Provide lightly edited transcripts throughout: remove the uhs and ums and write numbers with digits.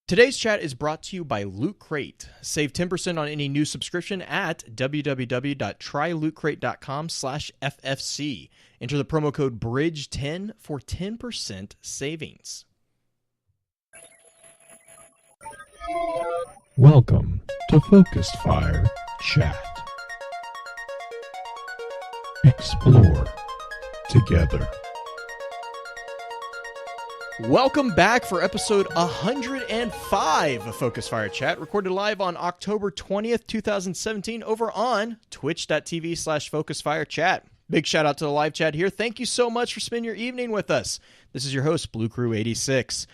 Today's chat is brought to you by Loot Crate. Save 10% on any new subscription at www.trylootcrate.com/FFC. Enter the promo code BRIDGE10 for 10% savings. Welcome to Focus Fire Chat. Explore together. Welcome back for episode 105 of Focus Fire Chat, recorded live on October 20th, 2017 over on twitch.tv/FocusFireChat. Big shout out to the live chat here. Thank you so much for spending your evening with us. This is your host, Blue Crew 86.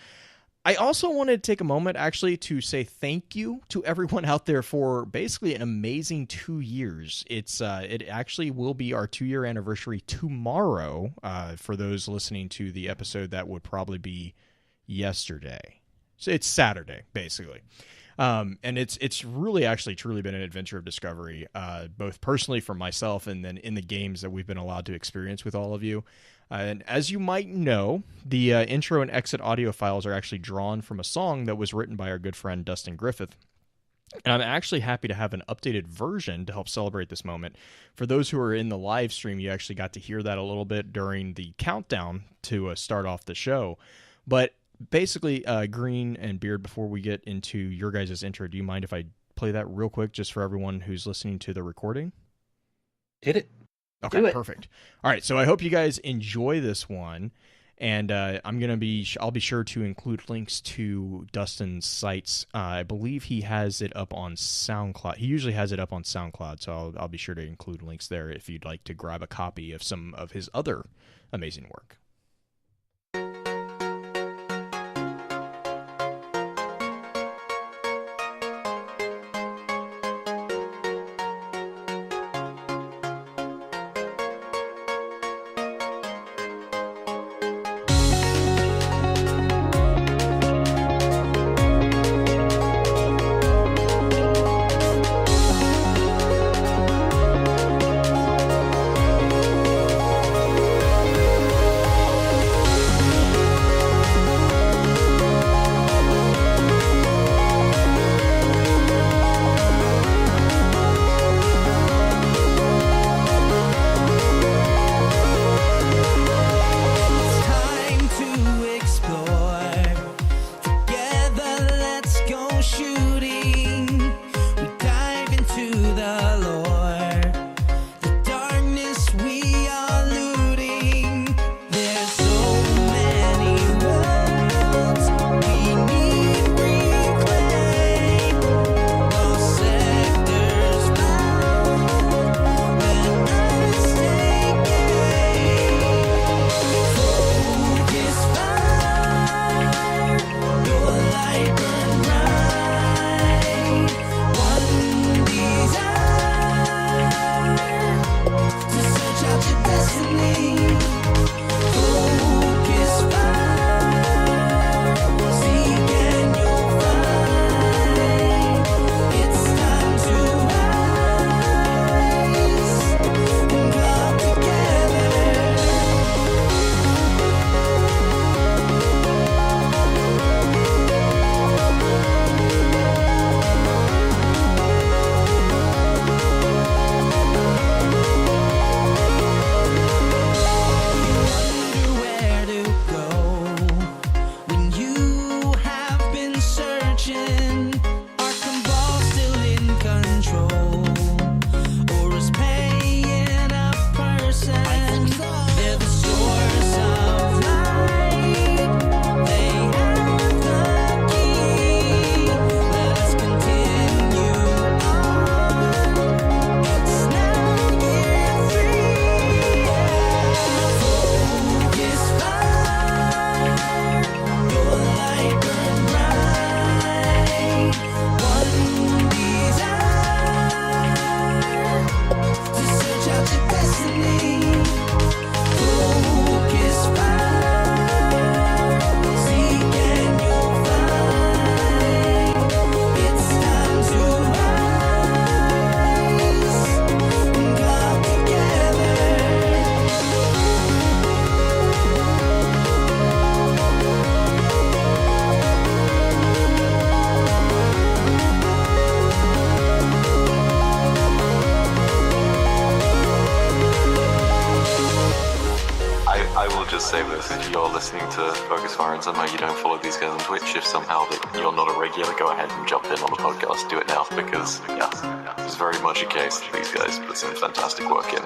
I also wanted to take a moment actually to say thank you to everyone out there for basically an amazing 2 years. It actually will be our 2-year anniversary tomorrow for those listening to the episode that would probably be yesterday. So it's Saturday, basically. And it's really actually truly been an adventure of discovery, both personally for myself and then in the games that we've been allowed to experience with all of you. And as you might know, the intro and exit audio files are actually drawn from a song that was written by our good friend Dustin Griffith. And I'm actually happy to have an updated version to help celebrate this moment. For those who are in the live stream, you actually got to hear that a little bit during the countdown to start off the show. But basically, Green and Beard, before we get into your guys' intro, do you mind if I play that real quick just for everyone who's listening to the recording? Hit it. Okay, perfect. All right, so I hope you guys enjoy this one, and I'll be sure to include links to Dustin's sites. I believe he has it up on SoundCloud. He usually has it up on SoundCloud, so I'll be sure to include links there if you'd like to grab a copy of some of his other amazing work. if you're listening to Focus Fire and somehow you don't follow these guys on Twitch, if somehow that you're not a regular, go ahead and jump in on the podcast. Do it now, because, yeah, it's very much a case that these guys put some fantastic work in.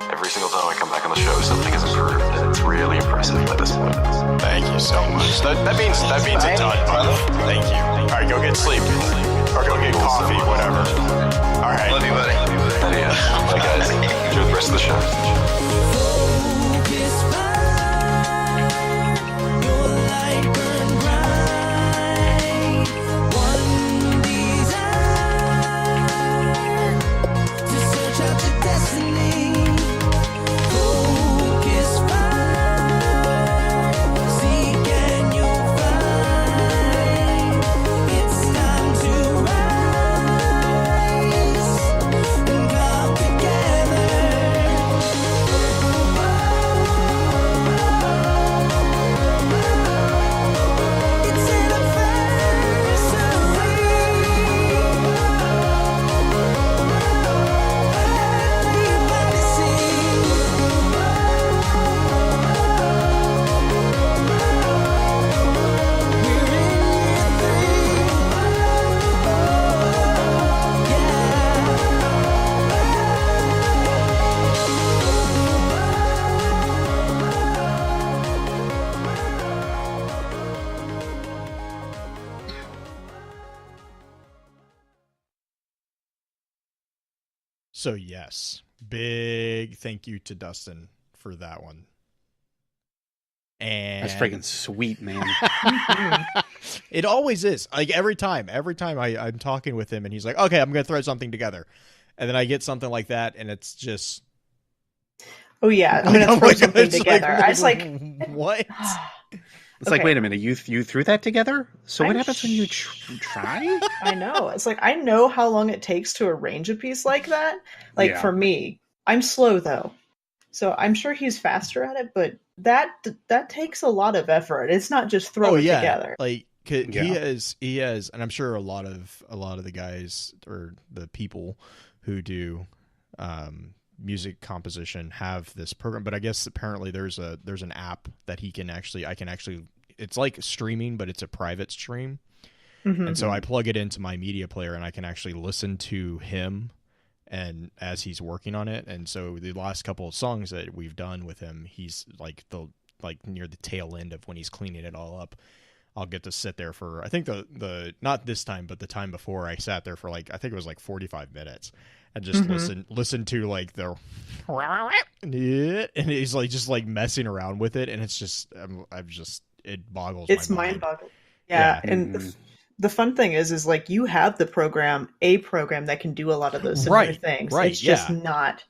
Every single time I come back on the show, something has improved, and it's really impressive by this point. Thank you so much. That means a ton, brother. Thank you. All right, go get sleep. Or go get coffee, whatever. All right. Love you, buddy. And yeah, bye guys. Enjoy the rest of the show. So yes, big thank you to Dustin for that one. And That's freaking sweet, man. It always is. Like every time I'm talking with him and he's like, okay, I'm going to throw something together. And then I get something like that and it's just. Oh yeah, I'm going to throw something together. I was like, what? It's like, wait a minute, you threw that together? So what happens when you try? I know. It's like, I know how long it takes to arrange a piece like that. Like for me, I'm slow though. So I'm sure he's faster at it, but that takes a lot of effort. It's not just throw it together. Like he has, and I'm sure a lot of the guys or the people who do music composition have this program, but I guess apparently there's an app that I can actually it's like streaming, but it's a private stream. Mm-hmm. And so I plug it into my media player and I can actually listen to him and as he's working on it. And so the last couple of songs that we've done with him, he's like near the tail end of when he's cleaning it all up. I'll get to sit there for, I think the not this time, but the time before I sat there for I think it was 45 minutes. And just listen to the and he's just messing around with it, and it's just it boggles. It's my mind boggling. Yeah, and the fun thing is you have a program that can do a lot of those similar things. Right, it's just not.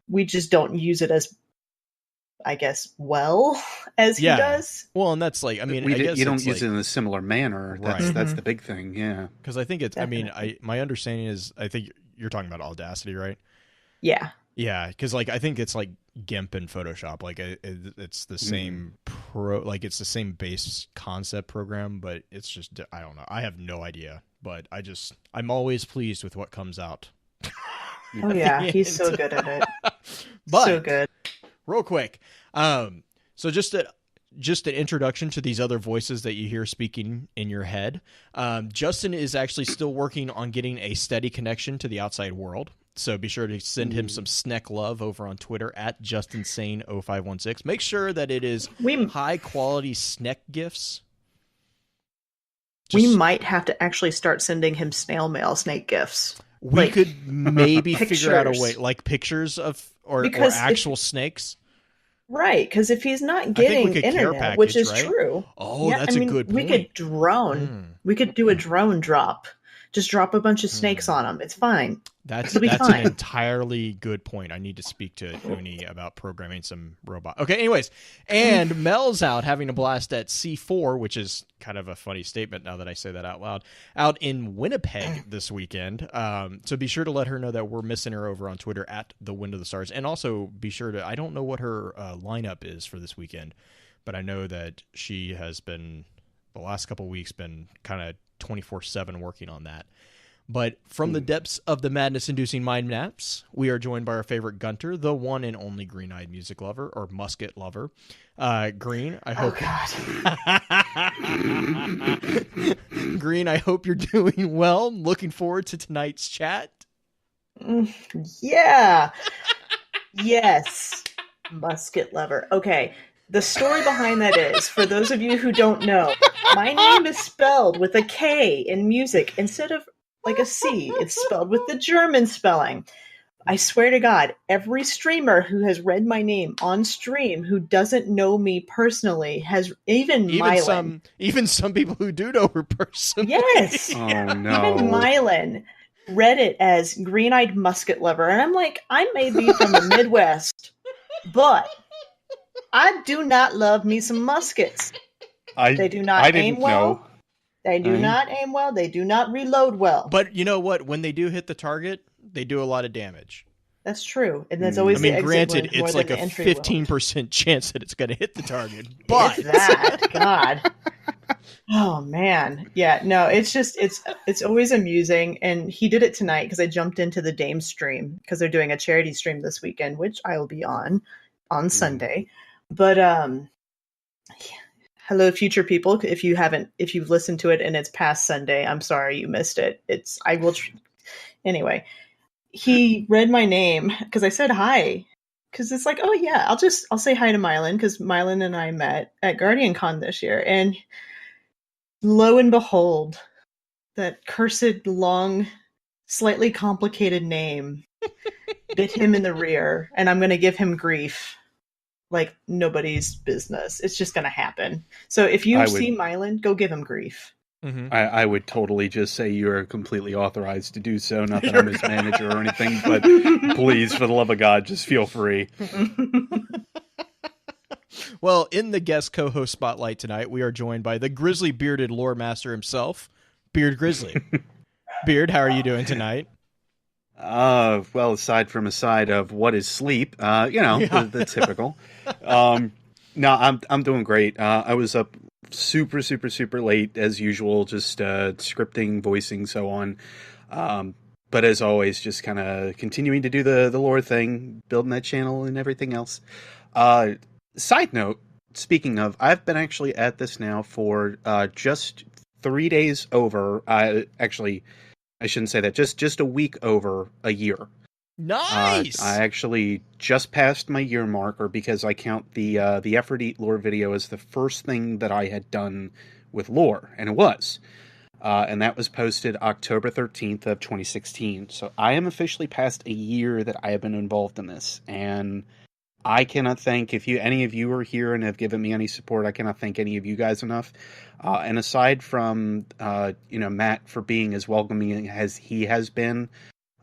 We just don't use it as, I guess, well as he does. Well, and that's I guess you don't use it in a similar manner. That's the big thing. Yeah, because I think it's. Definitely. My understanding is I think. You're talking about Audacity, right? Yeah. Yeah, because I think it's like GIMP and Photoshop. It's the same it's the same base concept program, but it's just I don't know. I have no idea, but I'm always pleased with what comes out. Oh yeah, he's so good at it. But, so good. Real quick, so just an introduction to these other voices that you hear speaking in your head. Justin is actually still working on getting a steady connection to the outside world. So be sure to send him some Sneck love over on Twitter at JustinSane0516. Make sure that it is high quality Sneck gifts. We might have to actually start sending him snail mail snake gifts. We could maybe figure out a way, like pictures of or actual snakes. Right, because if he's not getting internet, which is true. Oh, that's a good point. We could drone. We could do a drone drop. Just drop a bunch of snakes on him. It's fine. That's an entirely good point. I need to speak to Uni about programming some robot. Okay, anyways. And Mel's out having a blast at C4, which is kind of a funny statement now that I say that out loud, out in Winnipeg this weekend. So be sure to let her know that we're missing her over on Twitter at The Wind of the Stars. And also be sure to, I don't know what her lineup is for this weekend, but I know that she has been, the last couple of weeks, been kind of 24/7 working on that. But from the depths of the madness-inducing mind maps, we are joined by our favorite Gunter, the one and only green-eyed music lover, or musket lover. Green, I hope. Oh, God. Green, I hope you're doing well. Looking forward to tonight's chat. Yeah. Yes. Musket lover. Okay. The story behind that is, for those of you who don't know, my name is spelled with a K in music instead of like a C. It's spelled with the German spelling. I swear to God, every streamer who has read my name on stream who doesn't know me personally has even Mylan. Even some people who do know her personally. Yes. Oh no. Even Mylan read it as green-eyed musket lover. And I'm like, I may be from the Midwest, but I do not love me some muskets. They do not aim well. They do not aim well. They do not reload well. But you know what? When they do hit the target, they do a lot of damage. That's true. And there's always the exit granted, wound more it's like than a the entry 15% chance that it's going to hit the target. But if that, God. Oh man. Yeah, no, it's always amusing. And he did it tonight because I jumped into the Dame stream because they're doing a charity stream this weekend, which I will be on Sunday. But hello, future people. If you've listened to it and it's past Sunday, I'm sorry you missed it. Anyway, he read my name because I said hi. Because it's like, oh yeah, I'll say hi to Mylan because Mylan and I met at Guardian Con this year, and lo and behold, that cursed long, slightly complicated name bit him in the rear, and I'm going to give him grief. Like nobody's business. It's just going to happen. So if you see Mylan, go give him grief. Mm-hmm. I would totally just say you're completely authorized to do so. Not that I'm his manager or anything, but please, for the love of God, just feel free. Well, in the guest co-host spotlight tonight, we are joined by the grizzly bearded lore master himself, Beard Grizzly. Beard, how are you doing tonight? Well, aside of what is sleep, the typical. No, I'm doing great. I was up super late as usual, just scripting, voicing, so on. But as always, just kind of continuing to do the lore thing, building that channel and everything else. Side note, speaking of, I've been actually at this now for just 3 days over. Actually, I shouldn't say that. Just a week over a year. Nice. I actually just passed my year marker because I count the Effort Eat lore video as the first thing that I had done with lore, and it was. And that was posted October 13th of 2016. So I am officially past a year that I have been involved in this, and I cannot thank, any of you are here and have given me any support, I cannot thank any of you guys enough. And aside from, Matt for being as welcoming as he has been,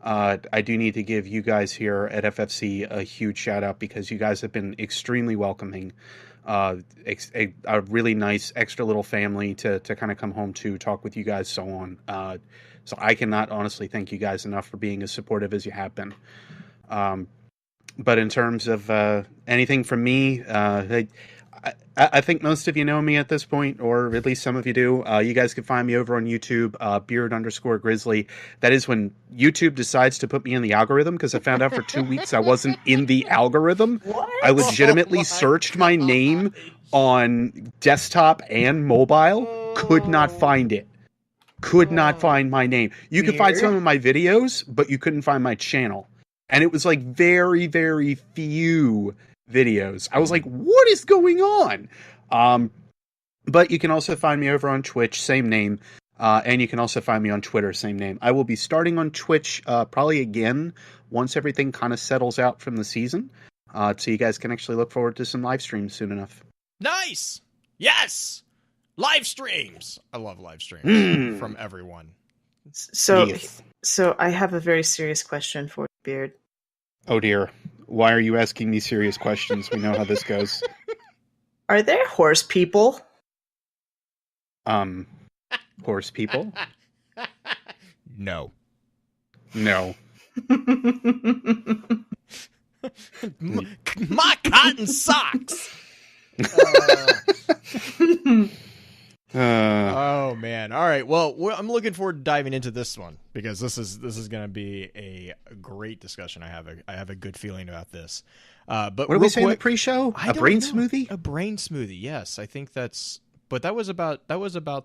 I do need to give you guys here at FFC a huge shout out because you guys have been extremely welcoming. A really nice extra little family to kind of come home to, talk with you guys, so on. So I cannot honestly thank you guys enough for being as supportive as you have been. But in terms of anything from me, I think most of you know me at this point, or at least some of you do. You guys can find me over on YouTube, Beard_Grizzly. That is when YouTube decides to put me in the algorithm, because I found out for 2 weeks I wasn't in the algorithm. What? I legitimately searched my name on desktop and mobile, could not find it. Could not find my name. You could find some of my videos, but you couldn't find my channel. And it was like very, very few videos. I was like, what is going on? But you can also find me over on Twitch, same name. And you can also find me on Twitter, same name. I will be starting on Twitch probably again once everything kind of settles out from the season. So you guys can actually look forward to some live streams soon enough. Nice! Yes! Live streams! I love live streams from everyone. So, Yes. so I have a very serious question for you, Beard. Oh dear. Why are you asking me serious questions? We know how this goes. Are there horse people? Horse people? No. No. My cotton socks! Oh man! All right. Well, I'm looking forward to diving into this one because this is going to be a great discussion. I have a good feeling about this. But what did we say in the pre-show? A brain smoothie? A brain smoothie. Yes, I think that's. But that was about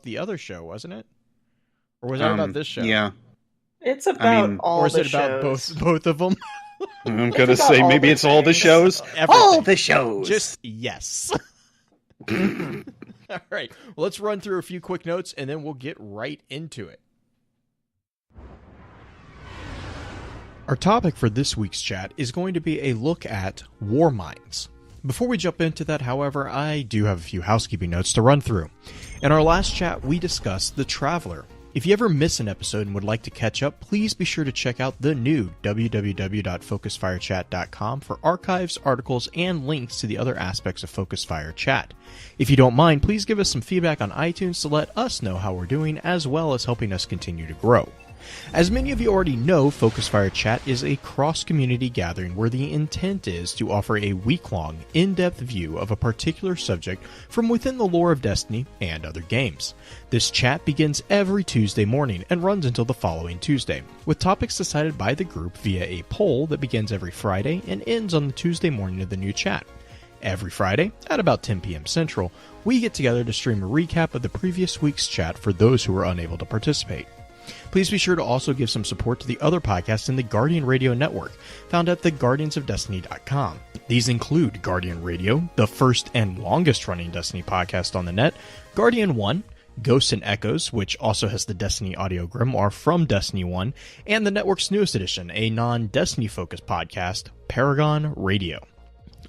the other show, wasn't it? Or was that about this show? Yeah. It's about all the shows. Or is it about both of them? I'm gonna say maybe it's all the shows. All the shows. Just yes. All right. Well, let's run through a few quick notes and then we'll get right into it. Our topic for this week's chat is going to be a look at Warminds. Before we jump into that, however, I do have a few housekeeping notes to run through. In our last chat, we discussed The Traveler. If you ever miss an episode and would like to catch up, please be sure to check out the new www.focusfirechat.com for archives, articles, and links to the other aspects of Focus Fire Chat. If you don't mind, please give us some feedback on iTunes to let us know how we're doing, as well as helping us continue to grow. As many of you already know, Focus Fire Chat is a cross-community gathering where the intent is to offer a week-long, in-depth view of a particular subject from within the lore of Destiny and other games. This chat begins every Tuesday morning and runs until the following Tuesday, with topics decided by the group via a poll that begins every Friday and ends on the Tuesday morning of the new chat. Every Friday, at about 10 p.m. Central, we get together to stream a recap of the previous week's chat for those who were unable to participate. Please be sure to also give some support to the other podcasts in the Guardian Radio Network, found at theguardiansofdestiny.com. These include Guardian Radio, the first and longest-running Destiny podcast on the net, Guardian 1, Ghosts and Echoes, which also has the Destiny audio grimoire from Destiny 1, and the network's newest edition, a non-Destiny-focused podcast, Paragon Radio.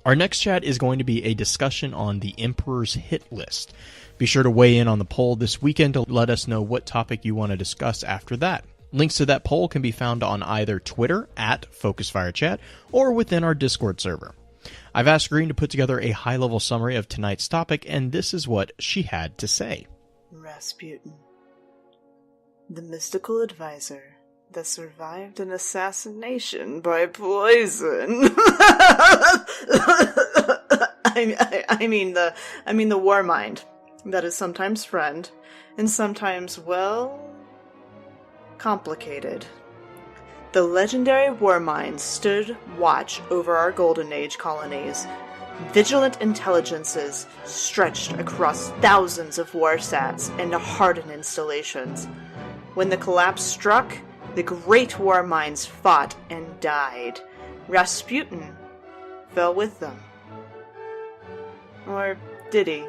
Our next chat is going to be a discussion on the Emperor's hit list. Be sure to weigh in on the poll this weekend to let us know what topic you want to discuss after that. Links to that poll can be found on either Twitter at FocusFireChat or within our Discord server. I've asked Green to put together a high-level summary of tonight's topic, and this is what she had to say. Rasputin, the mystical advisor that survived an assassination by poison. I mean the Warmind. That is sometimes friend, and sometimes, well, complicated. The legendary Warminds stood watch over our Golden Age colonies. Vigilant intelligences stretched across thousands of warsats and hardened installations. When the collapse struck, the great Warminds fought and died. Rasputin fell with them. Or did he?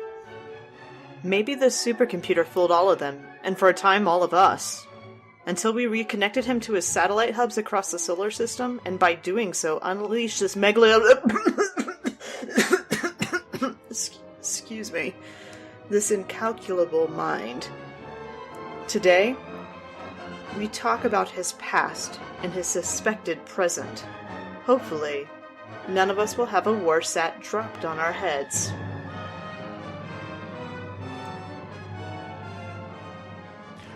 Maybe the supercomputer fooled all of them, and for a time all of us. Until we reconnected him to his satellite hubs across the solar system, and by doing so unleashed this excuse me, this incalculable mind. Today, we talk about his past and his suspected present. Hopefully, none of us will have a warsat dropped on our heads.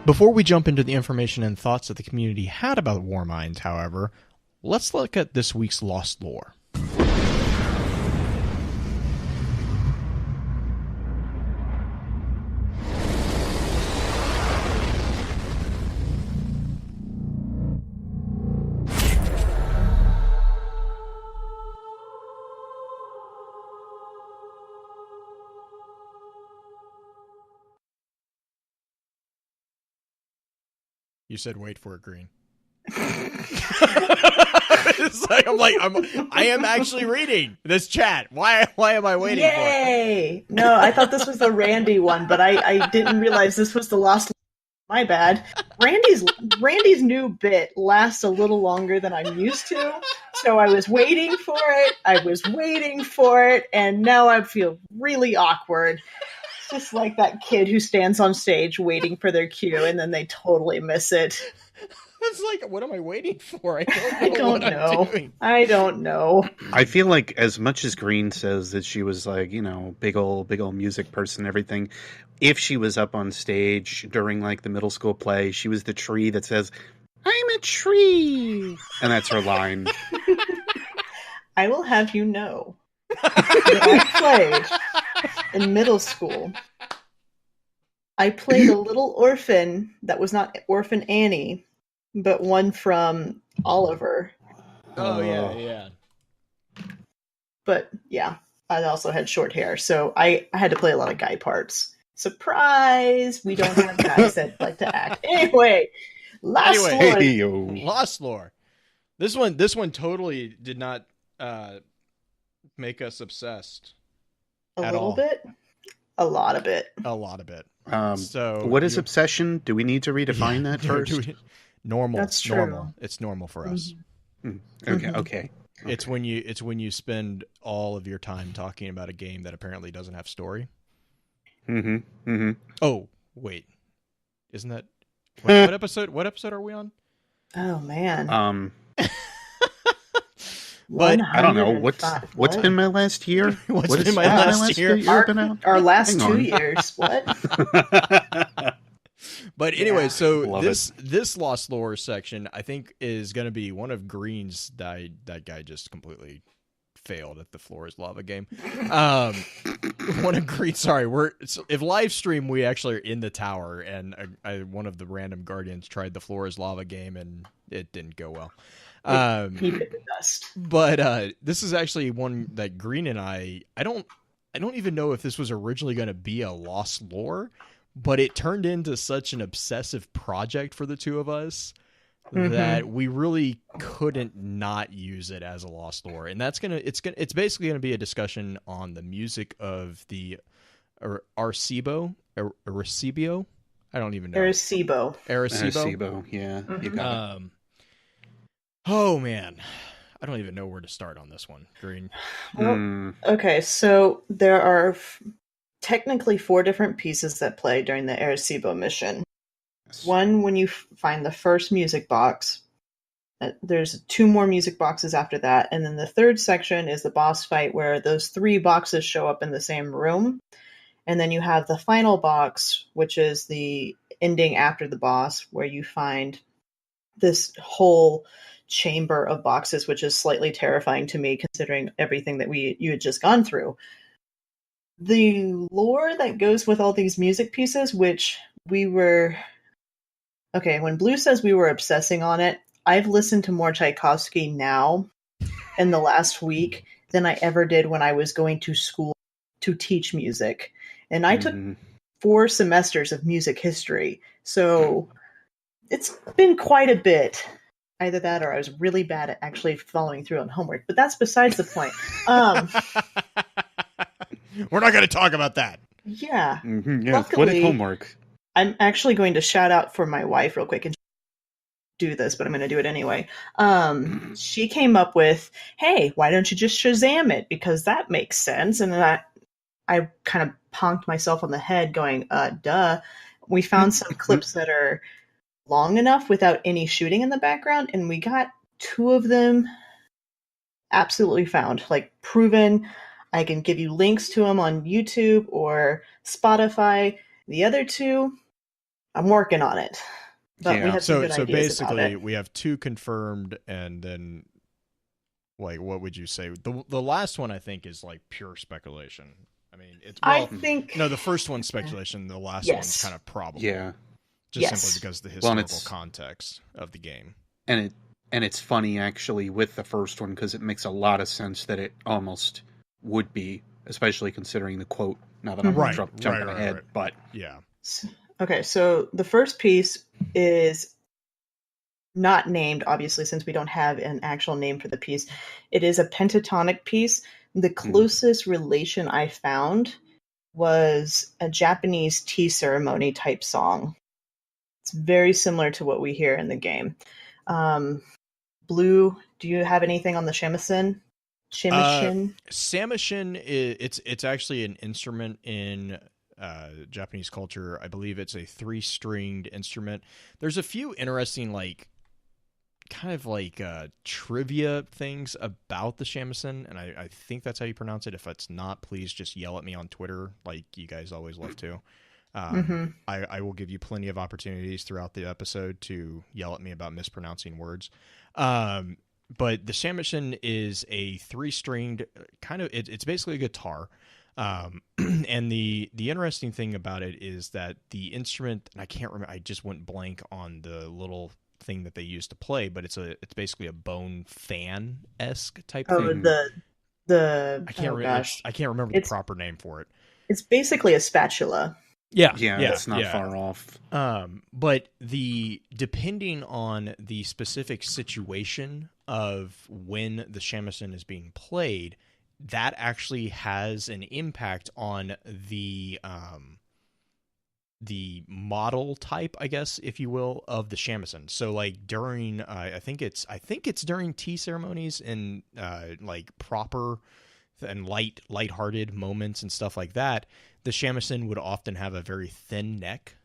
Before we jump into the information and thoughts that the community had about Warminds, however, let's look at this week's Lost Lore. You said wait for it, Green. It's like, I am actually reading this chat. Why am I waiting for it? Yay! No, I thought this was the Randy one, but I didn't realize this was the Lost. My bad. Randy's new bit lasts a little longer than I'm used to, so I was waiting for it, and now I feel really awkward. Just like that kid who stands on stage waiting for their cue and then they totally miss it. It's like, what am I waiting for? I don't know. I feel like as much as Green says that she was like, big old music person and everything, if she was up on stage during like the middle school play, she was the tree that says, "I'm a tree." And that's her line. I will have you know that I played in middle school I played a little orphan that was not Orphan Annie, but one from Oliver. Oh, yeah. But yeah, I also had short hair, so I had to play a lot of guy parts. Surprise! We don't have guys that like to act. Anyway, Lost Lore. This one totally did not make us obsessed. A little bit? A lot of it. A lot of it. So what is obsession? Do we need to redefine that first? Normal. That's true. Normal. It's normal for us. Okay. It's when you spend all of your time talking about a game that apparently doesn't have story. Oh, wait. Isn't that what episode? What episode are we on? Oh man. But I don't know what's been my last year. What's been my last year? Our last 2 years. What? But anyway, so this Lost Lore section, I think, is going to be one of Green's. That guy just completely failed at the Floor is Lava game. One of Green. Sorry, if live stream, we actually are in the tower, and one of the random guardians tried the Floor is Lava game, and it didn't go well. He bit the dust. But this is actually one that Green and I don't even know if this was originally going to be a Lost Lore, but it turned into such an obsessive project for the two of us that we really couldn't not use it as a Lost Lore. And it's basically gonna be a discussion on the music of the Arecibo. I don't even know. Arecibo, yeah. You got it. Oh man, I don't even know where to start on this one, Green. Well, okay, so there are technically 4 different pieces that play during the Arecibo mission. One, when you find the first music box, there's 2 more music boxes after that, and then the third section is the boss fight where those 3 boxes show up in the same room, and then you have the final box, which is the ending after the boss, where you find this whole chamber of boxes, which is slightly terrifying to me considering everything that you had just gone through. The lore that goes with all these music pieces, which when Blue says we were obsessing on it, I've listened to more Tchaikovsky now in the last week than I ever did when I was going to school to teach music. And I took 4 semesters of music history. So it's been quite a bit. Either that or I was really bad at actually following through on homework. But that's besides the point. We're not going to talk about that. Yeah. What is homework? I'm actually going to shout out for my wife real quick and do this, but I'm going to do it anyway. She came up with, hey, why don't you just Shazam it? Because that makes sense. And then I kind of honked myself on the head going, duh. We found some clips that are long enough without any shooting in the background, and we got 2 of them absolutely found, like proven. I can give you links to them on YouTube or Spotify. The other 2, I'm working on it. But we have some good ideas basically about it. We have 2 confirmed, and then like what would you say? The last one I think is like pure speculation. I mean, the first one's speculation, the last one's kind of probable. Yeah. Just simply because of the historical context of the game. And it's funny, actually, with the first one, because it makes a lot of sense that it almost would be, especially considering the quote, now that I'm jumping ahead. Right. But yeah. Okay, so the first piece is not named, obviously, since we don't have an actual name for the piece. It is a pentatonic piece. The closest relation I found was a Japanese tea ceremony type song. It's very similar to what we hear in the game. Blue, do you have anything on the shamisen? Samishin, it's actually an instrument in Japanese culture. I believe it's a 3-stringed instrument. There's a few interesting trivia things about the shamisen, and I think that's how you pronounce it. If it's not, please just yell at me on Twitter like you guys always love to. I will give you plenty of opportunities throughout the episode to yell at me about mispronouncing words. But the shamisen is a 3-stringed kind of, it's basically a guitar. And the interesting thing about it is that the instrument, and I can't remember, I just went blank on the little thing that they use to play, but it's basically a bone fan-esque type thing. I can't remember the proper name for it. It's basically a spatula. Yeah, it's not far off. But depending on the specific situation of when the shamisen is being played, that actually has an impact on the model type, I guess, if you will, of the shamisen. So like during I think it's during tea ceremonies and like proper and lighthearted moments and stuff like that, the shamisen would often have a very thin neck,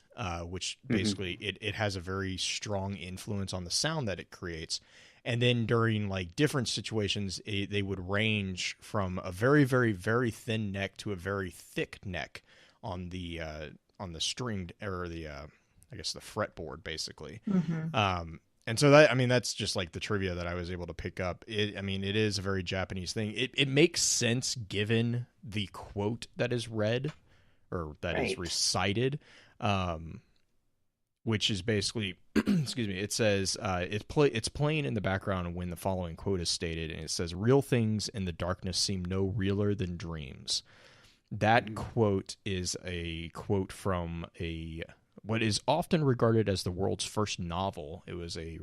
which basically it has a very strong influence on the sound that it creates. And then during like different situations, they would range from a very, very, very thin neck to a very thick neck on the stringed, or the I guess the fretboard, basically. And so that's just like the trivia that I was able to pick up. It is a very Japanese thing. It makes sense given the quote that is read, or that is recited, which is basically, excuse me, it says, it's playing in the background when the following quote is stated, and it says, "Real things in the darkness seem no realer than dreams." That quote is a quote from what is often regarded as the world's first novel. It was a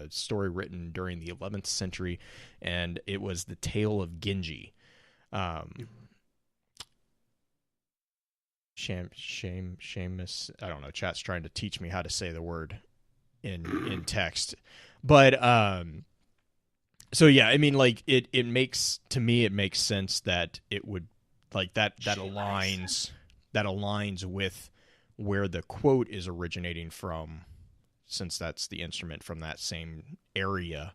story written during the 11th century, and it was The Tale of Genji. Shamus. I don't know. Chat's trying to teach me how to say the word in text, but so yeah, like it makes sense that it would like that aligns with where the quote is originating from, since that's the instrument from that same area.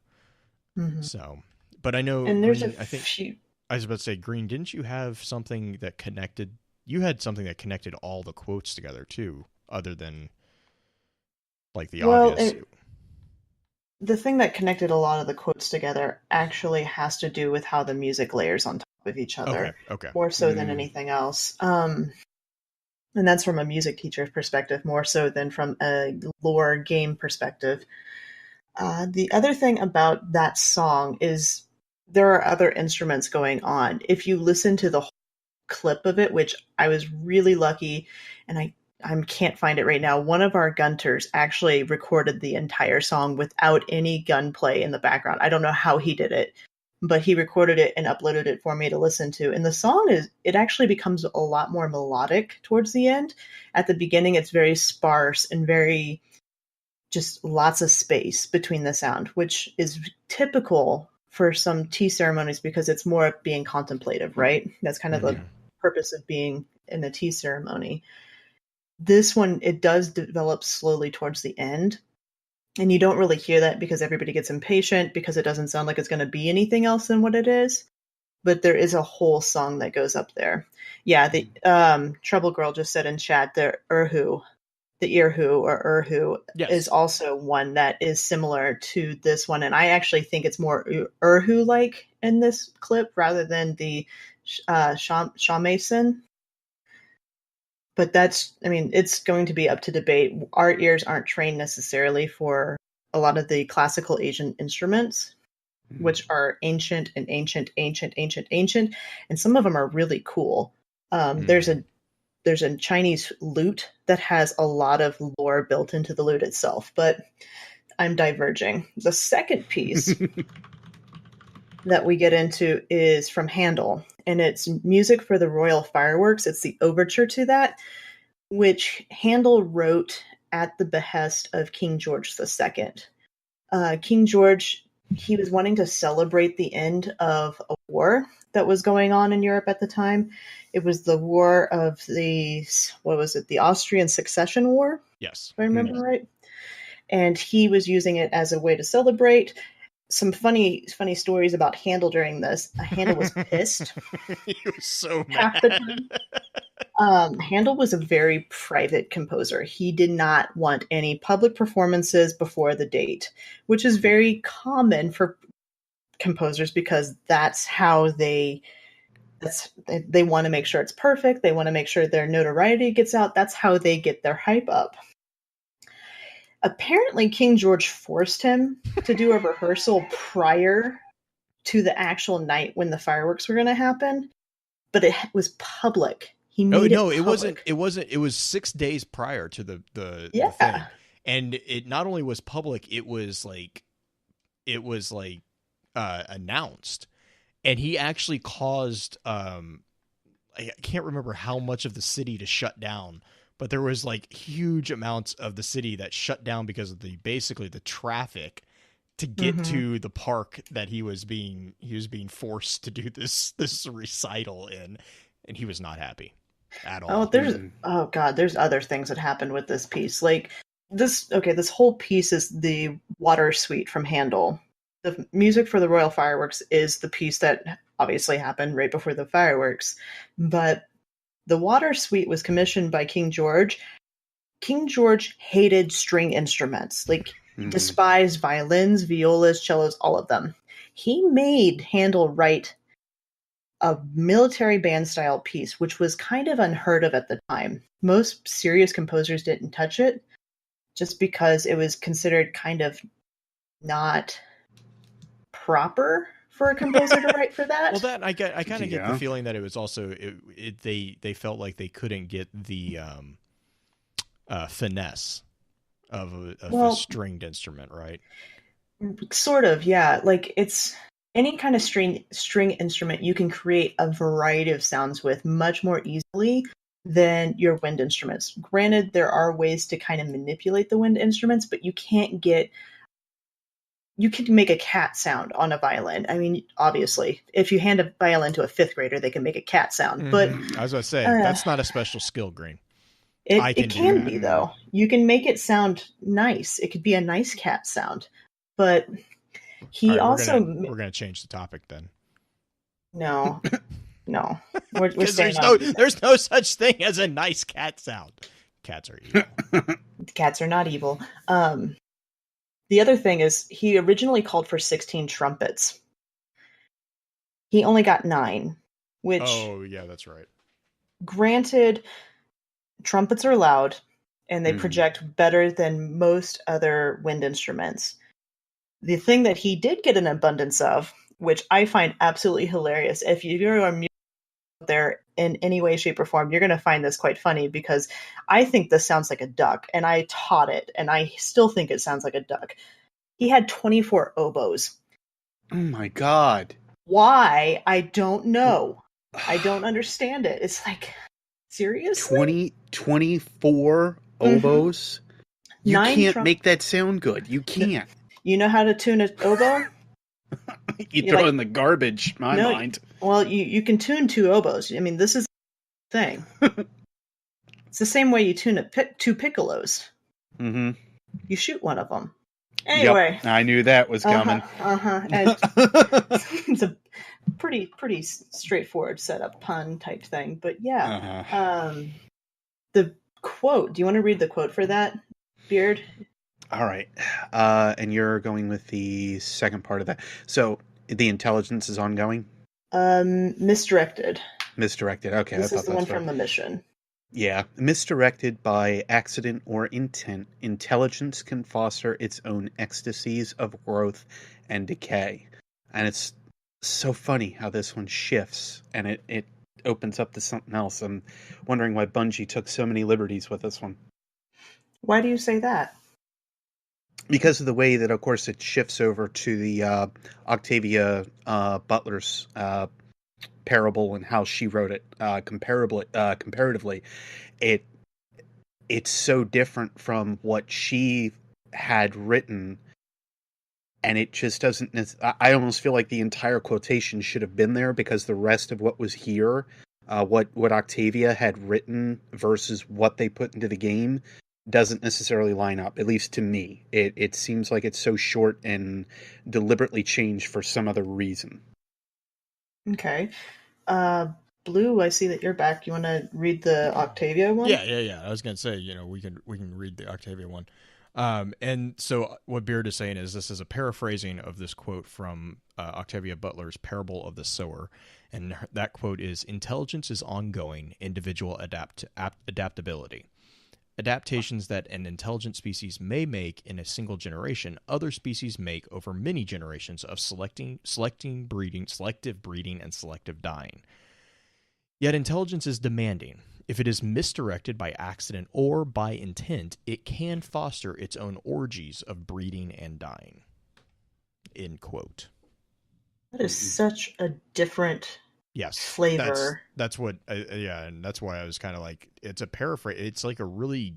So, but I know, and there's Green, I was about to say, Green, didn't you have something that connected? You had something that connected all the quotes together too, other than like the obvious. The thing that connected a lot of the quotes together actually has to do with how the music layers on top of each other, more so than anything else. And that's from a music teacher's perspective, more so than from a lore game perspective. The other thing about that song is there are other instruments going on. If you listen to the whole clip of it, which I was really lucky, and I can't find it right now, one of our gunters actually recorded the entire song without any gunplay in the background. I don't know how he did it, but he recorded it and uploaded it for me to listen to. And the song it actually becomes a lot more melodic towards the end. At the beginning, it's very sparse and very just lots of space between the sound, which is typical for some tea ceremonies because it's more being contemplative, right? That's kind of the purpose of being in a tea ceremony. This one, it does develop slowly towards the end. And you don't really hear that because everybody gets impatient because it doesn't sound like it's going to be anything else than what it is. But there is a whole song that goes up there. Yeah, the Trouble Girl just said in chat, the Erhu is also one that is similar to this one. And I actually think it's more Erhu-like in this clip rather than the shamisen. But it's going to be up to debate. Our ears aren't trained necessarily for a lot of the classical Asian instruments, which are ancient. And some of them are really cool. There's a Chinese lute that has a lot of lore built into the lute itself, but I'm diverging. The second piece that we get into is from Handel, and it's music for the royal fireworks. It's the overture to that, which Handel wrote at the behest of King George II. King George, he was wanting to celebrate the end of a war that was going on in Europe at the time. It was the war of the Austrian Succession War? Yes. If I remember right. And he was using it as a way to celebrate. Some funny stories about Handel during this. Handel was pissed. He was so mad. Half the time. Handel was a very private composer. He did not want any public performances before the date, which is very common for composers because that's how they They want to make sure it's perfect. They want to make sure their notoriety gets out. That's how they get their hype up. Apparently, King George forced him to do a rehearsal prior to the actual night when the fireworks were going to happen, but it was public. He made it public. It wasn't. It was 6 days prior to the Yeah. thing, and it not only was public, it was announced, and he actually caused I can't remember how much of the city to shut down, but there was like huge amounts of the city that shut down because of the traffic to get to the park that he was being forced to do this recital in, and he was not happy at all. There's other things that happened with this piece. Like this whole piece is the Water Suite from Handel. The music for the Royal Fireworks is the piece that obviously happened right before the fireworks, but the Water Suite was commissioned by King George. King George hated string instruments, despised violins, violas, cellos, all of them. He made Handel write a military band style piece, which was kind of unheard of at the time. Most serious composers didn't touch it just because it was considered kind of not proper for a composer to write for that. Well, I kind of get the feeling that it was also they felt like they couldn't get the finesse of a stringed instrument, right? Sort of, yeah. Like it's any kind of string instrument you can create a variety of sounds with much more easily than your wind instruments. Granted, there are ways to kind of manipulate the wind instruments, but you can make a cat sound on a violin. I mean, obviously, if you hand a violin to a fifth grader, they can make a cat sound. But I was going to say, that's not a special skill, Green. It can be, though. You can make it sound nice. It could be a nice cat sound. But he also... We're going to change the topic then. No. We're staying there's no such thing as a nice cat sound. Cats are evil. Cats are not evil. The other thing is he originally called for 16 trumpets. He only got 9, which... Oh, yeah, that's right. Granted, trumpets are loud, and they project better than most other wind instruments. The thing that he did get an abundance of, which I find absolutely hilarious, if you're a music out there in any way, shape, or form, you're going to find this quite funny, because I think this sounds like a duck, and I taught it, and I still think it sounds like a duck. He had 24 oboes. Oh my God. Why? I don't know. I don't understand it. It's like, seriously? 24 oboes? You can't make that sound good. You can't. You know how to tune an oboe? You throw it in the garbage, my mind. Well, you can tune 2 oboes. I mean, this is the thing. It's the same way you tune 2 piccolos. Mm-hmm. You shoot one of them. Anyway. Yep, I knew that was coming. And it's a pretty straightforward setup pun type thing. But yeah. The quote. Do you want to read the quote for that, Beard? All right. And you're going with the second part of that. So the intelligence is ongoing? Misdirected. Okay. This is the one from the mission. Yeah. Misdirected by accident or intent, intelligence can foster its own ecstasies of growth and decay. And it's so funny how this one shifts and it opens up to something else. I'm wondering why Bungie took so many liberties with this one. Why do you say that? Because of the way that, of course, it shifts over to the Octavia Butler's parable and how she wrote it comparatively. It's so different from what she had written, and it just doesn't... I almost feel like the entire quotation should have been there, because the rest of what was here, what Octavia had written versus what they put into the game, doesn't necessarily line up, at least to me. It seems like it's so short and deliberately changed for some other reason. Okay. Blue, I see that you're back. You want to read the Octavia one? Yeah. I was going to say, we can read the Octavia one. And so what Beard is saying is this is a paraphrasing of this quote from Octavia Butler's Parable of the Sower. And that quote is, "Intelligence is ongoing, individual adaptability. Adaptations that an intelligent species may make in a single generation, other species make over many generations of selective breeding, and selective dying. Yet intelligence is demanding. If it is misdirected by accident or by intent, it can foster its own orgies of breeding and dying." End quote. That is such a different flavor. That's what, and that's why I was kind of like, it's a paraphrase. It's like a really,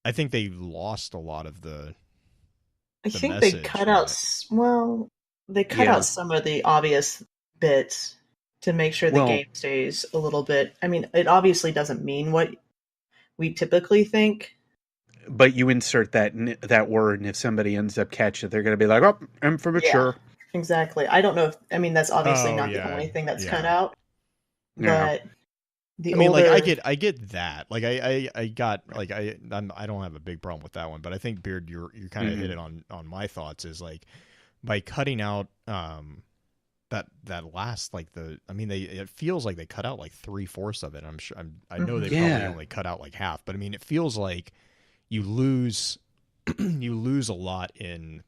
I think they lost a lot of the think message, they cut out, out some of the obvious bits to make sure the game stays a little bit. I mean, it obviously doesn't mean what we typically think. But you insert that word, and if somebody ends up catching it, they're going to be like, "Oh, I'm for mature." Yeah, exactly. I don't know if, that's obviously not the only thing that's cut out. But I get that. Like I got, like, I don't have a big problem with that one, but I think, Beard, you're kind of hit it on my thoughts, is like, by cutting out that last, like, it feels like they cut out like 3/4 of it. I know they probably only cut out like half, but I mean, it feels like you lose a lot in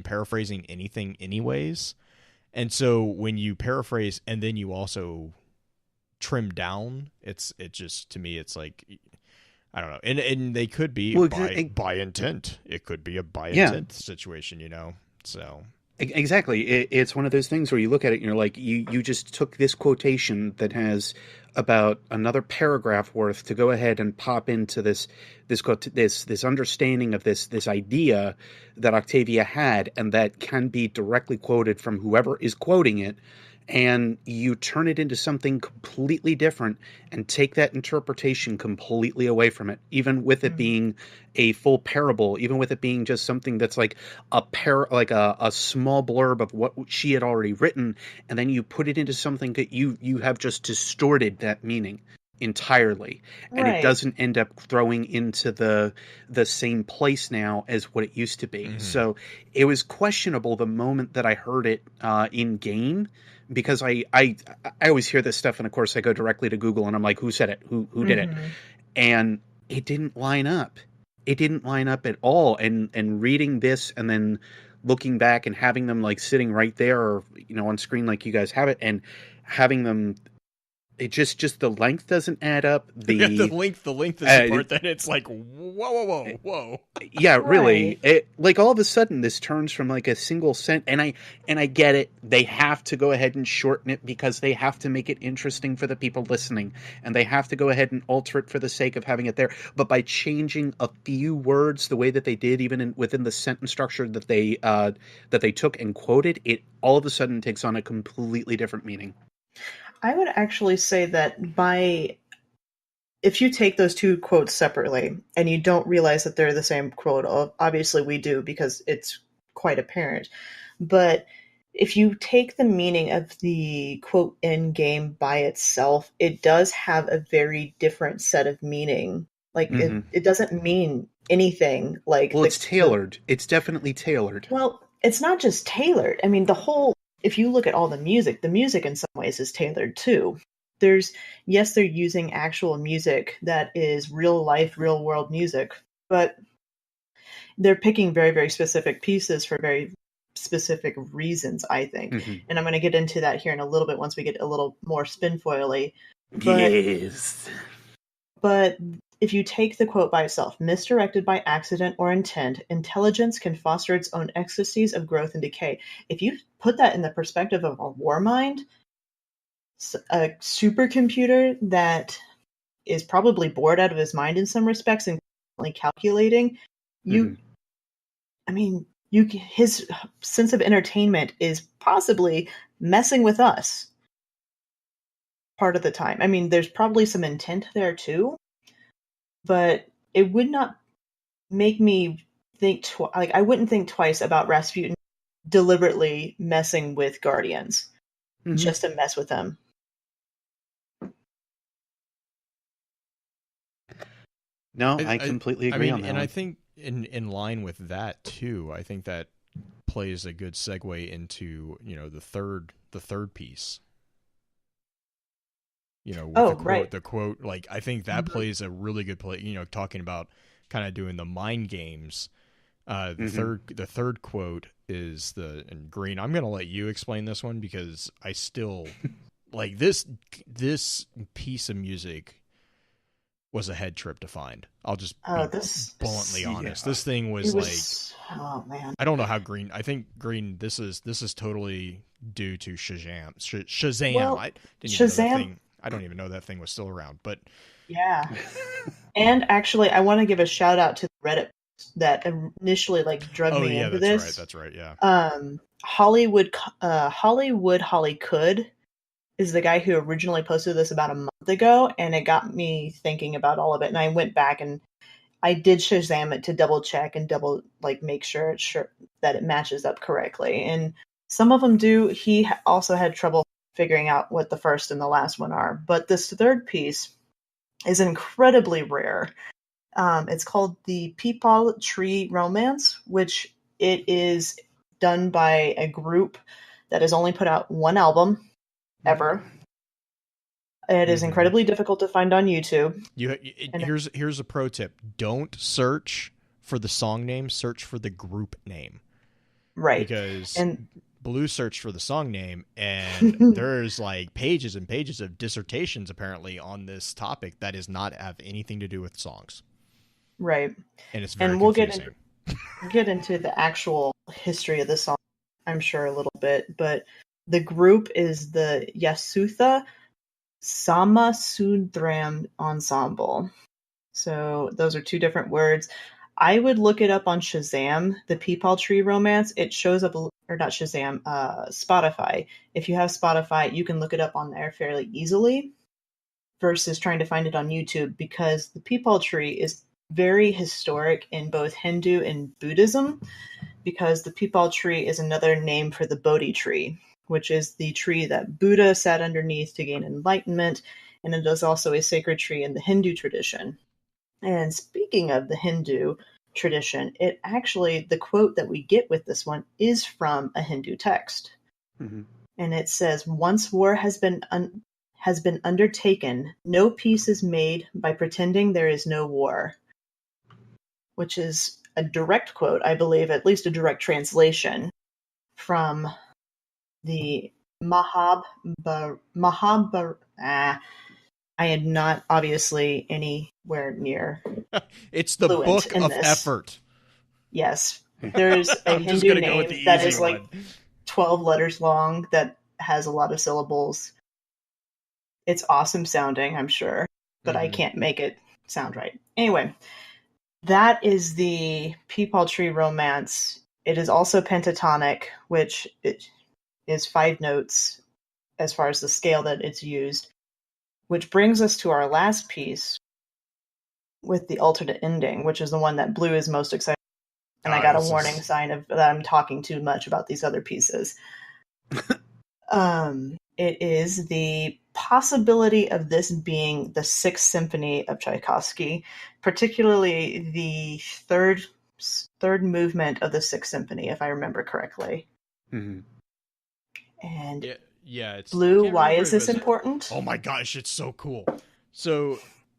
paraphrasing anything anyways. And so when you paraphrase and then you also trim down, it just, to me, it's like, I don't know. And they could be by intent. It could be a by intent situation, so. Exactly. It's one of those things where you look at it and you're like, you just took this quotation that has about another paragraph worth to go ahead and pop into this understanding of this idea that Octavia had, and that can be directly quoted from whoever is quoting it, and you turn it into something completely different and take that interpretation completely away from it, even with it being a full parable, even with it being just something that's like a small blurb of what she had already written, and then you put it into something that you have just distorted that meaning entirely, and it doesn't end up throwing into the same place now as what it used to be. So it was questionable the moment that I heard it in game, because I always hear this stuff, and of course I go directly to Google and I'm like, who said it? Who did it? And it didn't line up. It didn't line up at all. And reading this and then looking back and having them like sitting right there, or, on screen like you guys have it, and having them, it just the length doesn't add up. The length is the part that it's like, whoa. Yeah, really. It, like, all of a sudden this turns from like a single sentence, and I get it. They have to go ahead and shorten it because they have to make it interesting for the people listening, and they have to go ahead and alter it for the sake of having it there. But by changing a few words the way that they did, even within the sentence structure that they took and quoted, it all of a sudden takes on a completely different meaning. I would actually say that if you take those two quotes separately and you don't realize that they're the same quote, obviously we do because it's quite apparent. But if you take the meaning of the quote in game by itself, it does have a very different set of meaning. Like it doesn't mean anything like. Well, it's tailored. It's definitely tailored. Well, it's not just tailored. I mean, if you look at all the music in some ways is tailored too. They're using actual music that is real life, real world music, but they're picking very, very specific pieces for very specific reasons, I think. And I'm going to get into that here in a little bit once we get a little more spinfoily. Yes. But if you take the quote by itself, misdirected by accident or intent, intelligence can foster its own ecstasies of growth and decay. If you put that in the perspective of a Warmind, a supercomputer that is probably bored out of his mind in some respects and calculating, his sense of entertainment is possibly messing with us part of the time. I mean, there's probably some intent there too, but it would not make me think I wouldn't think twice about Rasputin deliberately messing with Guardians just to mess with them. No, I completely agree on that. And one. I think in line with that too, I think that plays a good segue into, the third piece. With the quote, like, I think that plays a really good play, talking about kind of doing the mind games. The third quote is in green. I'm going to let you explain this one because I still like this piece of music was a head trip to find. I'll just be bluntly honest. This thing was oh man. I don't know how green. I think green. This is totally due to Shazam. Shazam. Well, I don't even know that thing was still around. But yeah. And actually, I want to give a shout out to the Reddit that initially drug me into this. That's right. Yeah. Hollywood Holly Could is the guy who originally posted this about a month ago, and it got me thinking about all of it. And I went back and I did Shazam it to double check and make sure that it matches up correctly. And some of them do. He also had trouble figuring out what the first and the last one are. But this third piece is incredibly rare. It's called the Peepal Tree Romance, which it is done by a group that has only put out one album ever. It is incredibly difficult to find on YouTube. Here's a pro tip: don't search for the song name; search for the group name. Right. Because Blue searched for the song name, and there's pages and pages of dissertations apparently on this topic that does not have anything to do with songs. Right. And it's very we'll confusing. get into the actual history of the song, I'm sure, a little bit, but the group is the Yasutha Samasundram Ensemble. So those are two different words. I would look it up on Shazam, the Peepal Tree Romance. It shows up, or not Shazam, Spotify. If you have Spotify, you can look it up on there fairly easily versus trying to find it on YouTube, because the Peepal Tree is very historic in both Hindu and Buddhism, because the Peepal Tree is another name for the Bodhi tree, which is the tree that Buddha sat underneath to gain enlightenment, and it is also a sacred tree in the Hindu tradition. And speaking of the Hindu tradition, the quote that we get with this one is from a Hindu text. And it says, "Once war has been undertaken, no peace is made by pretending there is no war," which is a direct quote, I believe, at least a direct translation from the I am not obviously anywhere near. It's the book of effort. Yes. There's a Hindu name that is 12 letters long that has a lot of syllables. It's awesome sounding, I'm sure, but I can't make it sound right. Anyway, that is the Peepal Tree Romance. It is also pentatonic, which is 5 notes as far as the scale that it's used. Which brings us to our last piece with the alternate ending, which is the one that Blue is most excited about. And I got a warning sign that I'm talking too much about these other pieces. It is the possibility of this being the Sixth Symphony of Tchaikovsky, particularly the third movement of the Sixth Symphony, if I remember correctly. And yeah, it's Blue, why is this important? Oh my gosh, it's so cool. So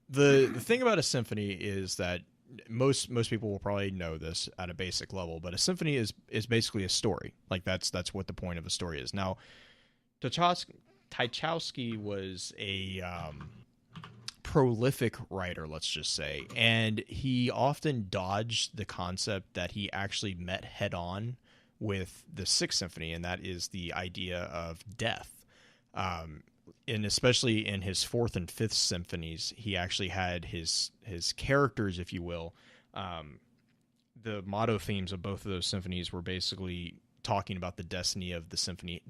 the thing about a symphony is that most people will probably know this at a basic level, but a symphony is basically a story. That's what the point of a story is. Now, Tchaikovsky was a prolific writer, let's just say, and he often dodged the concept that he actually met head on with the Sixth Symphony, and that is the idea of death. And especially in his Fourth and Fifth Symphonies, he actually had his characters, if you will. The motto themes of both of those symphonies were basically talking about the destiny of the symphony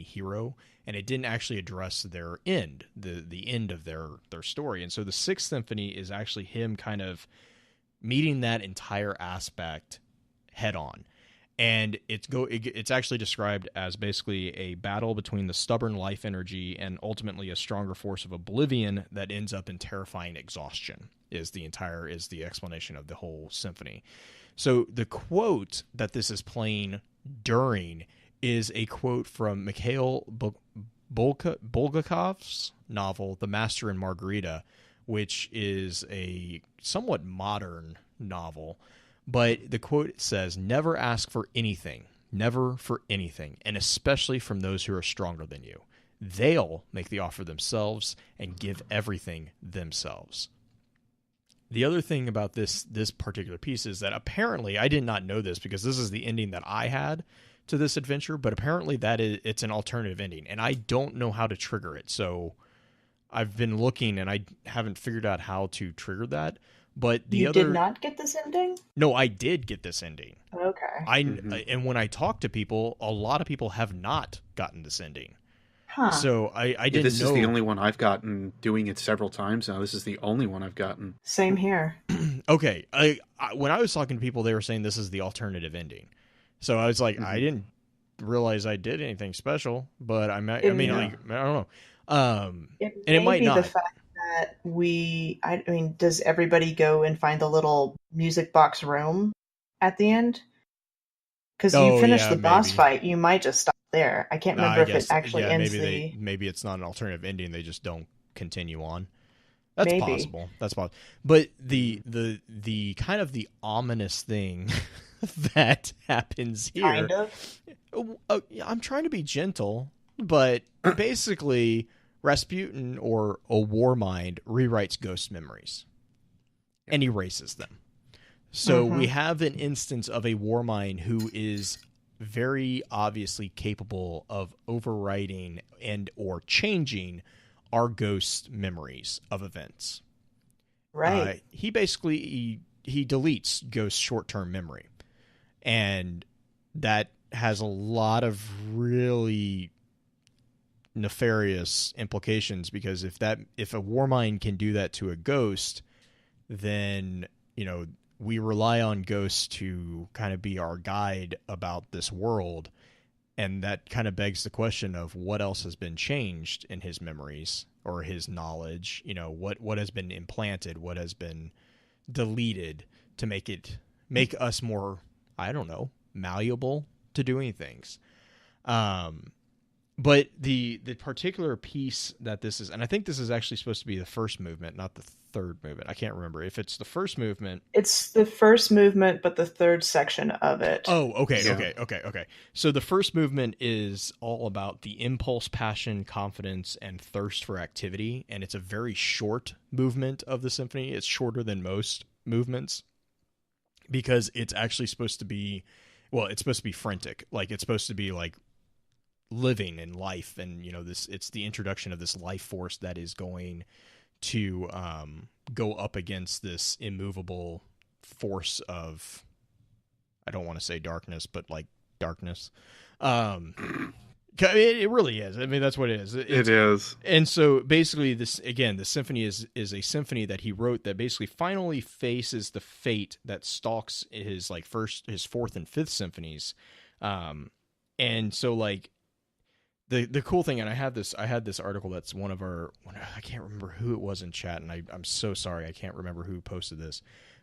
hero, and it didn't actually address their end, the end of their story. And so the Sixth Symphony is actually him kind of meeting that entire aspect head on. And it's actually described as basically a battle between the stubborn life energy and ultimately a stronger force of oblivion that ends up in terrifying exhaustion is the explanation of the whole symphony. So the quote that this is playing during is a quote from Mikhail Bulgakov's novel, The Master and Margarita, which is a somewhat modern novel. But the quote says, "Never ask for anything, never for anything, and especially from those who are stronger than you. They'll make the offer themselves and give everything themselves." The other thing about this particular piece is that apparently, I did not know this because this is the ending that I had to this adventure, but apparently it's an alternative ending, and I don't know how to trigger it. So I've been looking, and I haven't figured out how to trigger that. But you did not get this ending? No, I did get this ending. Okay. And when I talk to people, a lot of people have not gotten this ending. Huh. So I didn't know. This is the only one I've gotten, doing it several times now. This is the only one I've gotten. Same here. Okay. When I was talking to people, they were saying this is the alternative ending. So I was like, I didn't realize I did anything special, but I mean, I don't know. And it might not. The fact that does everybody go and find the little music box room at the end? Because you finish the boss fight, you might just stop there. I can't remember if it actually ends maybe it's not an alternative ending. They just don't continue on. That's possible. That's possible. But the kind of the ominous thing that happens here. Kind of. I'm trying to be gentle, but basically, Rasputin, or a Warmind, rewrites ghost memories and erases them. So we have an instance of a Warmind who is very obviously capable of overwriting and or changing our ghost memories of events. Right. He basically he deletes ghost short-term memory, and that has a lot of really nefarious implications, because if a Warmind can do that to a ghost, then we rely on ghosts to kind of be our guide about this world, and that kind of begs the question of what else has been changed in his memories or his knowledge. What has been implanted, what has been deleted to make us more, I don't know, malleable to doing things. But the particular piece that this is, and I think this is actually supposed to be the first movement, not the third movement. I can't remember if it's the first movement. It's the first movement, but the third section of it. Oh, okay, yeah. Okay. So the first movement is all about the impulse, passion, confidence, and thirst for activity, and it's a very short movement of the symphony. It's shorter than most movements because it's actually supposed to be, it's supposed to be frantic. Like, it's supposed to be like living in life, and it's the introduction of this life force that is going to go up against this immovable force of, I don't want to say darkness, but like darkness. It really is. I mean, that's what it is. It is. And so basically the symphony is a symphony that he wrote that basically finally faces the fate that stalks his fourth and fifth symphonies. And so like, The cool thing, and I had this article that's I can't remember who it was in chat, and I'm so sorry, I can't remember who posted this,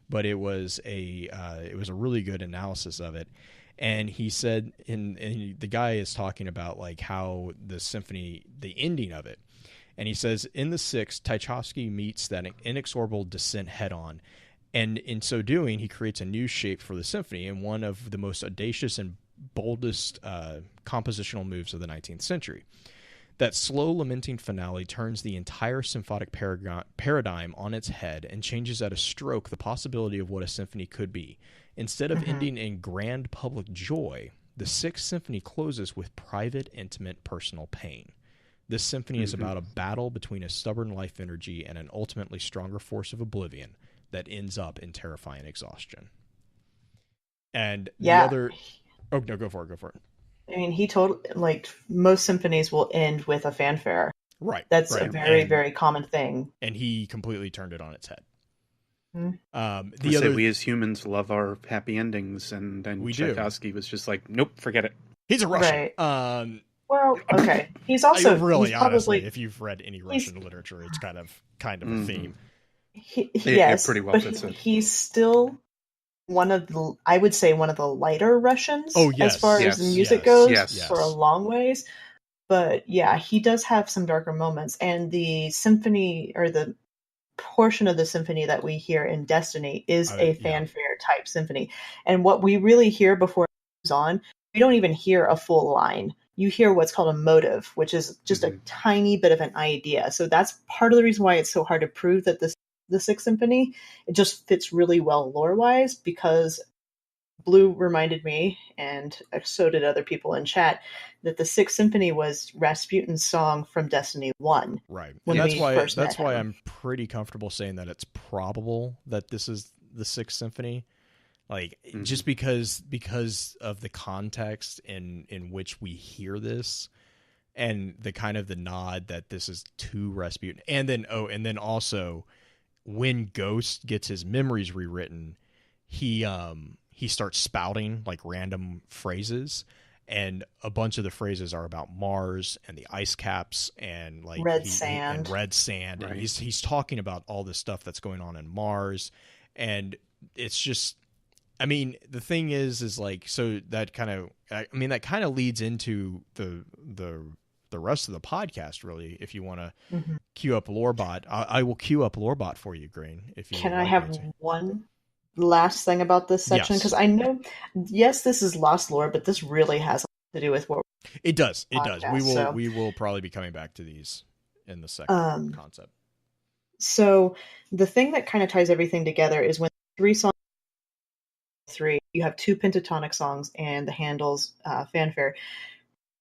but it was a really good analysis of it, and he said, and the guy is talking about like how the symphony, the ending of it, and he says in the sixth, Tchaikovsky meets that inexorable descent head on, and in so doing, he creates a new shape for the symphony, and one of the most audacious and boldest compositional moves of the 19th century. That slow lamenting finale turns the entire symphonic paradigm on its head and changes at a stroke the possibility of what a symphony could be. Instead of ending in grand public joy, the Sixth Symphony closes with private, intimate, personal pain. This symphony is about a battle between a stubborn life energy and an ultimately stronger force of oblivion that ends up in terrifying exhaustion. And the other... Oh, no, go for it. I mean, he told, like, most symphonies will end with a fanfare. Right. That's a very, very common thing. And he completely turned it on its head. The other we as humans love our happy endings, and then Tchaikovsky was just like, nope, forget it. He's a Russian. Right. Well, okay. He's also really he's honestly, probably, if you've read any Russian literature, it's kind of a theme. Yes, pretty well but fits in. he's still one of the lighter Russians. Oh, yes. As far Yes. as music Yes. goes, Yes. for a long ways. But yeah, he does have some darker moments, and the symphony, or the portion of the symphony that we hear in Destiny, is a fanfare type symphony. And what we really hear before it goes on, we don't even hear a full line. You hear what's called a motive, which is just a tiny bit of an idea. So that's part of the reason why it's so hard to prove that the Sixth Symphony, it just fits really well lore-wise, because Blue reminded me, and so did other people in chat, that the Sixth Symphony was Rasputin's song from Destiny 1. Right. When And we first met that's why him. I'm pretty comfortable saying that it's probable that this is the Sixth Symphony. Like, just because of the context in which we hear this, and the kind of the nod that this is to Rasputin. And then also when Ghost gets his memories rewritten, he starts spouting like random phrases, and a bunch of the phrases are about Mars and the ice caps and like red sand. Right. And he's talking about all this stuff that's going on in Mars, and it's just, I mean, the thing is like, so that kind of leads into the rest of the podcast, really. If you want to queue up Lorebot, I will queue up Lorebot for you, Green. If you Can I have one last thing about this section? Yes. Because I know, yes, this is Lost Lore, but this really has to do with what it does. Podcast, We will probably be coming back to these in the second concept. So the thing that kind of ties everything together is when you have two pentatonic songs and the Handel's fanfare.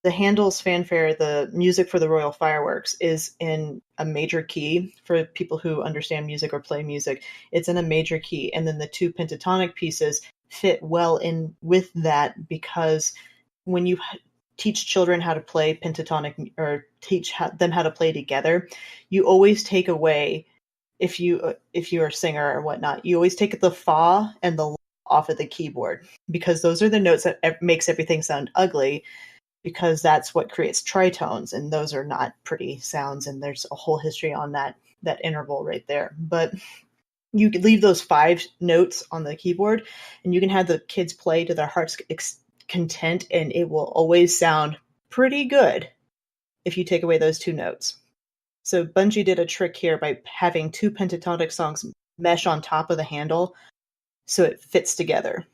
The Handel's fanfare, the music for the royal fireworks, is in a major key. For people who understand music or play music, it's in a major key. And then the two pentatonic pieces fit well in with that, because when you teach children how to play pentatonic, or teach them how to play together, you always take away, if you're a singer or whatnot, you always take the fa and the la off of the keyboard, because those are the notes that makes everything sound ugly, because that's what creates tritones, and those are not pretty sounds, and there's a whole history on that interval right there. But you could leave those 5 notes on the keyboard, and you can have the kids play to their heart's content, and it will always sound pretty good if you take away those 2 notes. So Bungie did a trick here by having 2 pentatonic songs mesh on top of the handle, so it fits together.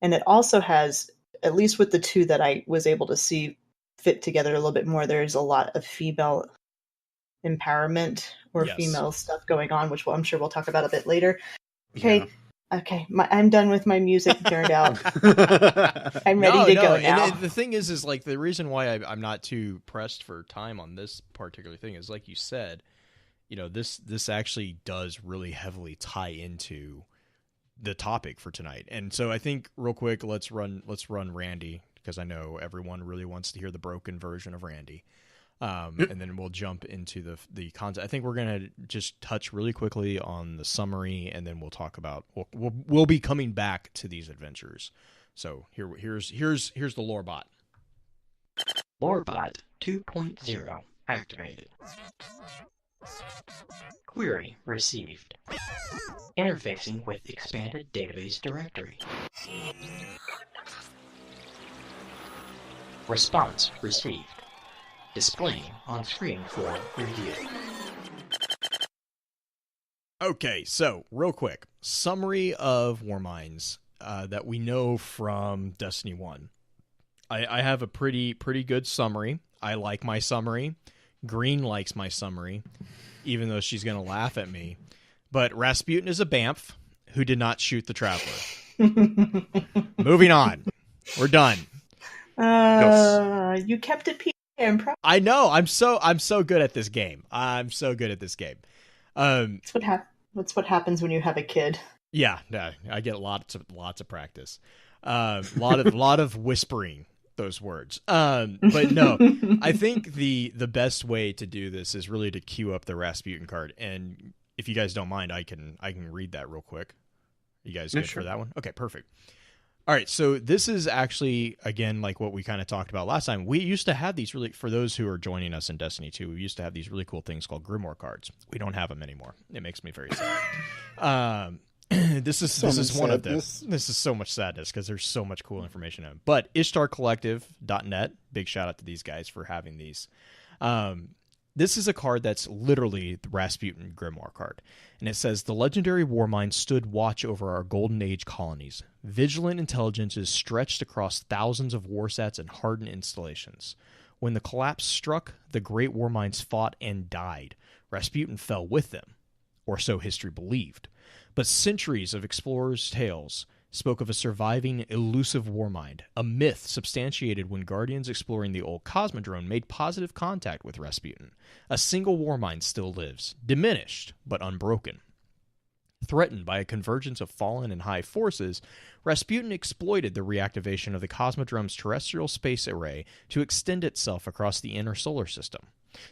And it also has, at least with the 2 that I was able to see fit together a little bit more, there's a lot of female empowerment or female stuff going on, which I'm sure we'll talk about a bit later. Okay, I'm done with my music nerd out. I'm ready to go now. And the thing is like, the reason why I'm not too pressed for time on this particular thing is, like you said, this actually does really heavily tie into the topic for tonight. And so I think real quick, let's run Randy, because I know everyone really wants to hear the broken version of Randy. And then we'll jump into the content. I think we're going to just touch really quickly on the summary, and then we'll talk about, we'll be coming back to these adventures. So here's the Lorebot. Lorebot 2.0 activated. Query received. Interfacing with expanded database directory. Response received. Displaying on screen for review. Okay, so real quick, summary of Warminds that we know from Destiny 1. I have a pretty good summary. I like my summary. Green likes my summary, even though she's going to laugh at me. But Rasputin is a Banff who did not shoot the Traveler. Moving on. We're done. You kept it PG. I know. I'm so good at this game. That's what happens when you have a kid. Yeah, I get lots of practice. Lot of whispering those words. But no, I think the best way to do this is really to queue up the Rasputin card. And if you guys don't mind, I can read that real quick. You guys good for that one? Okay, perfect. All right, so this is actually, again, like what we kind of talked about last time. We used to have these really, for those who are joining us in Destiny 2, we used to have these really cool things called Grimoire cards. We don't have them anymore. It makes me very sad. This is one of them. This is so much sadness because there's so much cool information in it. But IshtarCollective.net, big shout out to these guys for having these. This is a card that's literally the Rasputin Grimoire card. And it says, the legendary Warminds stood watch over our Golden Age colonies. Vigilant intelligences stretched across thousands of warsats and hardened installations. When the collapse struck, the great Warminds fought and died. Rasputin fell with them, or so history believed. But centuries of explorers' tales spoke of a surviving, elusive Warmind, a myth substantiated when Guardians exploring the old Cosmodrome made positive contact with Rasputin. A single Warmind still lives, diminished but unbroken. Threatened by a convergence of fallen and high forces, Rasputin exploited the reactivation of the Cosmodrome's terrestrial space array to extend itself across the inner solar system.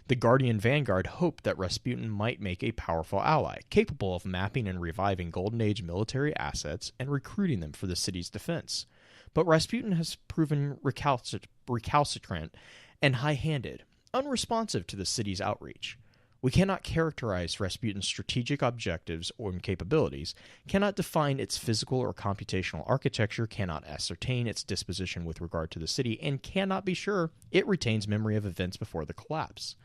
The Guardian Vanguard hoped that Rasputin might make a powerful ally, capable of mapping and reviving Golden Age military assets and recruiting them for the city's defense. But Rasputin has proven recalcitrant and high-handed, unresponsive to the city's outreach. We cannot characterize Rasputin's strategic objectives or capabilities, cannot define its physical or computational architecture, cannot ascertain its disposition with regard to the city, and cannot be sure it retains memory of events before the collapse.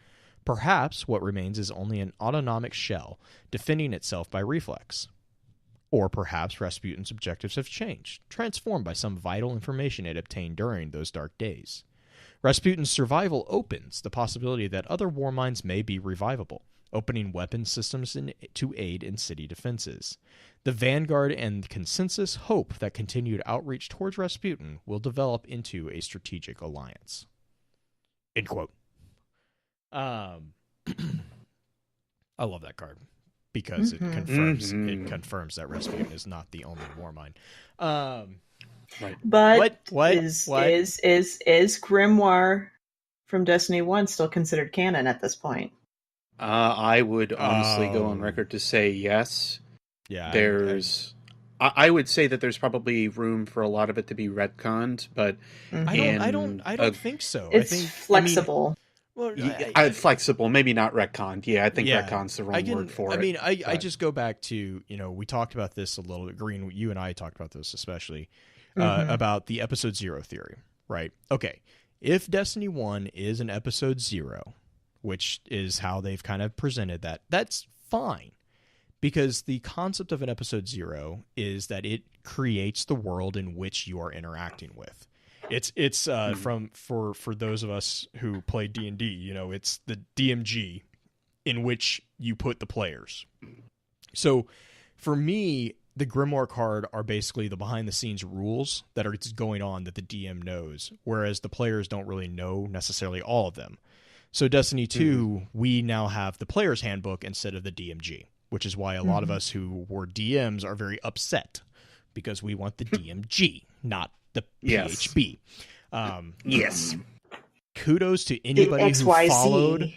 Perhaps what remains is only an autonomic shell, defending itself by reflex. Or perhaps Rasputin's objectives have changed, transformed by some vital information it obtained during those dark days. Rasputin's survival opens the possibility that other Warminds may be revivable, opening weapon systems to aid in city defenses. The Vanguard and Consensus hope that continued outreach towards Rasputin will develop into a strategic alliance. End quote. I love that card because it confirms that Rasputin is not the only Warmind. Right. But what? Is Grimoire from Destiny 1 still considered canon at this point? I would honestly go on record to say yes. Yeah. I would say that there's probably room for a lot of it to be retconned, but I don't think so. It's flexible. Flexible, maybe not retconned. Yeah, I think retconn's the wrong word for it. I just go back to, we talked about this a little bit. Green, you and I talked about this especially. About the episode 0 theory, right? Okay, if Destiny 1 is an episode 0, which is how they've kind of presented that, that's fine. Because the concept of an episode 0 is that it creates the world in which you are interacting with. It's for those of us who play D&D, it's the DMG in which you put the players. So for me, the Grimoire card are basically the behind-the-scenes rules that are going on that the DM knows, whereas the players don't really know necessarily all of them. So Destiny 2, we now have the player's handbook instead of the DMG, which is why a lot of us who were DMs are very upset, because we want the DMG, not the PHB. Yes. Kudos to anybody who followed...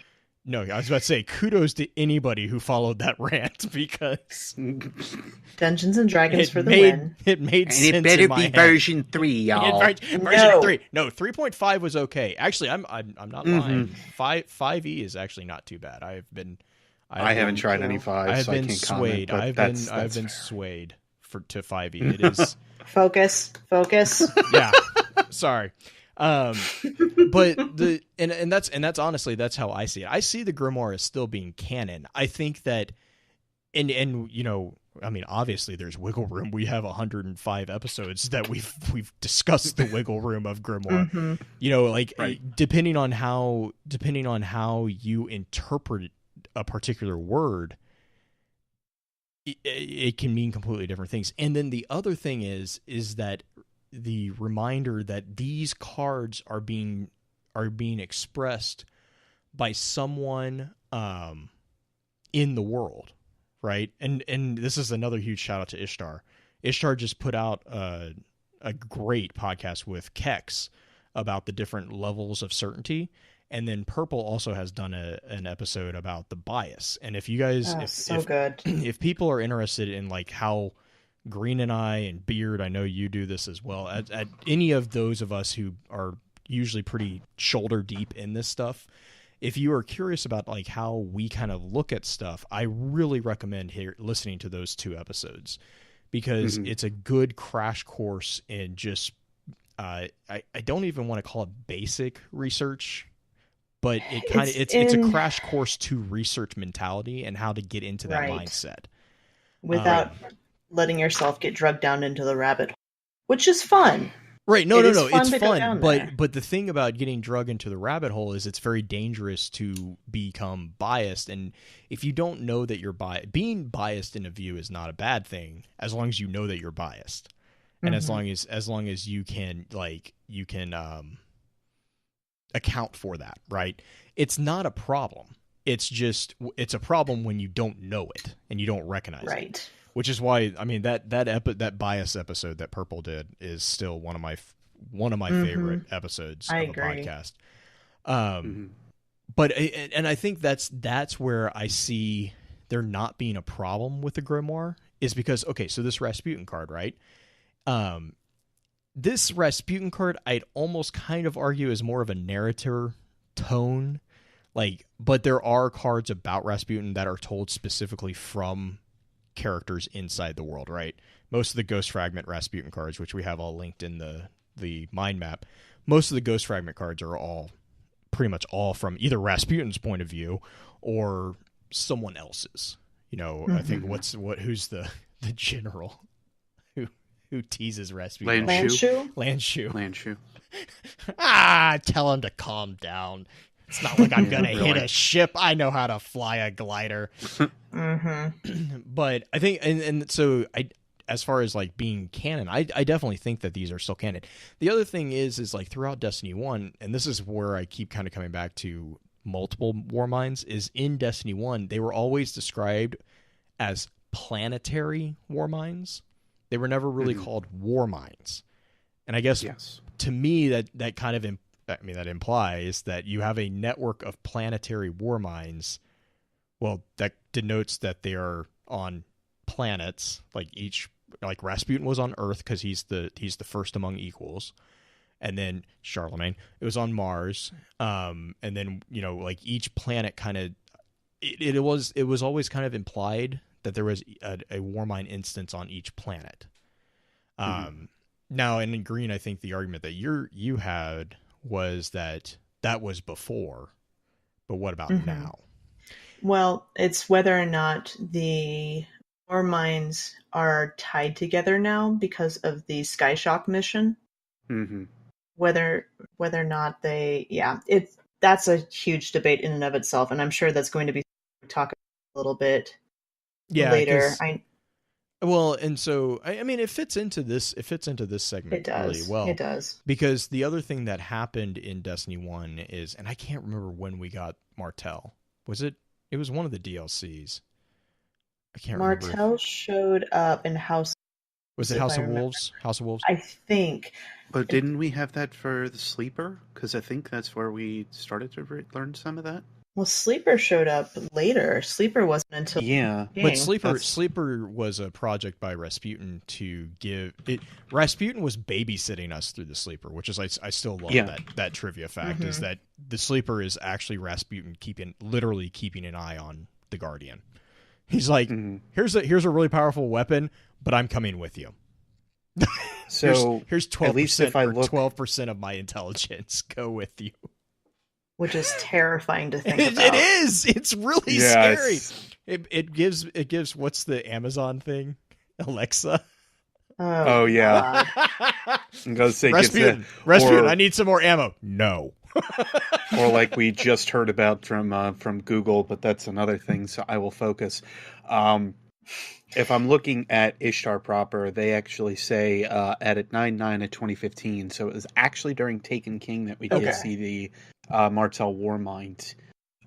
No, I was about to say, kudos to anybody who followed that rant, because Dungeons and Dragons for the win. It made sense. And it better in my be head. version 3, y'all. Version 3. No, 3.5 was okay. Actually, I'm not lying. 5e is actually not too bad. I haven't tried any 5. I've so been I can't swayed. Comment, I've been swayed to 5e. It is focus. Yeah. Sorry. But that's honestly, that's how I see it. I see the Grimoire as still being canon. I think that, and obviously there's wiggle room. We have 105 episodes that we've discussed the wiggle room of Grimoire. Depending on how you interpret a particular word, it can mean completely different things. And then the other thing is that the reminder that these cards are being expressed by someone in the world, right? And this is another huge shout out to Ishtar. Ishtar just put out a great podcast with Kex about the different levels of certainty, And then Purple also has done an episode about the bias. And if you guys, good. If people are interested in like how Green and I and Beard, I know you do this as well, at any of those of us who are usually pretty shoulder deep in this stuff, if you are curious about like how we kind of look at stuff, I really recommend listening to those 2 episodes, because it's a good crash course in just, I don't even want to call it basic research, but it's a crash course to research mentality and how to get into that mindset without letting yourself get drugged down into the rabbit hole, which is fun. Right. No, it's fun. But the thing about getting drugged into the rabbit hole is it's very dangerous to become biased. And if you don't know that you're being biased in a view is not a bad thing, as long as you know that you're biased. And as long as you can account for that, right? It's not a problem. It's a problem when you don't know it and you don't recognize it. Right. Which is why, I mean, that bias episode that Purple did is still one of my favorite episodes of a podcast. But I think that's where I see there not being a problem with the grimoire, is because, okay, so this Rasputin card, right? This Rasputin card, I'd almost kind of argue is more of a narrator tone, but there are cards about Rasputin that are told specifically from characters inside the world, right? Most of the Ghost Fragment Rasputin cards, which we have all linked in the mind map, most of the Ghost Fragment cards are all pretty much all from either Rasputin's point of view or someone else's. I think who's the general who teases Rasputin? Landshu. Tell him to calm down. It's not like I'm gonna hit a ship. I know how to fly a glider. But I think, and so as far as like being canon, I definitely think that these are still canon. The other thing is like throughout Destiny 1, and this is where I keep kind of coming back to multiple Warminds, is in Destiny 1, they were always described as planetary Warminds. They were never really called Warminds. And I guess to me that kind of that implies that you have a network of planetary Warminds. Well, that denotes that they are on planets, like Rasputin was on Earth because he's the first among equals, and then Charlemagne, it was on Mars, and then like each planet kind of it was always kind of implied that there was a Warmind instance on each planet. Now, and in Green, I think the argument that you had was that was before, but what about now? Well, it's whether or not the Warminds are tied together now because of the Skyshock mission. Whether or not that's a huge debate in and of itself, and I'm sure that's going to be talked about a little bit later. Well, and so I mean, it fits into this segment really well. It does. Because the other thing that happened in Destiny 1 is, and I can't remember when we got Martel. It was one of the DLCs. I can't remember. Martel showed up in House. Was it House of Wolves? House of Wolves? I think. But didn't we have that for the Sleeper? Because I think that's where we started to learn some of that. Well, Sleeper showed up later. Sleeper wasn't until but Sleeper was a project by Rasputin to give it. Rasputin was babysitting us through the Sleeper, which is I still love that trivia fact is that the Sleeper is actually Rasputin literally keeping an eye on the Guardian. He's like, here's a really powerful weapon, but I'm coming with you. So here's 12% or 12% of my intelligence. Go with you. Which is terrifying to think about. It is. It's really scary. It gives what's the Amazon thing? Alexa. Oh yeah. I'm gonna say Rasputin, I need some more ammo. No. Or like we just heard about from Google, but that's another thing, so I will focus. If I'm looking at Ishtar proper, they actually say at 9/9 of 2015, so it was actually during Taken King that we did see the Martel Warmind.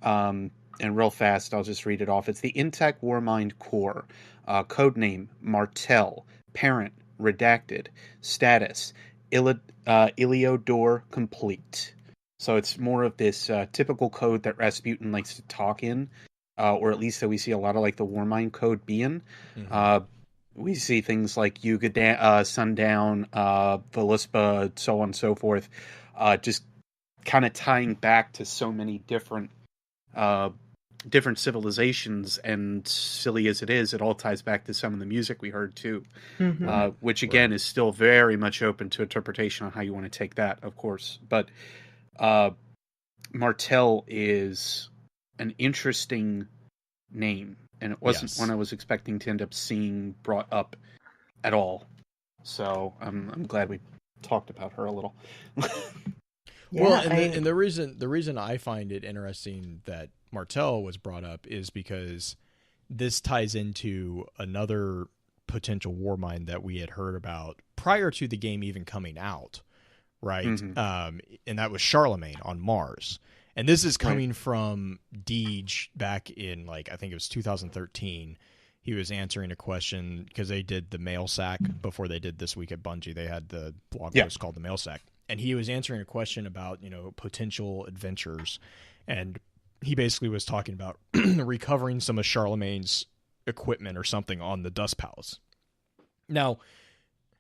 And real fast, I'll just read it off. It's the Intact Warmind Core. Codename Martel. Parent redacted. Status Iliodor complete. So it's more of this typical code that Rasputin likes to talk in, or at least that we see a lot of like the Warmind code be in. Mhm. We see things like Yuga, Sundown, Velispa, so on and so forth, just kind of tying back to so many different civilizations, and silly as it is, it all ties back to some of the music we heard too, which again is still very much open to interpretation on how you want to take that, of course. But Martel is an interesting name, and it wasn't one I was expecting to end up seeing brought up at all. So I'm glad we talked about her a little. Well, and the reason I find it interesting that Martel was brought up is because this ties into another potential Warmind that we had heard about prior to the game even coming out, right? And that was Charlemagne on Mars. And this is coming from Deej back in, like, I think it was 2013. He was answering a question because they did the mail sack before they did This Week at Bungie. They had the blog post called the mail sack. And he was answering a question about, potential adventures. And he basically was talking about recovering some of Charlemagne's equipment or something on the Dust Palace. Now,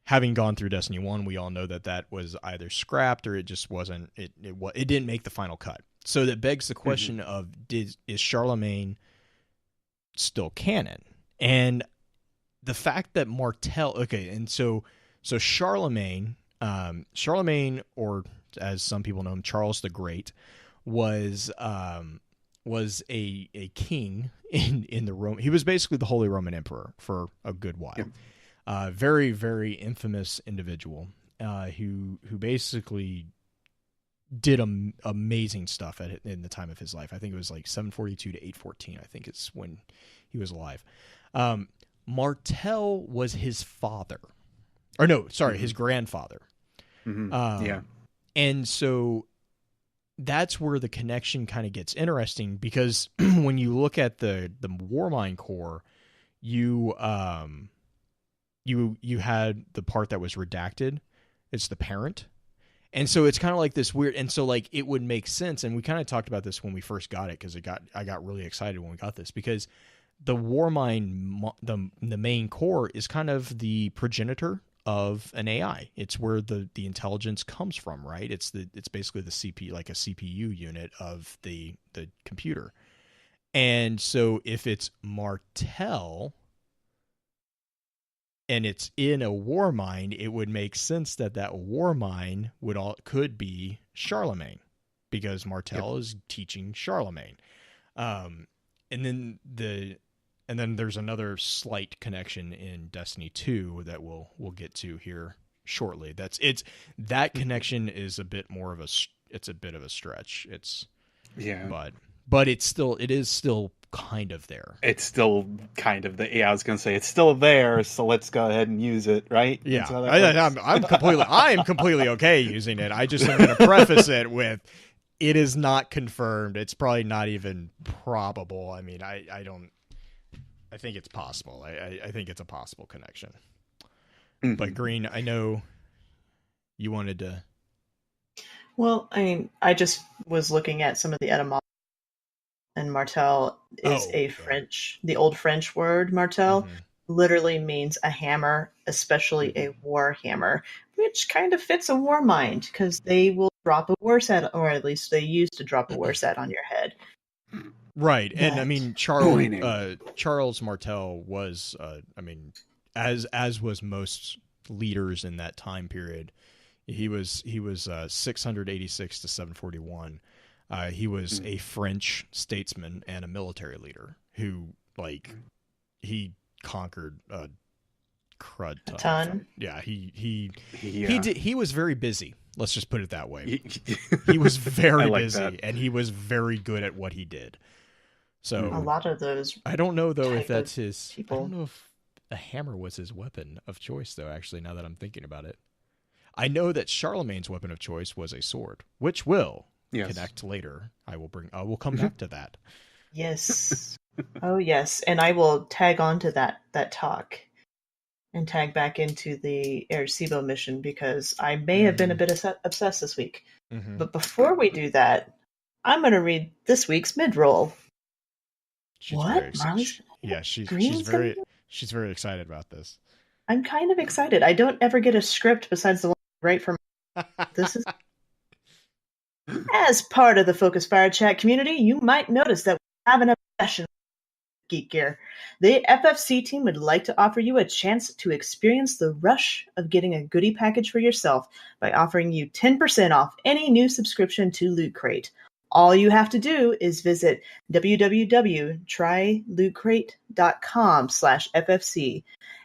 having gone through Destiny 1, we all know that was either scrapped or it just wasn't, it didn't make the final cut. So that begs the question of, is Charlemagne still canon? And the fact that Martel, and so Charlemagne, or as some people know him, Charles the Great, was a king in the Rome. He was basically the Holy Roman Emperor for a good while. Very, very infamous individual who basically did amazing stuff in the time of his life. I think it was like 742 to 814. I think it's when he was alive. Martel was his father, or no, sorry, his grandfather. And so that's where the connection kind of gets interesting, because when you look at the Warmind core, you had the part that was redacted. It's the parent. And so it's kind of like this weird, and so like it would make sense. And we kind of talked about this when we first got it, because I got really excited when we got this, because the Warmind, the main core is kind of the progenitor of an AI. It's where the intelligence comes from, right? It's basically the CPU, like a CPU unit of the computer. And so if it's Martel and it's in a Warmind, it would make sense that Warmind could be Charlemagne, because Martel is teaching Charlemagne. And then there's another slight connection in Destiny 2 that we'll get to here shortly. That connection is a bit more of a stretch. But it is still kind of there. It's still kind of I was going to say it's still there, so let's go ahead and use it, right? Yeah, I'm completely okay using it. I just am going to preface it with, it is not confirmed. It's probably not even probable. I mean, I think it's possible. I think it's a possible connection. But Green, I know you wanted to. Well, I mean, I just was looking at some of the etymology, and Martel is the old French word Martel literally means a hammer, especially a war hammer, which kind of fits a Warmind, because they will drop a war set, or at least they used to drop a war set on your head. Right. And I mean, Charles Martel was, as was most leaders in that time period, he was 686 to 741. He was a French statesman and a military leader who, he conquered a crud ton. Yeah, he was very busy. Let's just put it that way. He was very busy, and he was very good at what he did. So a lot of those. I don't know though if that's his. I don't know if a hammer was his weapon of choice, though. Actually, now that I'm thinking about it, I know that Charlemagne's weapon of choice was a sword, which will connect later. I will come back to that. Yes. Oh yes, and I will tag on to that talk. and tag back into the Arecibo mission because I may have been a bit obsessed this week. Mm-hmm. But before we do that, I'm going to read this week's mid-roll. What? Marley's? Yeah, she's Green's very excited about this. I'm kind of excited. I don't ever get a script besides the one I write for this is as part of the Focus Fire Chat community, you might notice that we have an obsession with geek gear. The FFC team would like to offer you a chance to experience the rush of getting a goodie package for yourself by offering you 10% off any new subscription to Loot Crate. All you have to do is visit www.trylootcrate.com/FFC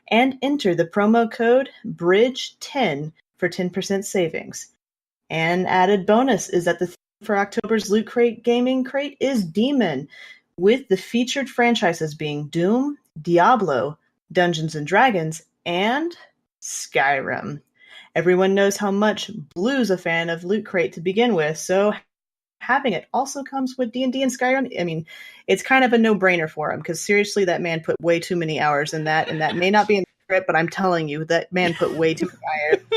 and enter the promo code BRIDGE10 for 10% savings. An added bonus is that the theme for October's Loot Crate Gaming Crate is Demon, with the featured franchises being Doom, Diablo, Dungeons & Dragons, and Skyrim. Everyone knows how much Blue's a fan of Loot Crate to begin with, so having it also comes with D&D and Skyrim. I mean, it's kind of a no-brainer for him, because seriously, that man put way too many hours in that, and that may not be in the script, but I'm telling you, that man put way too many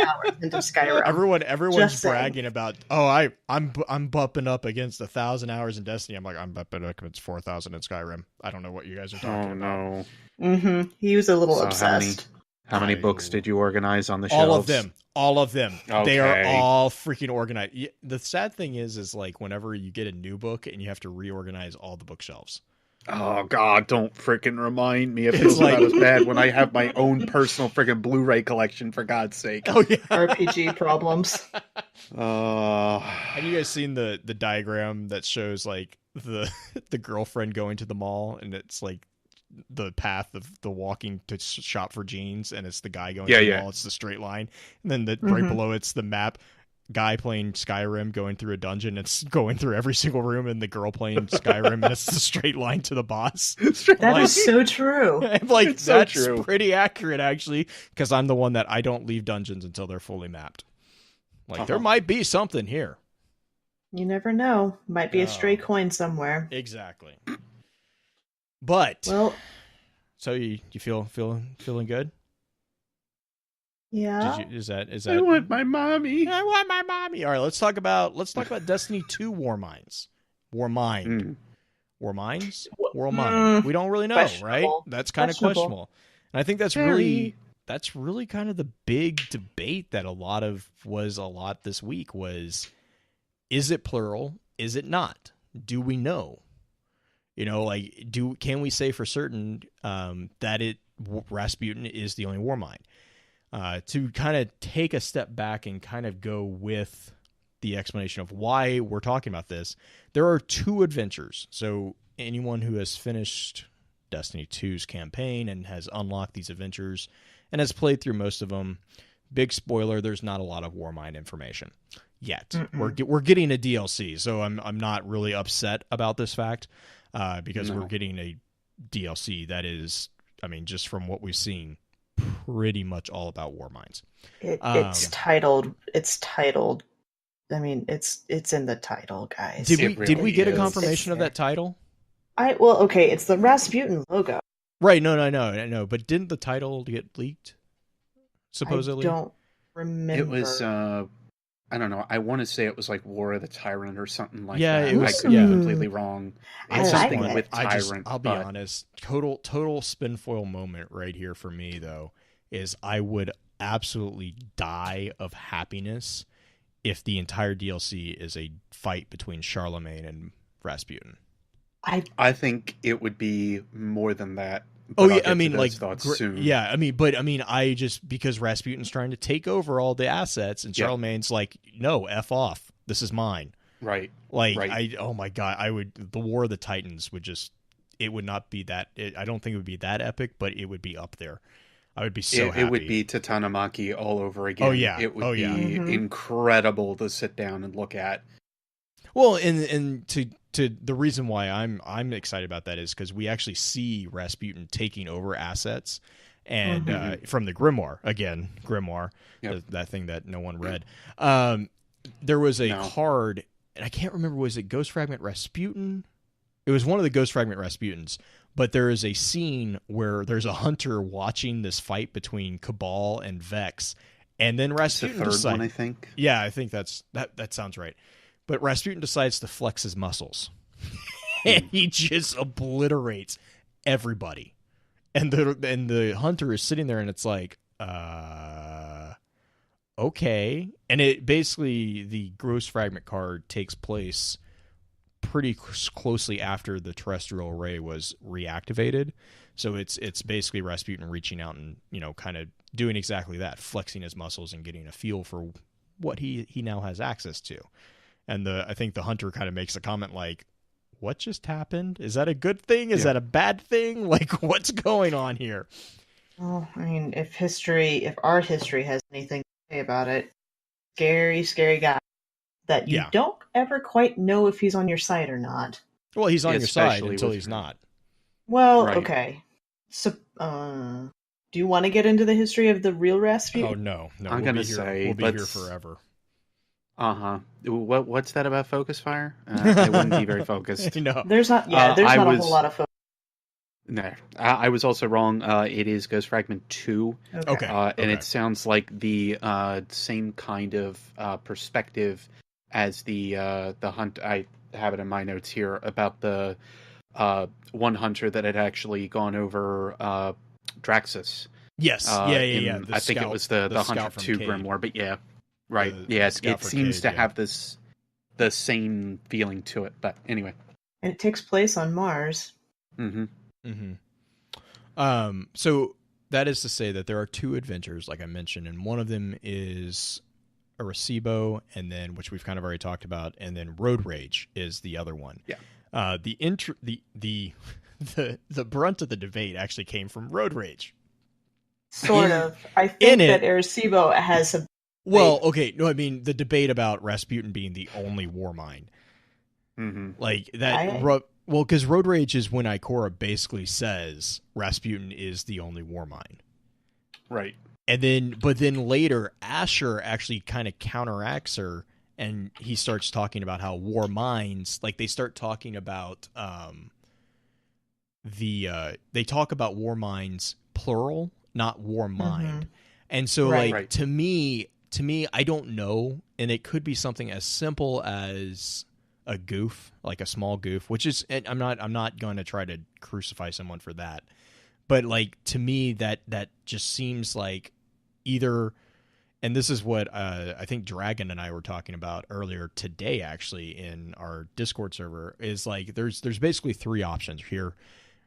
hours into Skyrim. Everyone's bragging about, I'm bumping up against 1,000 hours in Destiny. I'm like, I'm bumping up against 4,000 in Skyrim. I don't know what you guys are talking about. No. Mm-hmm. He was a little obsessed. How many books did you organize on the shelves? All of them. Okay. They are all freaking organized. The sad thing is like whenever you get a new book and you have to reorganize all the bookshelves. Oh God! Don't freaking remind me. It feels about as bad when I have my own personal freaking Blu-ray collection. For God's sake! Oh yeah, RPG problems. Have you guys seen the diagram that shows like the girlfriend going to the mall, and it's like the path of the walking to shop for jeans, and it's the guy going to the mall. It's the straight line, and then right below it's the map. Guy playing Skyrim going through a dungeon, it's going through every single room, and the girl playing Skyrim, and it's the straight line to the boss. That is so true. Like, that's so pretty accurate, actually, because I'm the one that I don't leave dungeons until they're fully mapped. Like, there might be something here. You never know. Might be a stray coin somewhere. Exactly. But, well, so you feeling good? Yeah. Is that? I want my mommy. I want my mommy. All right, let's talk about Destiny 2 Warminds. Warminds? Warmind. We don't really know, right? That's kind of questionable. And I think that's really kind of the big debate that a lot this week was, is it plural? Is it not? Do we know? You know, like, can we say for certain that Rasputin is the only Warmind? To kind of take a step back and kind of go with the explanation of why we're talking about this, there are 2 adventures. So anyone who has finished Destiny 2's campaign and has unlocked these adventures and has played through most of them, big spoiler, there's not a lot of Warmind information yet. We're getting a DLC, so I'm not really upset about this fact because we're getting a DLC that is, I mean, just from what we've seen, pretty much all about Warminds. It's titled. I mean, it's in the title, guys. Did we get a confirmation of that title? It's the Rasputin logo. Right. No. But didn't the title get leaked? Supposedly, I don't remember. It was. I don't know. I want to say it was like War of the Tyrant or something like that. Yeah, it was. I could be completely wrong. It's something with Tyrant. I'll be honest. Total spinfoil moment right here for me though is I would absolutely die of happiness if the entire DLC is a fight between Charlemagne and Rasputin. I think it would be more than that. Oh yeah, I mean, like, soon. Yeah, I mean, I just, because Rasputin's trying to take over all the assets, and Charlemagne's like, no, F off, this is mine. Right. Like, right. Oh my God, the War of the Titans would just, it would not be that, I don't think it would be that epic, but it would be up there. I would be so happy. It would be Tatanamaki all over again. Oh yeah. It would be incredible to sit down and look at. Well, and to the reason why I'm excited about that is because we actually see Rasputin taking over assets, and from the Grimoire again, that thing that no one read. There was a card, and I can't remember, was it Ghost Fragment Rasputin? It was one of the Ghost Fragment Rasputins But there is a scene where there's a hunter watching this fight between Cabal and Vex, and then Rasputin the third decides, one, I think. Yeah, I think that sounds right. But Rasputin decides to flex his muscles, and he just obliterates everybody. And the hunter is sitting there, and it's like, okay. And it basically, the gross fragment card takes place pretty closely after the terrestrial array was reactivated. So it's basically Rasputin reaching out and, kind of doing exactly that, flexing his muscles and getting a feel for what he now has access to. And I think the hunter kind of makes a comment like, what just happened? Is that a good thing? Is that a bad thing? Like, what's going on here? Well, I mean, if art history has anything to say about it, scary guy that you don't ever quite know if he's on your side or not. Well, he's on your side until he's not. Well, okay. So, do you want to get into the history of the real Rasputin? Oh, no. I'm going to say... We'll be here forever. Uh-huh. What's that about Focus Fire? I wouldn't be very focused. No. There's not a whole lot of focus. No. I was also wrong. It is Ghost Fragment 2. Okay. And it sounds like the same kind of perspective as the hunt. I have it in my notes here about the one hunter that had actually gone over Draxus. Yes. Yeah. I think it was the Hunter 2 Grimoire, but yeah. Right. It seems to have the same feeling to it, but anyway. And it takes place on Mars. Mm-hmm. Mm-hmm. So that is to say that there are two adventures, like I mentioned, and one of them is Arecibo, and then, which we've kind of already talked about, and then Road Rage is the other one. Yeah. The brunt of the debate actually came from Road Rage. Sort of. I think that Arecibo has a... Well, okay. No, I mean, the debate about Rasputin being the only Warmind. Mm-hmm. Like, that... Well, because Road Rage is when Ikora basically says Rasputin is the only Warmind. Right. But then later, Asher actually kind of counteracts her, and he starts talking about how Warminds, like, they start talking about they talk about Warminds plural, not Warmind. Mm-hmm. And so, to me, I don't know, and it could be something as simple as a goof, like a small goof, which is, I'm not going to try to crucify someone for that, but like, to me, that just seems like either, and this is what I think Dragon and I were talking about earlier today, actually, in our Discord server, is like, there's basically three options here,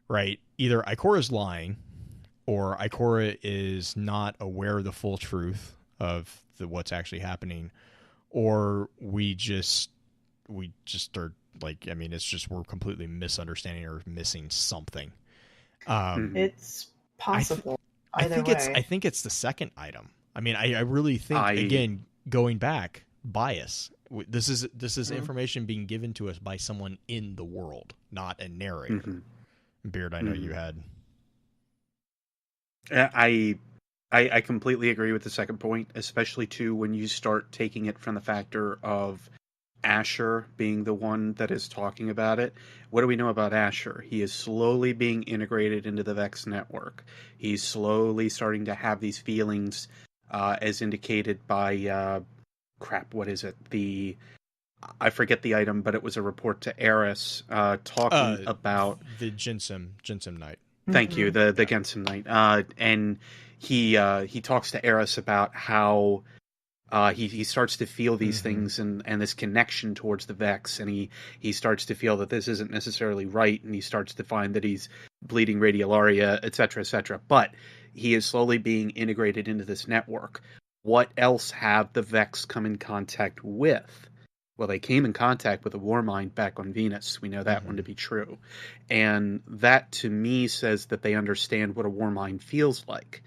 right? Either Ikora's lying, or Ikora is not aware of the full truth of what's actually happening, or we just are like, I mean, it's just, we're completely misunderstanding or missing something. It's possible. I think it's the second item. I mean, I really think, again, going back, bias. This is information being given to us by someone in the world, not a narrator. Mm-hmm. Beard, I know you had. I completely agree with the second point, especially too when you start taking it from the factor of Asher being the one that is talking about it. What do we know about Asher? He is slowly being integrated into the Vex network. He's slowly starting to have these feelings, as indicated by what is it? I forget the item, but it was a report to Eris talking about the Jinsem Knight. Thank you, the Gensum Knight, and he talks to Eris about how he starts to feel these things and this connection towards the Vex, and he starts to feel that this isn't necessarily right, and he starts to find that he's bleeding radiolaria, etc., etc. But he is slowly being integrated into this network. What else have the Vex come in contact with? Well, they came in contact with a Warmind back on Venus. We know that one to be true. And that, to me, says that they understand what a Warmind feels like.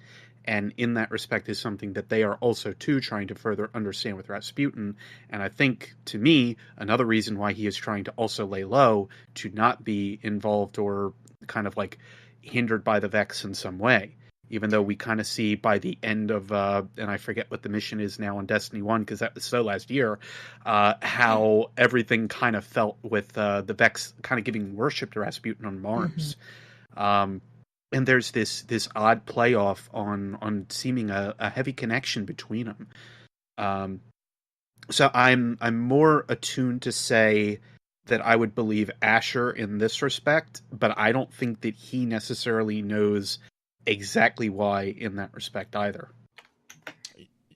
And in that respect is something that they are also, too, trying to further understand with Rasputin. And I think, to me, another reason why he is trying to also lay low, to not be involved or kind of like hindered by the Vex in some way. Even though we kind of see by the end of, and I forget what the mission is now on Destiny 1, because that was so last year, how everything kind of felt with the Vex kind of giving worship to Rasputin on Mars. And there's this odd playoff on seeming a heavy connection between them. So I'm more attuned to say that I would believe Asher in this respect, but I don't think that he necessarily knows exactly why in that respect either.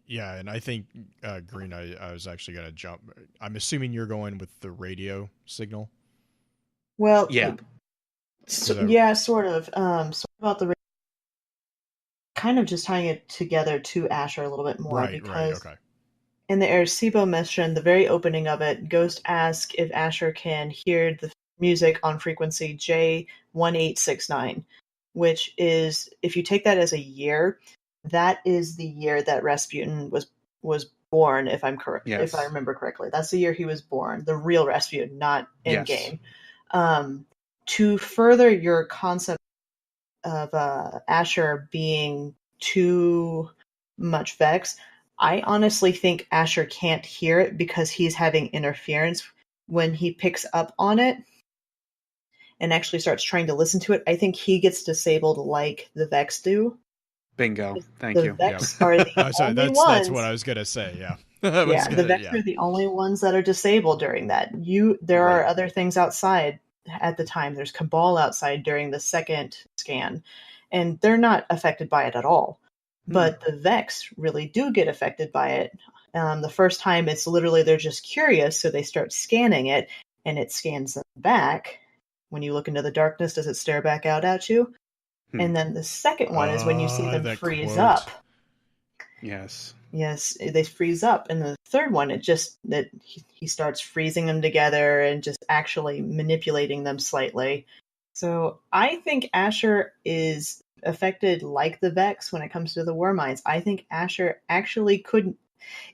Yeah, and I think, Green, I was actually going to jump. I'm assuming you're going with the radio signal? Well, yeah. Yeah, sort of. So about the kind of just tying it together to Asher a little bit more. Because okay. In the Arecibo mission, the very opening of it, Ghost asks if Asher can hear the music on frequency J1869, which is, if you take that as a year, that is the year that Rasputin was born, if I'm correct, if I remember correctly. That's the year he was born, the real Rasputin, not in game. To further your concept of Asher being too much Vex, I honestly think Asher can't hear it because he's having interference when he picks up on it and actually starts trying to listen to it. I think he gets disabled like the Vex do. Bingo. Thank the you. Vex are the only ones. That's what I was going to say, yeah. The Vex are the only ones that are disabled during that. There are other things outside at the time. There's Cabal outside during the second scan, and they're not affected by it at all. But the Vex really do get affected by it. The first time, it's literally they're just curious, so they start scanning it, and it scans them back. When you look into the darkness, does it stare back out at you? And then the second one is when you see them freeze up. Yes, they freeze up. And the third one, he starts freezing them together and just actually manipulating them slightly. So I think Asher is affected like the Vex when it comes to the Warminds. I think Asher actually couldn't,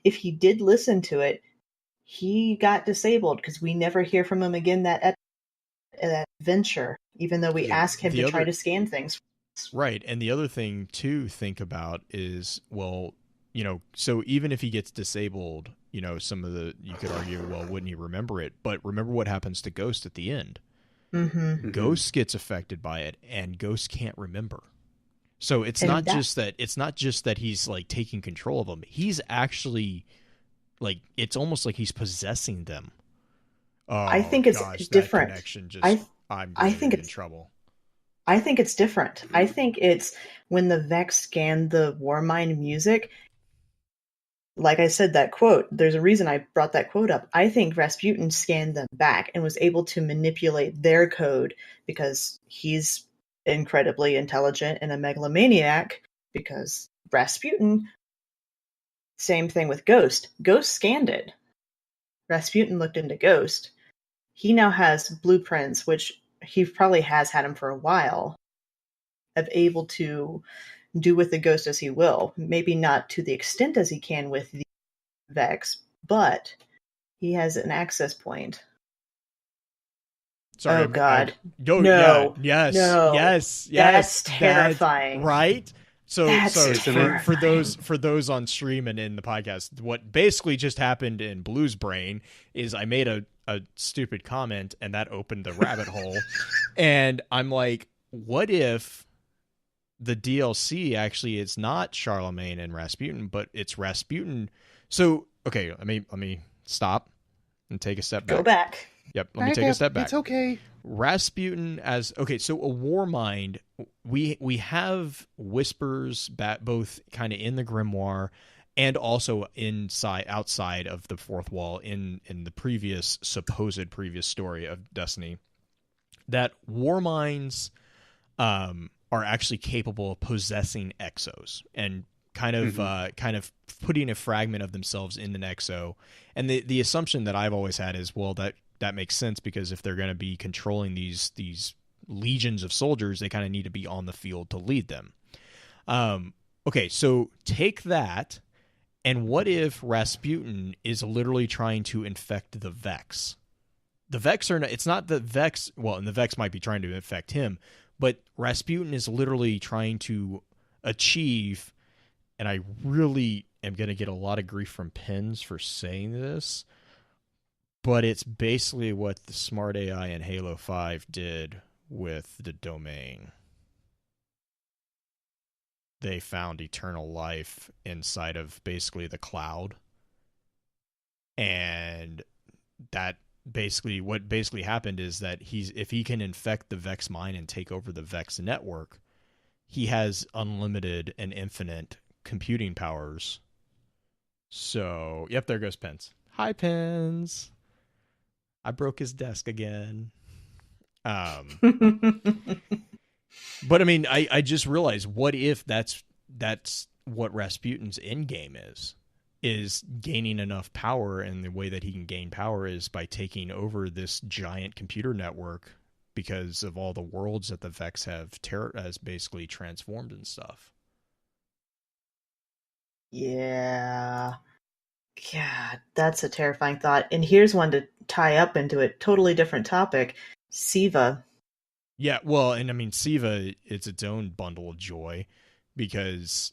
if he did listen to it, he got disabled because we never hear from him again that adventure, even though we ask him to try to scan things. Right. And the other thing to think about is, well, so even if he gets disabled, you could argue, well, wouldn't he remember it? But remember what happens to Ghost at the end. Ghost gets affected by it, and Ghost can't remember. So it's not just that he's like taking control of them. He's actually like, it's almost like he's possessing them. I think it's different. I'm in trouble. I think it's different. I think it's when the Vex scan the Warmind music. Like I said, that quote, there's a reason I brought that quote up. I think Rasputin scanned them back and was able to manipulate their code because he's incredibly intelligent and a megalomaniac, because Rasputin, same thing with Ghost. Ghost scanned it. Rasputin looked into Ghost. He now has blueprints, which he probably has had him for a while, of able to do with the Ghost as he will. Maybe not to the extent as he can with the Vex, but he has an access point. Sorry, oh God! No. Yes. That's terrifying, right? So for those on stream and in the podcast, what basically just happened in Blue's brain is I made a stupid comment, and that opened the rabbit hole. And I'm like, what if the DLC actually is not Charlemagne and Rasputin, but it's Rasputin? So, okay, let me stop and take a step back. Go back. Yep, let me take a step back. It's okay. Rasputin so a Warmind, we have whispers both kind of in the grimoire and also outside of the fourth wall in the supposed previous story of Destiny, that Warminds are actually capable of possessing exos and kind of putting a fragment of themselves in an exo. And the assumption that I've always had is, well, that makes sense, because if they're going to be controlling these legions of soldiers, they kind of need to be on the field to lead them. Okay, so take that, and what if Rasputin is literally trying to infect the Vex? The Vex it's not the Vex, well, and the Vex might be trying to infect him, but Rasputin is literally trying to achieve, and I really am going to get a lot of grief from Pins for saying this, but it's basically what the smart AI in Halo 5 did with the domain. they found eternal life inside of basically the cloud. And that what basically happened is that if he can infect the Vex mind and take over the Vex network, he has unlimited and infinite computing powers. So, yep, there goes Pence. Hi, Pence. I broke his desk again. But I mean, I just realized, what if that's what Rasputin's end game is gaining enough power, and the way that he can gain power is by taking over this giant computer network because of all the worlds that the Vex has basically transformed and stuff. Yeah. God, that's a terrifying thought. And here's one to tie up into a totally different topic. Siva. Yeah, well, and I mean, Siva, it's its own bundle of joy, because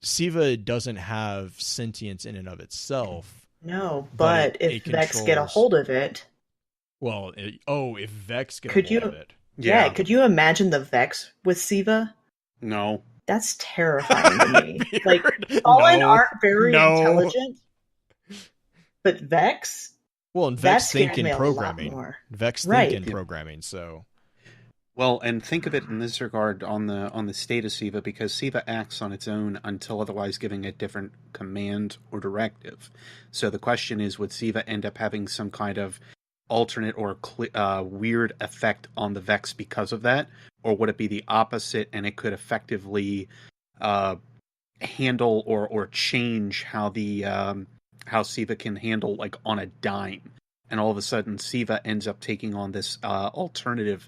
Siva doesn't have sentience in and of itself. No, but if Vex get a hold of it... Well, if Vex get a hold of it. Yeah, could you imagine the Vex with Siva? No. That's terrifying to me. Like, Fallen aren't very intelligent, but Vex? Well, and Vex think in programming. Vex think in programming, so... Well, and think of it in this regard on the state of Siva, because Siva acts on its own until otherwise giving a different command or directive. So the question is, would Siva end up having some kind of alternate or weird effect on the Vex because of that? Or would it be the opposite, and it could effectively handle or change how how Siva can handle, like, on a dime? And all of a sudden, Siva ends up taking on this alternative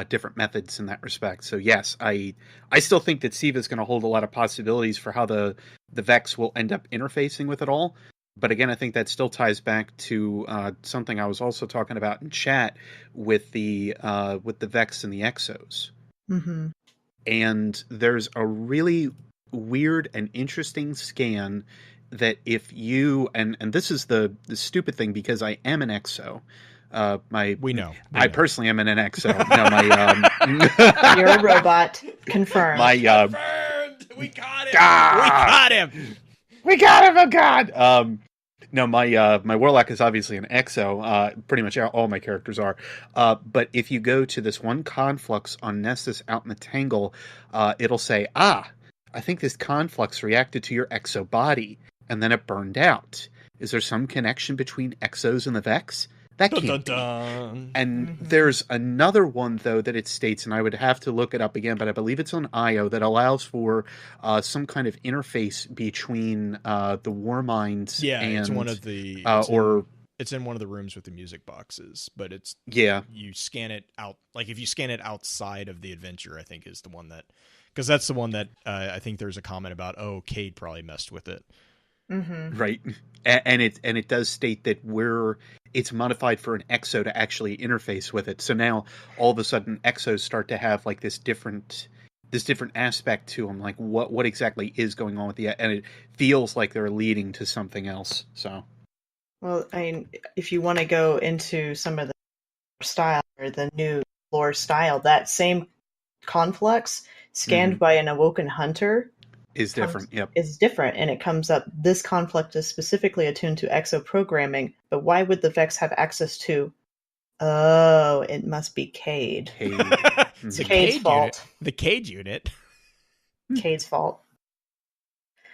different methods in that respect. So yes, I still think that Siva is going to hold a lot of possibilities for how the Vex will end up interfacing with it all. But again, I think that still ties back to something I was also talking about in chat with the Vex and the Exos. Mm-hmm. And there's a really weird and interesting scan that if you and this is the stupid thing, because I am an Exo. We know. I personally am an Exo. No, you're a robot. Confirmed. Confirmed. We got him. We got him. We got him. Oh God. No, my Warlock is obviously an Exo. Pretty much all my characters are. But if you go to this one conflux on Nessus out in the Tangle, it'll say, I think this conflux reacted to your Exo body, and then it burned out. Is there some connection between Exos and the Vex? That can't be. And there's another one, though, that it states, and I would have to look it up again, but I believe it's on IO, that allows for some kind of interface between the Warminds and... it's one of the... It's in one of the rooms with the music boxes, but it's... Yeah. You scan it out... Like, if you scan it outside of the adventure, I think is the one that... Because that's the one that I think there's a comment about, Cade probably messed with it. Mm-hmm. Right. And it does state that it's modified for an Exo to actually interface with it. So now all of a sudden Exos start to have like this different aspect to them. Like what exactly is going on with and it feels like they're leading to something else. So, well, I mean, if you want to go into some of the style or the new lore style, that same conflux scanned by an awoken hunter is different. Is different, and it comes up. This conflict is specifically attuned to exo programming, but why would the Vex have access to? Oh, it must be Cade. It's Cade's fault. The Cade unit. Cade's fault.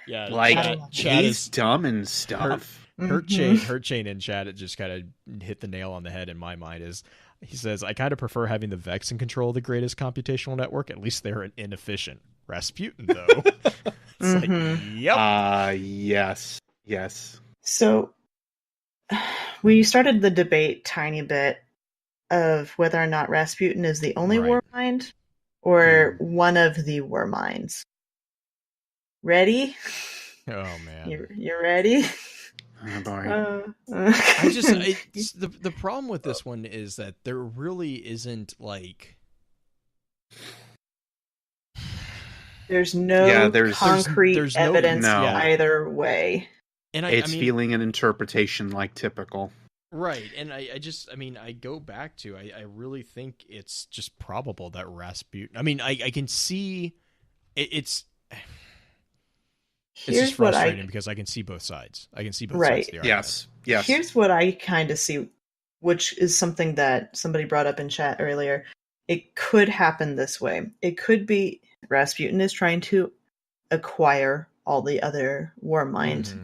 Yeah, like he's dumb and stuff. Her chain in chat, it just kind of hit the nail on the head in my mind. Is he says, I kind of prefer having the Vex in control of the greatest computational network. At least they're inefficient. Rasputin, though. It's like, yep. Yes. So we started the debate tiny bit of whether or not Rasputin is the only Warmind or one of the Warminds. Ready? Oh man, you're ready? Oh boy. The problem with this one is that there really isn't like. There's no concrete evidence either way. And it's feeling and interpretation like typical. Right. And I go back to, I really think it's just probable that Rasputin, I can see it's Here's just frustrating because I can see both sides. I can see both sides of the argument. Yes. Here's what I kind of see, which is something that somebody brought up in chat earlier. It could happen this way. It could be Rasputin is trying to acquire all the other Warminds. Mm-hmm.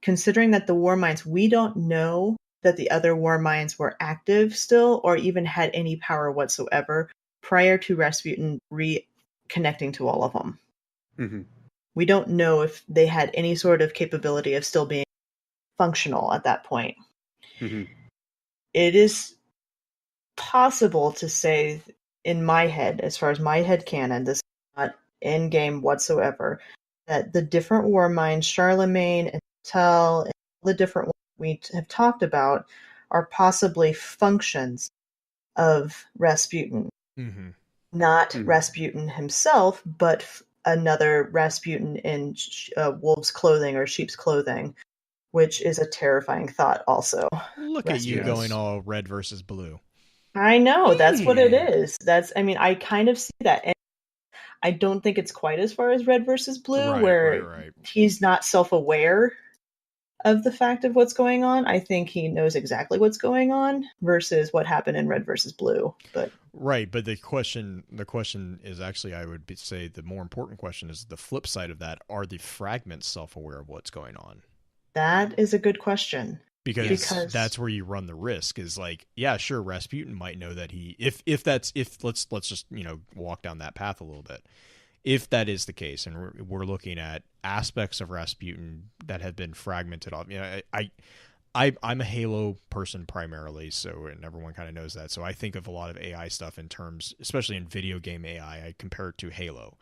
Considering that the Warminds, we don't know that the other Warminds were active still or even had any power whatsoever prior to Rasputin reconnecting to all of them. Mm-hmm. We don't know if they had any sort of capability of still being functional at that point. Mm-hmm. It is possible to say, in my head, as far as my head canon, this is not in game whatsoever, that the different Warminds, Charlemagne and Tell, and all the different ones we have talked about, are possibly functions of Rasputin. Mm-hmm. Not Rasputin himself, but another Rasputin in wolf's clothing or sheep's clothing, which is a terrifying thought also. Look at you going all red versus blue. I know, that's what it is. I kind of see that. And I don't think it's quite as far as red versus blue, where he's not self-aware of the fact of what's going on. I think he knows exactly what's going on versus what happened in red versus blue. But the question is actually, I would say the more important question is the flip side of that. Are the fragments self-aware of what's going on? That is a good question. Because that's where you run the risk is like, yeah, sure, Rasputin might know that let's just, walk down that path a little bit. If that is the case, and we're looking at aspects of Rasputin that have been fragmented off, I'm a Halo person primarily, and everyone kind of knows that. So I think of a lot of AI stuff in terms, especially in video game AI, I compare it to Halo.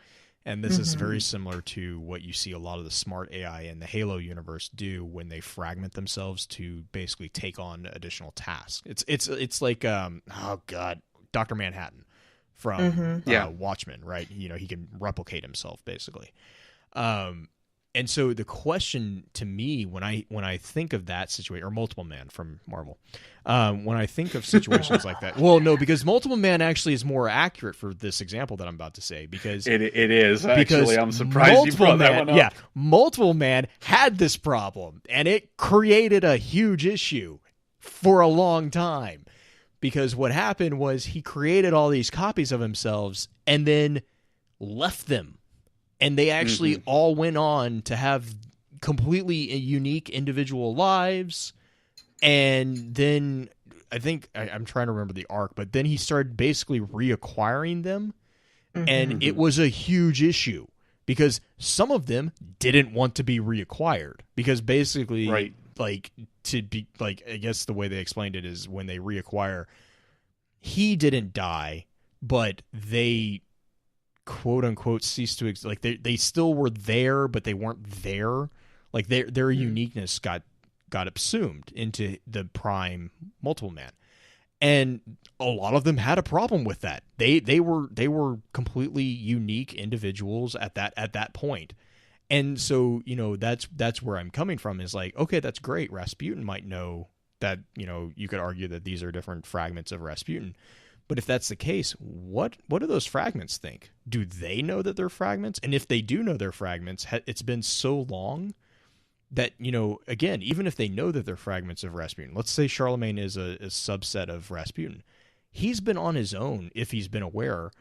And this is very similar to what you see a lot of the smart AI in the Halo universe do when they fragment themselves to basically take on additional tasks. It's like Dr. Manhattan from Watchmen, right? He can replicate himself basically. And so the question to me when I think of that situation, or Multiple Man from Marvel, when I think of situations like that, well, no, because Multiple Man actually is more accurate for this example that I'm about to say, because it is actually. I'm surprised you brought that one up. Yeah, Multiple Man had this problem, and it created a huge issue for a long time, because what happened was he created all these copies of himself and then left them. And they actually all went on to have completely unique individual lives. And then I think I'm trying to remember the arc, but then he started basically reacquiring them. And it was a huge issue because some of them didn't want to be reacquired, because basically I guess the way they explained it is when they reacquire, he didn't die, but they quote unquote ceased to exist. Like they still were there, but they weren't there. Like their uniqueness got subsumed into the prime Multiple Man, and a lot of them had a problem with that. They were completely unique individuals at that point. And so that's where I'm coming from, is like, okay, that's great. Rasputin might know that, you could argue that these are different fragments of Rasputin. But if that's the case, what do those fragments think? Do they know that they're fragments? And if they do know they're fragments, it's been so long that, again, even if they know that they're fragments of Rasputin, let's say Charlemagne is a subset of Rasputin. He's been on his own, if he's been aware.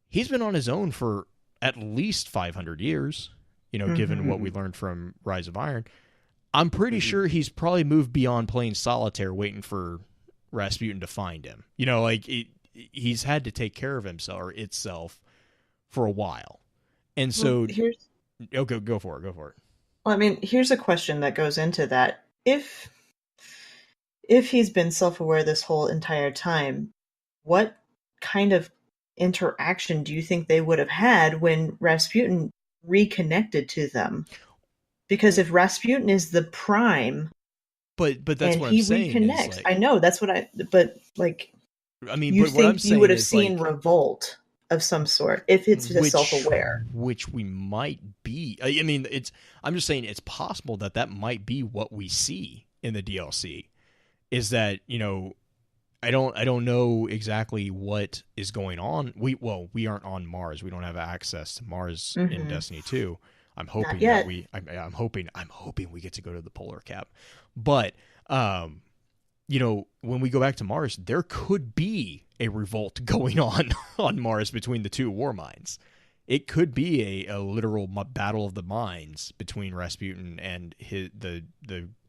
He's been on his own for at least 500 years, given what we learned from Rise of Iron. I'm pretty sure he's probably moved beyond playing solitaire waiting for Rasputin to find him. He's had to take care of himself or itself for a while. And so go for it. Well, here's a question that goes into that. If he's been self-aware this whole entire time, what kind of interaction do you think they would have had when Rasputin reconnected to them? Because if Rasputin is the prime, but that's what I'm saying. He reconnects. I know that's what you but what I'm saying you would have is, seen revolt of some sort if it's self-aware, which we might be. I'm just saying it's possible that might be what we see in the DLC, is that I don't know exactly what is going on. We aren't on Mars. We don't have access to Mars in Destiny 2. I'm hoping that I'm hoping we get to go to the polar cap. But you know, when we go back to Mars, there could be a revolt going on Mars between the two Warminds. It could be a literal battle of the minds between Rasputin and the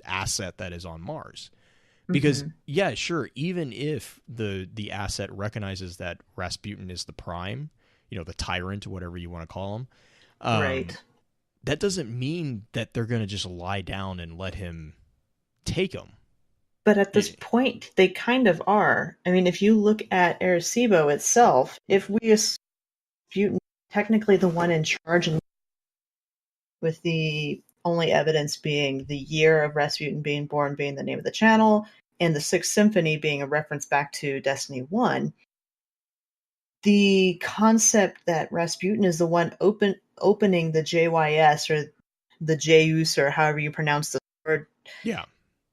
asset that is on Mars. Because yeah, sure, even if the asset recognizes that Rasputin is the prime, you know, the tyrant, whatever you want to call him, right? That doesn't mean that they're going to just lie down and let him take him. But at this point, they kind of are. I mean, if you look at Arecibo itself, if we assume Rasputin technically the one in charge, and with the only evidence being the year of Rasputin being born being the name of the channel, and the Sixth Symphony being a reference back to Destiny 1, the concept that Rasputin is the one opening the JYS or the JUS or however you pronounce the word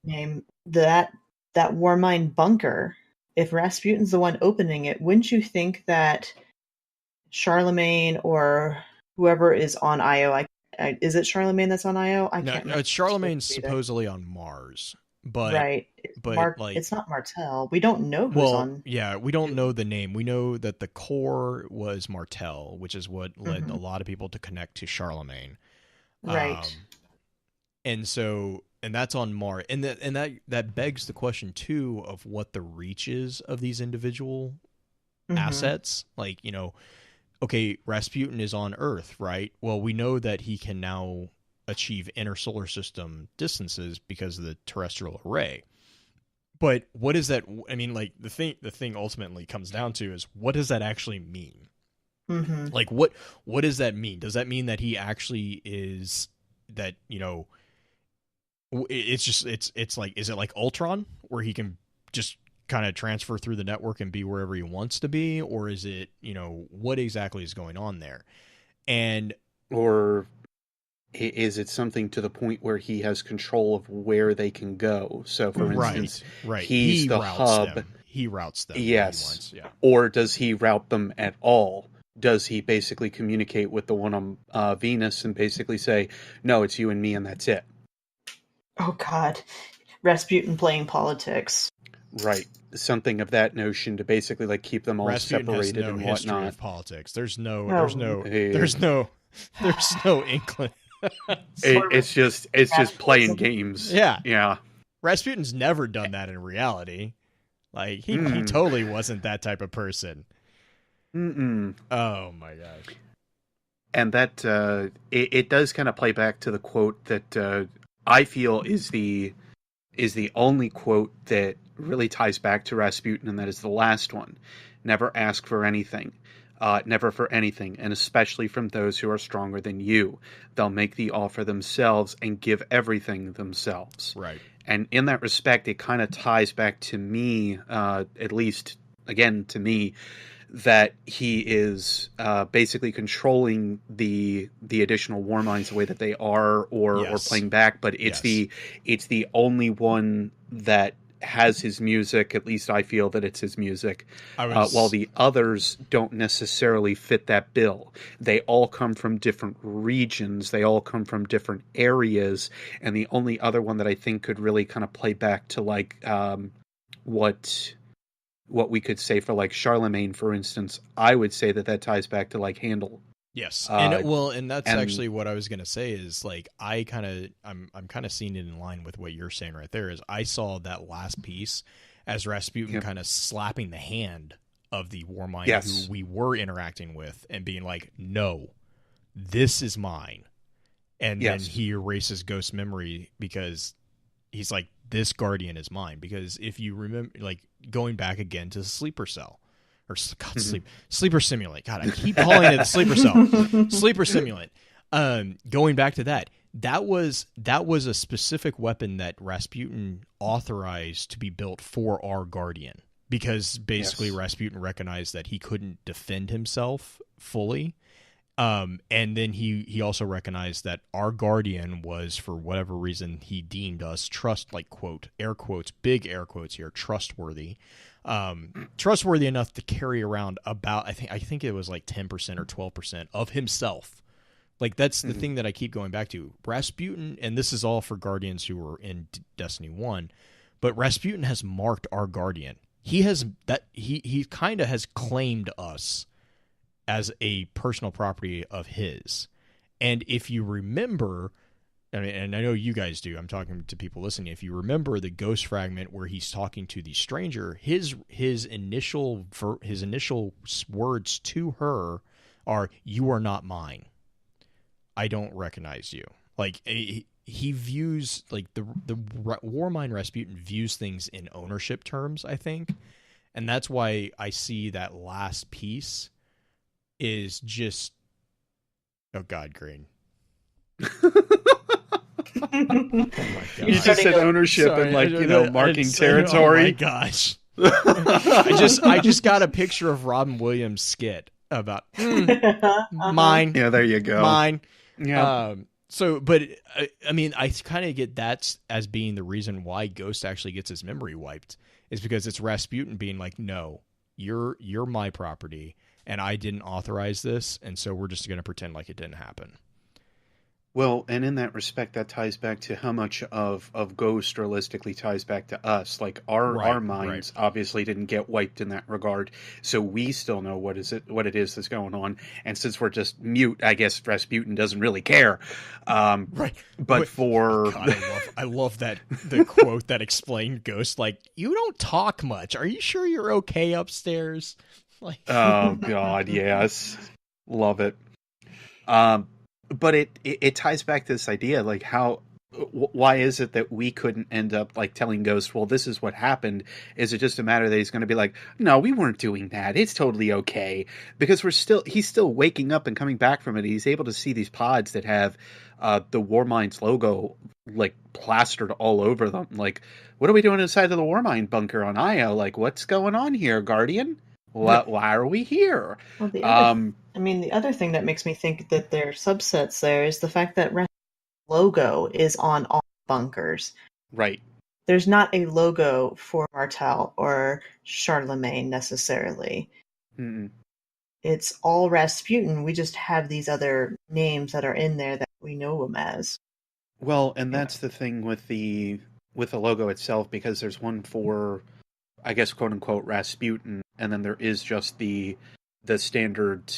name, that Warmind bunker, if Rasputin's the one opening it, wouldn't you think that Charlemagne or whoever is on Io, is it Charlemagne that's on Io? No, it's Charlemagne's supposedly on Mars, but right, it's not Martel. We don't know who's on. Yeah, we don't know the name. We know that the core was Martel, which is what led a lot of people to connect to Charlemagne, right? And that's on Mars, and that begs the question too of what the reach is of these individual assets, like, you know. Okay, Rasputin is on Earth, right? Well, we know that he can now achieve inner solar system distances because of the terrestrial array. But what is that? I mean, like, the thing ultimately comes down to is, what does that actually mean? Like, what does that mean? Does that mean that he actually is that, you know, it's like, is it like Ultron, where he can just kind of transfer through the network and be wherever he wants to be? Or is it, you know, what exactly is going on there? Or is it something to the point where he has control of where they can go? So, for instance, he's the hub. He routes them. Yes. Or does he route them at all? Does he basically communicate with the one on Venus and basically say, no, it's you and me and that's it? Oh, God. Rasputin playing politics. Right. Something of that notion to basically like keep them all Rasputin separated has no and history whatnot. of politics. There's no inkling. It's just playing games. Yeah. Rasputin's never done that in reality. Like, he totally wasn't that type of person. Oh my gosh. And that it does kind of play back to the quote that I feel is the only quote that really ties back to Rasputin, and that is the last one. Never ask for anything. Never for anything, and especially from those who are stronger than you. They'll make the offer themselves and give everything themselves. Right. And in that respect, it kind of ties back to me, at least, again, to me, that he is basically controlling the additional Warminds the way that they are, or playing back. But it's the only one that has his music. At least I feel that it's his music. While the others don't necessarily fit that bill. They all come from different regions. They all come from different areas. And the only other one that I think could really kind of play back to like what we could say for like Charlemagne, for instance, I would say that ties back to like Handel. Yes. And that's actually what I was going to say is like, I'm kind of seeing it in line with what you're saying right there. Is I saw that last piece as Rasputin kind of slapping the hand of the Warmind who we were interacting with and being like, no, this is mine. And then he erases Ghost's memory because he's like, this guardian is mine. Because if you remember, like, going back again to the sleeper cell, or sleeper simulant. God, I keep calling it the sleeper cell. Sleeper simulant. Going back to that was a specific weapon that Rasputin authorized to be built for our guardian, because basically Rasputin recognized that he couldn't defend himself fully. And then he also recognized that our guardian was, for whatever reason, he deemed us quote, air quotes, big air quotes here, trustworthy. Trustworthy enough to carry around about, I think it was like 10% or 12% of himself. Like, that's the thing that I keep going back to. Rasputin, and this is all for Guardians who were in Destiny 1, but Rasputin has marked our Guardian. He kind of has claimed us as a personal property of his. And if you remember, and I know you guys do, I'm talking to people listening, if you remember the ghost fragment where he's talking to the stranger, his initial words to her are, "You are not mine. I don't recognize you." Like, he views, like, the Warmind Rasputin views things in ownership terms, I think. And that's why I see that last piece is just, oh God, Green. Oh my God. You just said ownership and, like, marking territory. Oh my gosh. I just got a picture of Robin Williams' skit about mine. Yeah, there you go. Mine. Yeah. But I mean, I kind of get that as being the reason why Ghost actually gets his memory wiped, is because it's Rasputin being like, "No, you're my property, and I didn't authorize this, and so we're just going to pretend like it didn't happen." Well, and in that respect, that ties back to how much of Ghost realistically ties back to us. Like, our minds obviously didn't get wiped in that regard, so we still know what it is that's going on. And since we're just mute, I guess Rasputin doesn't really care. Right. But for... Oh God, I love that, the quote that explained Ghost, like, "You don't talk much. Are you sure you're okay upstairs?" Like, oh God, yes. Love it. But it ties back to this idea, like, why is it that we couldn't end up, like, telling Ghost, well, this is what happened? Is it just a matter that he's going to be like, no, we weren't doing that. It's totally okay. Because he's still waking up and coming back from it. He's able to see these pods that have the Warminds logo, like, plastered all over them. Like, what are we doing inside of the Warmind bunker on Io? Like, what's going on here, Guardian? Why are we here? Well, the other thing that makes me think that they're subsets there is the fact that Rasputin's logo is on all bunkers. Right. There's not a logo for Martel or Charlemagne necessarily. Mm-mm. It's all Rasputin. We just have these other names that are in there that we know him as. Well, and that's the thing with the logo itself, because there's one for, I guess, quote unquote, Rasputin, and then there is just the standard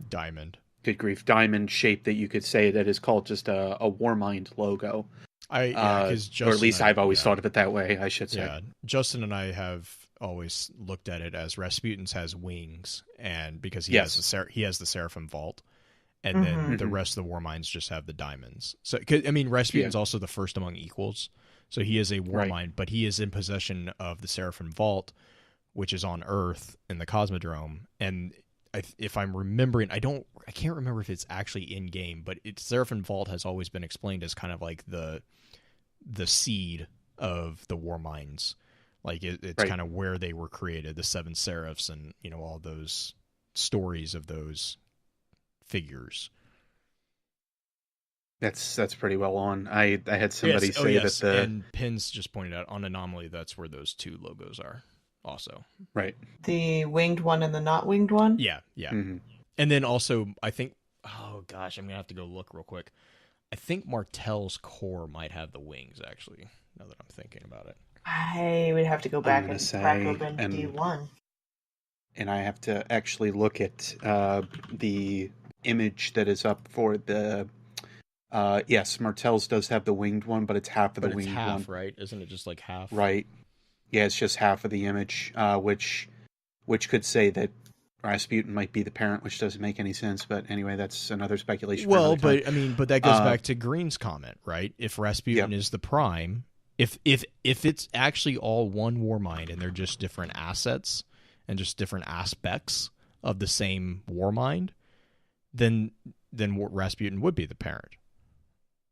diamond. Good grief, diamond shape that you could say that is called just a Warmind logo. Or at least I've always thought of it that way, I should say. Yeah, Justin and I have always looked at it as Rasputin's has wings, and because he has the Seraphim Vault, and then the rest of the Warminds just have the diamonds. So, I mean, Rasputin's also the first among equals, so he is a Warmind, but he is in possession of the Seraphim Vault, which is on Earth in the Cosmodrome. And if I'm remembering, I can't remember if it's actually in game, but Seraphim Vault has always been explained as kind of like the seed of the Warminds. Like, it's kind of where they were created, the Seven Seraphs, and all those stories of those figures. That's pretty well on. I had somebody say that and Pins just pointed out on Anomaly, that's where those two logos are also. Right. The winged one and the not winged one? Yeah. Mm-hmm. And then also, I think, oh gosh, I'm going to have to go look real quick. I think Martel's core might have the wings, actually, now that I'm thinking about it. I would have to go back and crack open D1. And I have to actually look at the image that is up for the... yes, Martel's does have the winged one, but it's half of the winged one. Right? Isn't it just like half? Right. Yeah, it's just half of the image, which could say that Rasputin might be the parent, which doesn't make any sense. But anyway, that's another speculation. Well, but that goes back to Green's comment, right? If Rasputin is the prime, if it's actually all one Warmind and they're just different assets and just different aspects of the same Warmind, then Rasputin would be the parent.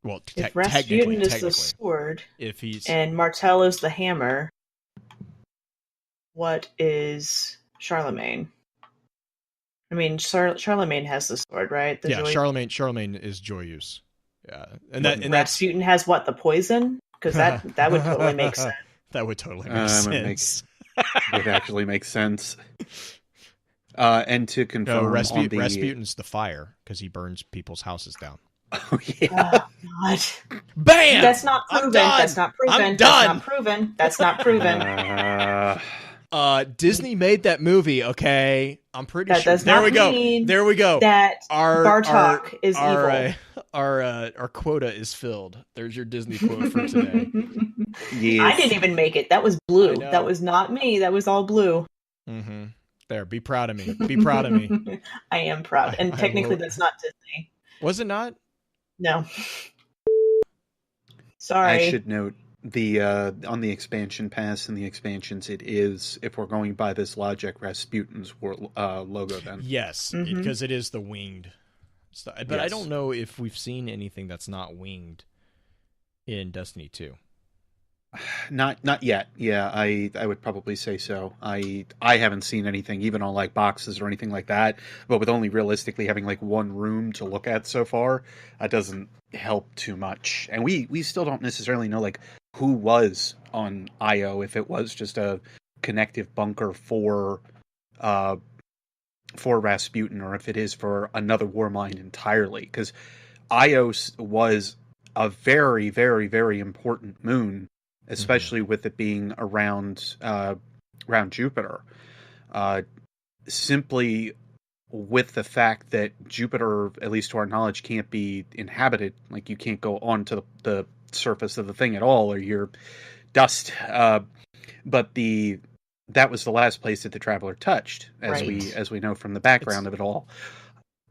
Well, if Rasputin is the sword, and Martel is the hammer, what is Charlemagne? I mean, Charlemagne has the sword, right? The Yeah, Joy- Charlemagne is Joyeuse. Yeah, and that's Rasputin has what, the poison? Because that would totally make sense. That would totally make sense. Would actually make sense. And to confirm, Rasputin's the fire because he burns people's houses down. Oh yeah. Oh, God. Bam! That's not proven. That's not proven. I'm That's done. not proven. That's not proven. Disney made that movie. Okay, I'm pretty That sure. does not mean There we go. that Bartok is evil. Our quota is filled. There's your Disney quote for today. Yes. I didn't even make it. That was blue. I know. That was not me. That was all blue. Mm-hmm. There, be proud of me. Be proud of me. I am proud. And I technically, will- that's not Disney. Was it not? No. Sorry. I should note the on the expansion pass and the expansions, it is, if we're going by this logic, Rasputin's logo then. Yes, Mhm. because it is the winged stuff. But I Yes. don't know if we've seen anything that's not winged in Destiny 2. Not yet. Yeah, I would probably say so. I haven't seen anything, even on like boxes or anything like that. But with only realistically having like one room to look at so far, that doesn't help too much. And we still don't necessarily know like who was on Io, if it was just a connective bunker for Rasputin, or if it is for another Warmind entirely. Because Io was a very, very, very important moon, especially with it being around Jupiter. Simply with the fact that Jupiter, at least to our knowledge, can't be inhabited. Like, you can't go onto the surface of the thing at all, or you're dust. But that was the last place that the Traveler touched, as we know from the background of it all.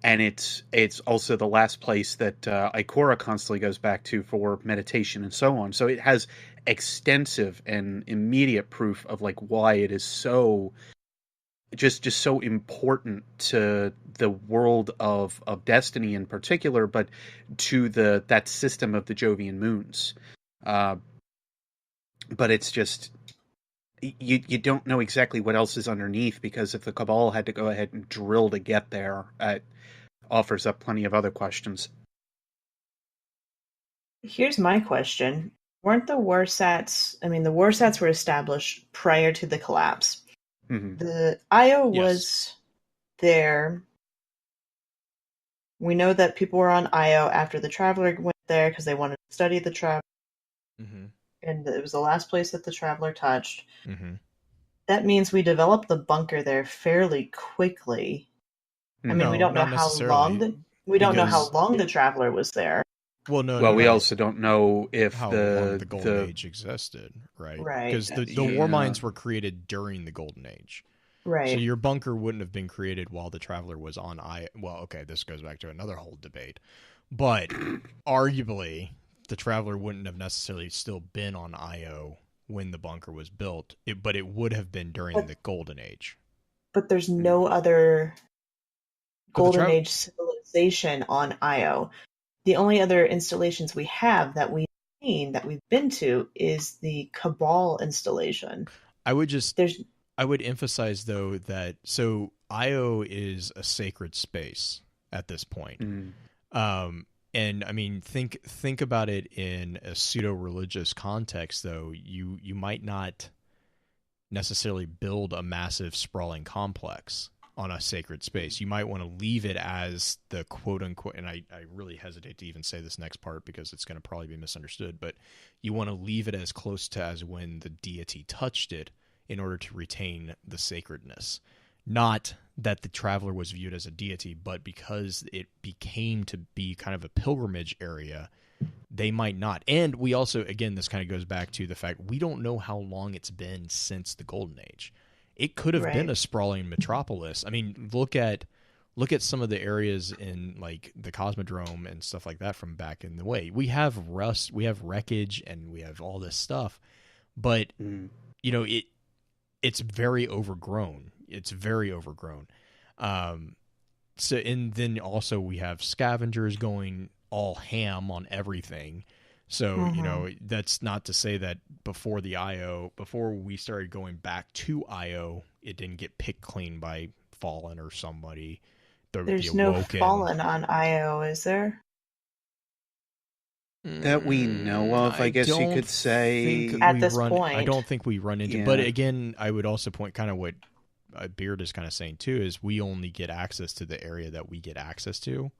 And it's also the last place that Ikora constantly goes back to for meditation and so on. So it has extensive and immediate proof of like why it is so just so important to the world of Destiny in particular, but to that system of the Jovian moons. But it's just you don't know exactly what else is underneath, because if the Cabal had to go ahead and drill to get there, it offers up plenty of other questions. Here's my question. Weren't the Warsats... I mean, the Warsats were established prior to the collapse. Mm-hmm. The Io Yes. was there. We know that people were on Io after the Traveler went there because they wanted to study the Traveler. Mm-hmm. And it was the last place that the Traveler touched. Mm-hmm. That means we developed the bunker there fairly quickly. I mean, we don't know not how necessarily, long we don't know how because- long the Traveler was there. Well, no. Well, we no. also don't know if how long the Golden Age existed, right? Right. Because the Yeah. Warminds were created during the Golden Age. Right. So your bunker wouldn't have been created while the Traveler was on Well, okay, this goes back to another whole debate. But arguably, the Traveler wouldn't have necessarily still been on Io when the bunker was built, but it would have been during But- the Golden Age. But there's no other But the Golden Tra- Age civilization on Io. The only other installations we have that we've seen, that we've been to, is the Cabal installation. I would emphasize, though, that so Io is a sacred space at this point. Mm. And I mean, think about it in a pseudo-religious context, though. You might not necessarily build a massive sprawling complex on a sacred space. You might want to leave it as the quote-unquote, and I really hesitate to even say this next part because it's going to probably be misunderstood, but you want to leave it as close to as when the deity touched it in order to retain the sacredness. Not that the Traveler was viewed as a deity, but because it became to be kind of a pilgrimage area, they might not. And we also, again, this kind of goes back to the fact we don't know how long it's been since the Golden Age. It could have been Right. a sprawling metropolis. I mean, look at some of the areas in like the Cosmodrome and stuff like that from back in the way. We have rust, we have wreckage, and we have all this stuff, but you know, it's very overgrown. It's very overgrown. So, and then also we have scavengers going all ham on everything. So, you know, that's not to say that before we started going back to Io, it didn't get picked clean by Fallen or somebody. There's no Fallen on Io, is there? That we know of, I guess you could say. At this point. I don't think we run into. But again, I would also point kind of what Beard is kind of saying too is we only get access to the area that we get access to.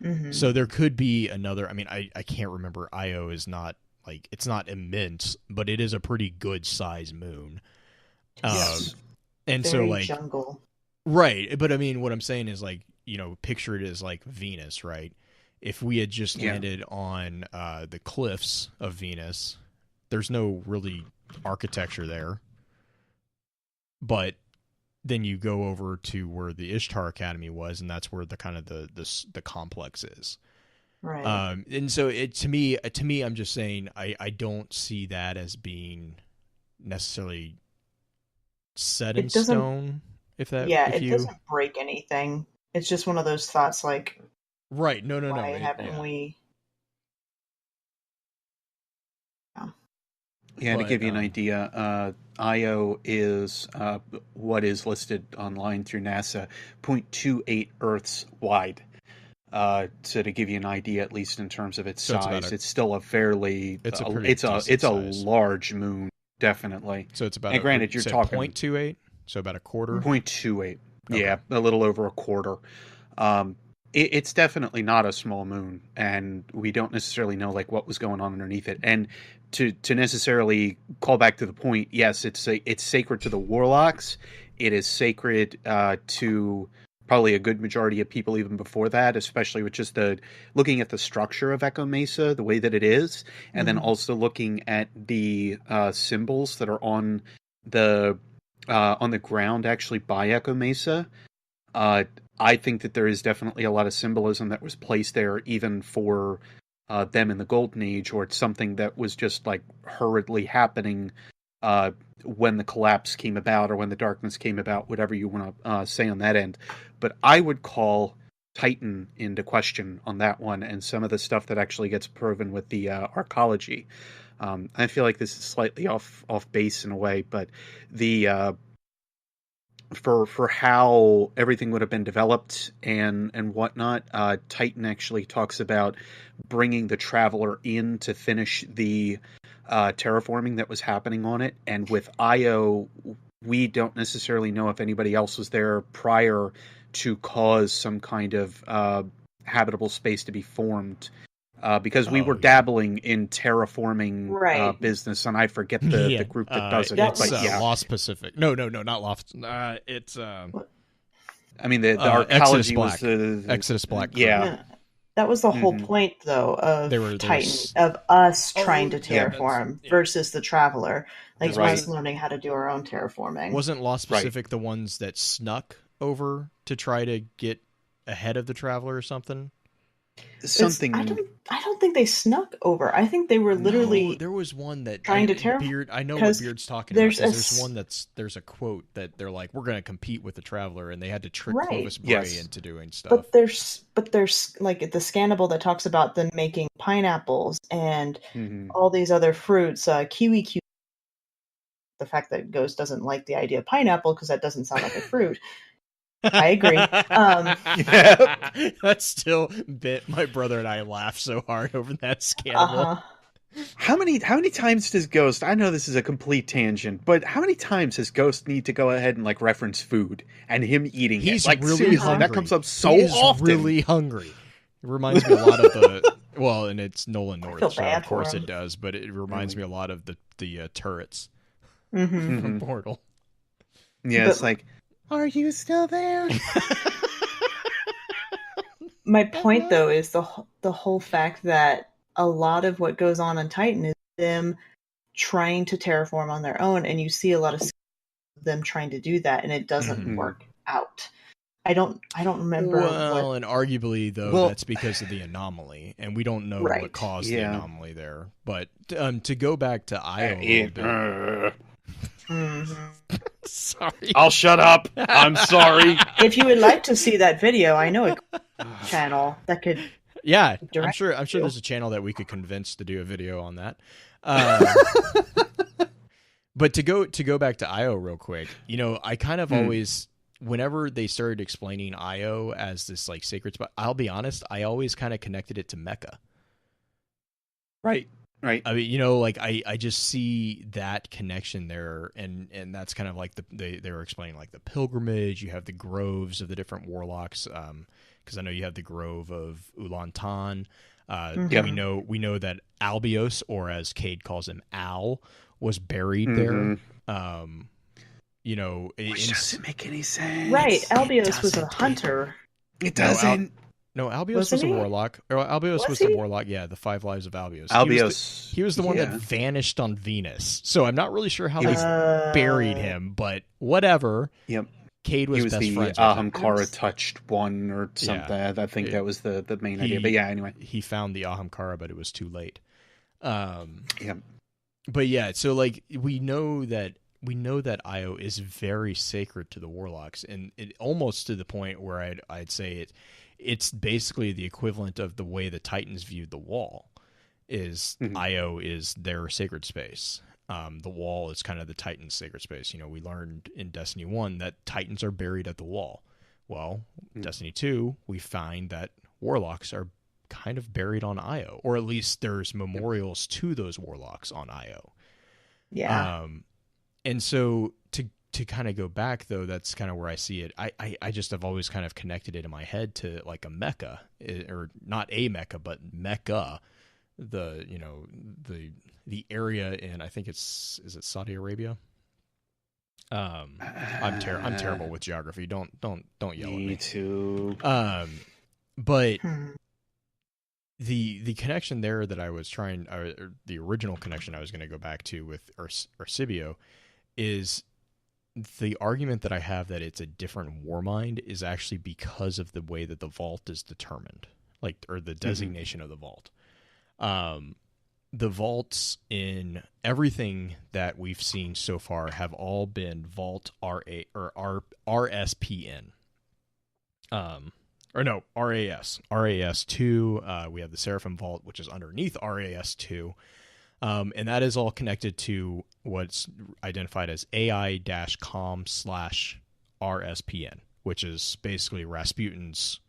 Mm-hmm. So there could be another. I mean, I can't remember. Io is not like it's not immense, but it is a pretty good size moon. Yes. And Very so like jungle. Right, but I mean, what I'm saying is like picture it as like Venus, right? If we had just landed on the cliffs of Venus, there's no really architecture there. But then you go over to where the Ishtar Academy was, and that's where the kind of the complex is. Right. And so to me, I'm just saying I don't see that as being necessarily set in stone. It doesn't break anything. It's just one of those thoughts like. Right. No. Why haven't we? Yeah, to give you an idea, Io is what is listed online through NASA, 0.28 Earths wide. So to give you an idea, at least in terms of its size, it's still a fairly it's a large moon, definitely. So it's about. And granted, you're talking 0.28, so about a quarter. 0.28, okay. Yeah, a little over a quarter. It's definitely not a small moon, and we don't necessarily know like what was going on underneath it. And to necessarily call back to the point, yes, it's sacred to the warlocks. It is sacred to probably a good majority of people even before that, especially with just looking at the structure of Echo Mesa, the way that it is, and then also looking at the symbols that are on the ground actually by Echo Mesa. I think that there is definitely a lot of symbolism that was placed there even for them in the Golden Age, or it's something that was just like hurriedly happening when the collapse came about or when the darkness came about, whatever you want to say on that end. But I would call Titan into question on that one and some of the stuff that actually gets proven with the arcology. I feel like this is slightly off base in a way, but the for how everything would have been developed and whatnot, Titan actually talks about bringing the Traveler in to finish the terraforming that was happening on it. And with Io, we don't necessarily know if anybody else was there prior to cause some kind of habitable space to be formed. Because we were dabbling in terraforming business, and I forget the group that does it. It's Lost Pacific. No, not Lost. It's. I mean, the arcology was the Exodus Black. Yeah. That was the whole point, though, of Titan, of us trying to terraform versus the Traveler, like us learning how to do our own terraforming. Wasn't Lost Pacific the ones that snuck over to try to get ahead of the Traveler or something? I don't think they snuck over. I think they were literally. No, there was one that trying to terraform. I know what Beard's talking about. There's one there's a quote that they're like, we're going to compete with the Traveler, and they had to trick Clovis Bray into doing stuff. But there's like the scannable that talks about them making pineapples and all these other fruits, kiwi. The fact that Ghost doesn't like the idea of pineapple because that doesn't sound like a fruit. I agree. That still bit my brother and I laughed so hard over that scandal. How many times does Ghost? I know this is a complete tangent, but how many times does Ghost need to go ahead and like reference food and him eating He's it? Like really hungry. That comes up so often. Really hungry. It reminds me a lot of the and it's Nolan North, so of course it does, but it reminds me a lot of the turrets from Portal. Yeah, it's like. Are you still there? My point, though, is the whole fact that a lot of what goes on in Titan is them trying to terraform on their own, and you see a lot of them trying to do that, and it doesn't work out. I don't remember. Well, and arguably, though, that's because of the anomaly, and we don't know what caused the anomaly there. But to go back to Io a little bit. Sorry. I'll shut up. I'm sorry. If you would like to see that video, I know a channel that could. Yeah, I'm sure there's a channel that we could convince to do a video on that. But to go back to Io real quick, I kind of always whenever they started explaining Io as this like sacred spot, I'll be honest, I always kind of connected it to Mecca. Right. I mean, you know, like I just see that connection there, and that's kind of like they were explaining like the pilgrimage. You have the groves of the different warlocks, because I know you have the grove of Ulantan. We know that Albios, or as Cade calls him, Al, was buried there. You know, which doesn't make any sense. Right, Albios was a hunter. It doesn't. No, Albios was a warlock. Or Albios was the warlock. Yeah, the 5 Lives of Albios. He was the one that vanished on Venus. So I'm not really sure how they buried him, but whatever. Yep. Cade was best friends with Ahamkara touched one or something. Yeah, I think that was the main idea. But yeah, anyway. He found the Ahamkara, but it was too late. But yeah, so like we know that Io is very sacred to the warlocks, and it almost to the point where I'd say it's basically the equivalent of the way the Titans viewed the wall. Io is their sacred space. The wall is kind of the Titans' sacred space. You know, we learned in Destiny 1 that Titans are buried at the wall. Well, Destiny 2, we find that warlocks are kind of buried on Io, or at least there's memorials to those warlocks on Io. Yeah. And so to kind of go back, though, that's kind of where I see it. I just have always kind of connected it in my head to like a Mecca, or not a Mecca, but Mecca, the area in, I think is it Saudi Arabia? I'm terrible with geography. Don't yell at me. Me too. But the connection there that I was trying, or the original connection I was going to go back to with Arecibo, is the argument that I have that it's a different Warmind is actually because of the way that the vault is determined, like, or the designation of the vault. The vaults in everything that we've seen so far have all been Vault RA or RSPN. Or no, RAS. RAS2. We have the Seraphim Vault, which is underneath RAS2. And that is all connected to what's identified as AI-com/RSPN, which is basically Rasputin's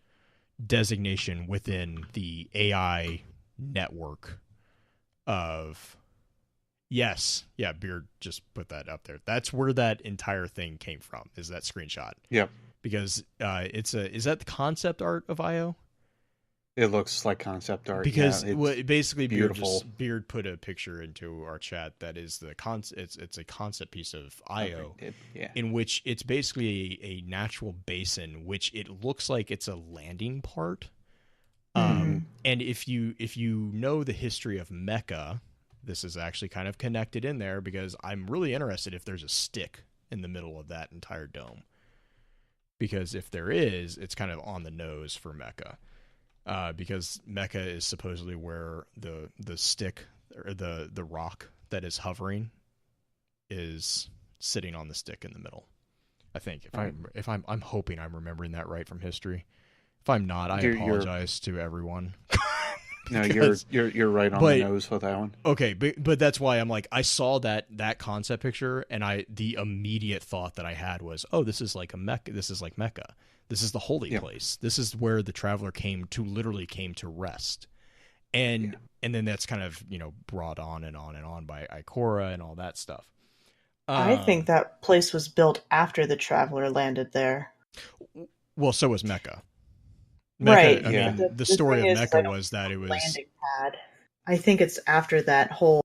designation within the AI network of... Yes. Yeah, Beard just put that up there. That's where that entire thing came from, is that screenshot. Yep. Because is that the concept art of IO? It looks like concept art. Because basically beautiful. Beard put a picture into our chat that is the it's a concept piece of IO, in which it's basically a natural basin, which it looks like it's a landing part. And if you know the history of Mecca, this is actually kind of connected in there, because I'm really interested if there's a stick in the middle of that entire dome. Because if there is, it's kind of on the nose for Mecca. Because Mecca is supposedly where the stick, or the rock that is hovering, is sitting on the stick in the middle. I think if I'm hoping I'm remembering that right from history. If I'm not, I apologize to everyone. No, you're right on the nose with that one. Okay, but that's why I'm like, I saw that concept picture, and the immediate thought that I had was, oh, this is like a Mecca. This is like Mecca. This is the holy place. This is where the traveler came to rest. And then that's kind of, brought on and on and on by Ikora and all that stuff. I think that place was built after the traveler landed there. Well, so was Mecca. Right. I mean, the story of Mecca was that it was landing pad. I think it's after that whole,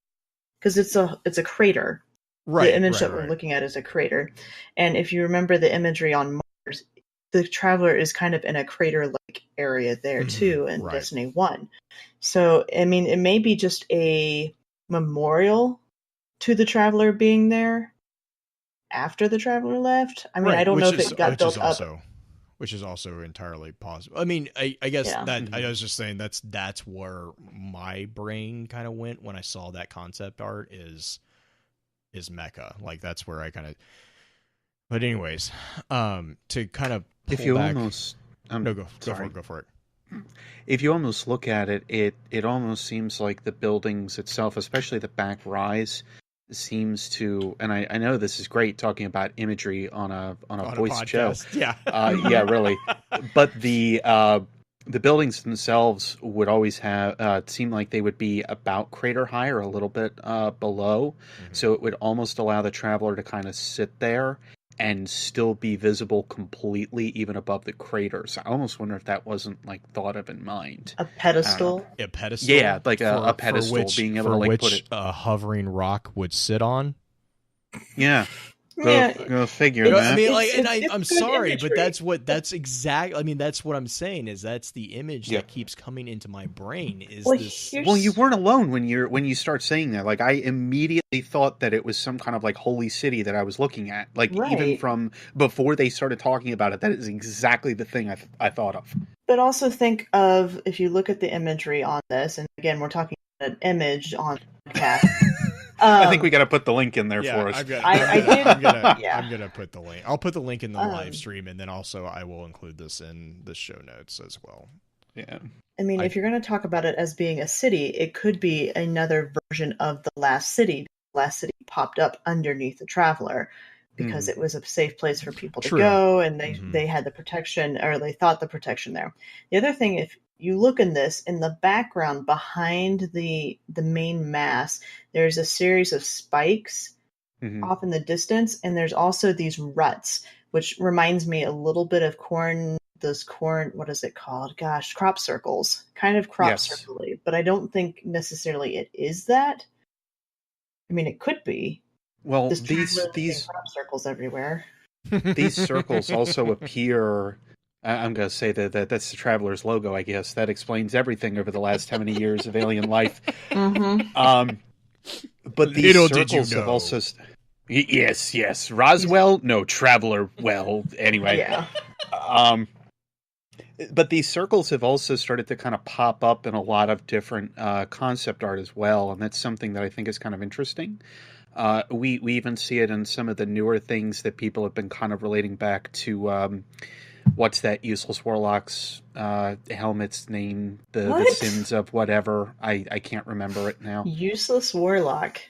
because it's a crater. Right. The image that we're looking at is a crater, and if you remember the imagery on Mars, the traveler is kind of in a crater-like area there too in Destiny 1. So I mean, it may be just a memorial to the traveler being there after the traveler left. I mean, I don't know if it got built up. Which is also entirely possible. I mean, I guess that I was just saying that's where my brain kind of went when I saw that concept art is Mecca. Like, that's where I kind of. But anyways, to kind of pull if you back, almost go for it. If you almost look at it, it almost seems like the buildings itself, especially the back rise, seems to, and I know this is great talking about imagery on a voice show. Yeah. Yeah, really. But the buildings themselves would always have it seemed like they would be about crater height or a little bit below, so it would almost allow the traveler to kind of sit there and still be visible completely even above the craters. I almost wonder if that wasn't like thought of in mind. A pedestal? A pedestal? Yeah, like a pedestal, being able to like put it... a hovering rock would sit on? Yeah. Go figure, man. I mean, like, and I'm sorry, imagery. But that's exactly. I mean, that's what I'm saying. Is that's the image that keeps coming into my brain. Is this? Well, you weren't alone when you start saying that. Like, I immediately thought that it was some kind of like holy city that I was looking at. Like, even from before they started talking about it, that is exactly the thing I thought of. But also think of, if you look at the imagery on this, and again, we're talking about an image on the podcast. I think we got to put the link in there for us. I'm gonna put the link. I'll put the link in the live stream, and then also I will include this in the show notes as well. Yeah. I mean, if you're going to talk about it as being a city, it could be another version of the Last City. The Last City popped up underneath the Traveler because it was a safe place for people to go, and they had the protection, or they thought the protection there. The other thing, if you look in this, in the background behind the main mass, there's a series of spikes off in the distance, and there's also these ruts, which reminds me a little bit of what is it called? Gosh, crop circles, kind of crop circle-y, but I don't think necessarily it is that. I mean, it could be. Well, these crop circles everywhere. These circles also appear. I'm going to say that that's the Traveler's logo, I guess. That explains everything over the last how many years of alien life. But these circles have also... Yes. Roswell? No, Traveler. Well, anyway. Yeah. But these circles have also started to kind of pop up in a lot of different concept art as well, and that's something that I think is kind of interesting. We even see it in some of the newer things that people have been kind of relating back to... what's that useless warlock's helmet's name? The sins of whatever. I can't remember it now. Useless warlock.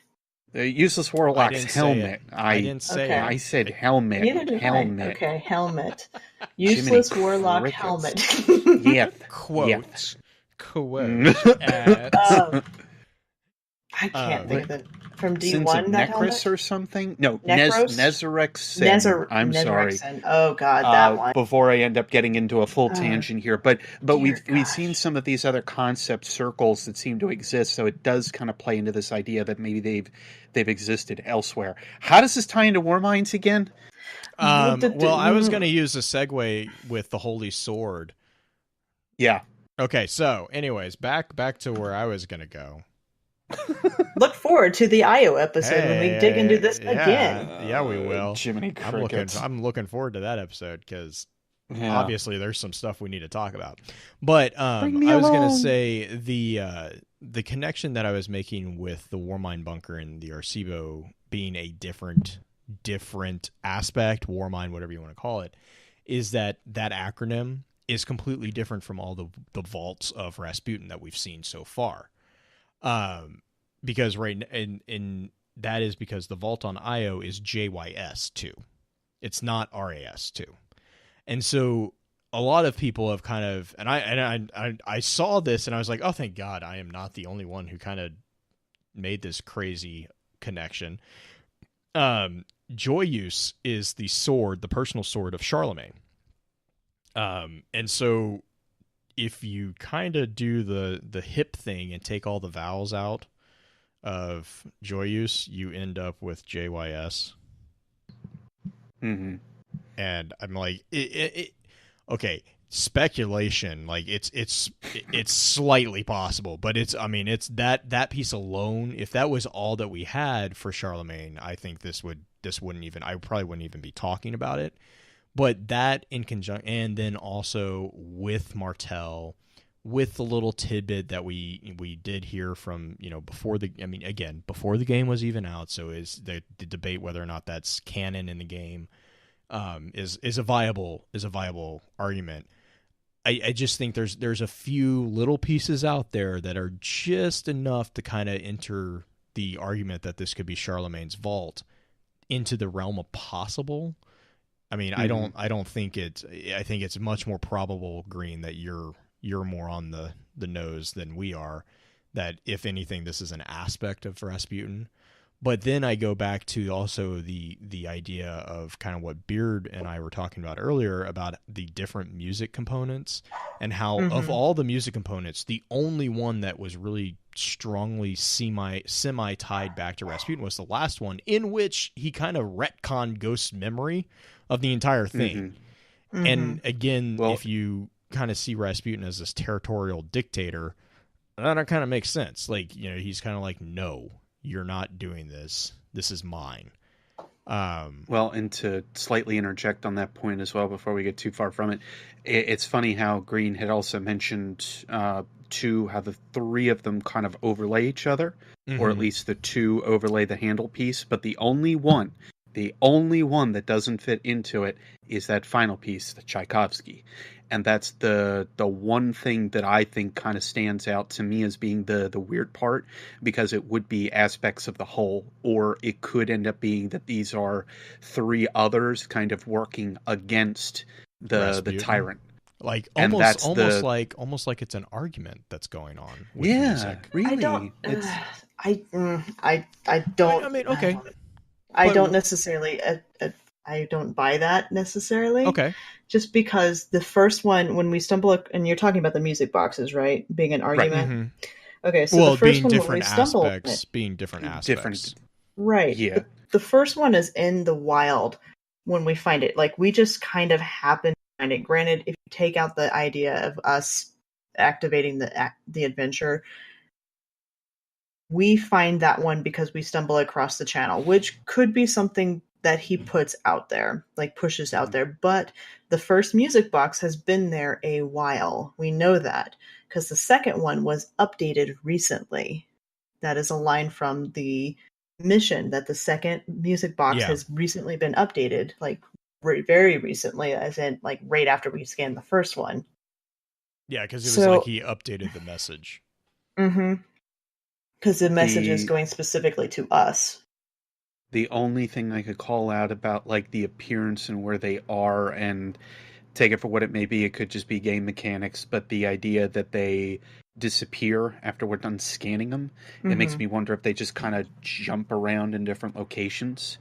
The useless warlock's helmet. I didn't say it. I said helmet. Neither did helmet. I. Okay, helmet. Useless warlock helmet. Yeah. Quote. I can't think of it. From D1, Sins of that Necros helmet? or something? No, Necros? Nezarexin. I'm sorry. Oh God, that one. Before I end up getting into a full tangent here, but we've seen some of these other concept circles that seem to exist, so it does kind of play into this idea that maybe they've existed elsewhere. How does this tie into Warminds again? Well, I was going to use a segue with the Holy Sword. Yeah. Okay, so anyways, back to where I was going to go. Look forward to the IO episode when we dig into this again. Yeah, we will. Jiminy Crickets. I'm looking forward to that episode because obviously there's some stuff we need to talk about. But I was going to say the connection that I was making with the Warmind bunker and the Arecibo being a different aspect, Warmind, whatever you want to call it, is that acronym is completely different from all the vaults of Rasputin that we've seen so far. Because that is because the vault on IO is JYS2. It's not RAS2. And so a lot of people have kind of, and I saw this and I was like, oh, thank God I am not the only one who kind of made this crazy connection. Joyous is the personal sword of Charlemagne. And so if you kind of do the hip thing and take all the vowels out of Joyous, you end up with JYS. Mm-hmm. And I'm like, okay, speculation. Like it's slightly possible, but it's that piece alone. If that was all that we had for Charlemagne, I think I probably wouldn't even be talking about it. But that in conjunction, and then also with Martel, with the little tidbit that we did hear from, before the game was even out. So is the debate whether or not that's canon in the game is a viable argument. I just think there's a few little pieces out there that are just enough to kind of the argument that this could be Charlemagne's vault into the realm of possible. I mean, I don't think I think it's much more probable, Green, that you're more on the nose than we are, that if anything, this is an aspect of Rasputin. But then I go back to also the idea of kind of what Beard and I were talking about earlier about the different music components, and how of all the music components, the only one that was really strongly semi tied back to Rasputin was the last one, in which he kind of retconned Ghost's memory of the entire thing. And again, if you kind of see Rasputin as this territorial dictator, that kind of makes sense. Like, you know, he's kind of like, no, you're not doing this. This is mine. Well, and to slightly interject on that point as well before we get too far from it, it's funny how Green had also mentioned how the three of them kind of overlay each other, or at least the two overlay the handle piece, but the only one that doesn't fit into it is that final piece, the Tchaikovsky. And that's the one thing that I think kind of stands out to me as being the weird part, because it would be aspects of the whole, or it could end up being that these are three others kind of working against the tyrant. Like almost like it's an argument that's going on with music. Really. I don't. I mean, okay. I don't necessarily. I don't buy that necessarily. Okay. Just because the first one, when we stumble, and you're talking about the music boxes, right? Being an argument. Right. Okay, so the first one, when we stumble, being different aspects. Right. Yeah. The first one is in the wild when we find it. Like, we just kind of happen to find it. Granted, if you take out the idea of us activating the adventure, we find that one because we stumble across the channel, which could be something that he puts out there, like pushes out there. But the first music box has been there a while. We know that because the second one was updated recently. That is a line from the mission, that the second music box has recently been updated, like very recently, as in like right after we scanned the first one. Yeah, because it was like he updated the message. Because the message is going specifically to us. The only thing I could call out about like the appearance and where they are, and take it for what it may be, it could just be game mechanics, but the idea that they disappear after we're done scanning them, it makes me wonder if they just kind of jump around in different locations.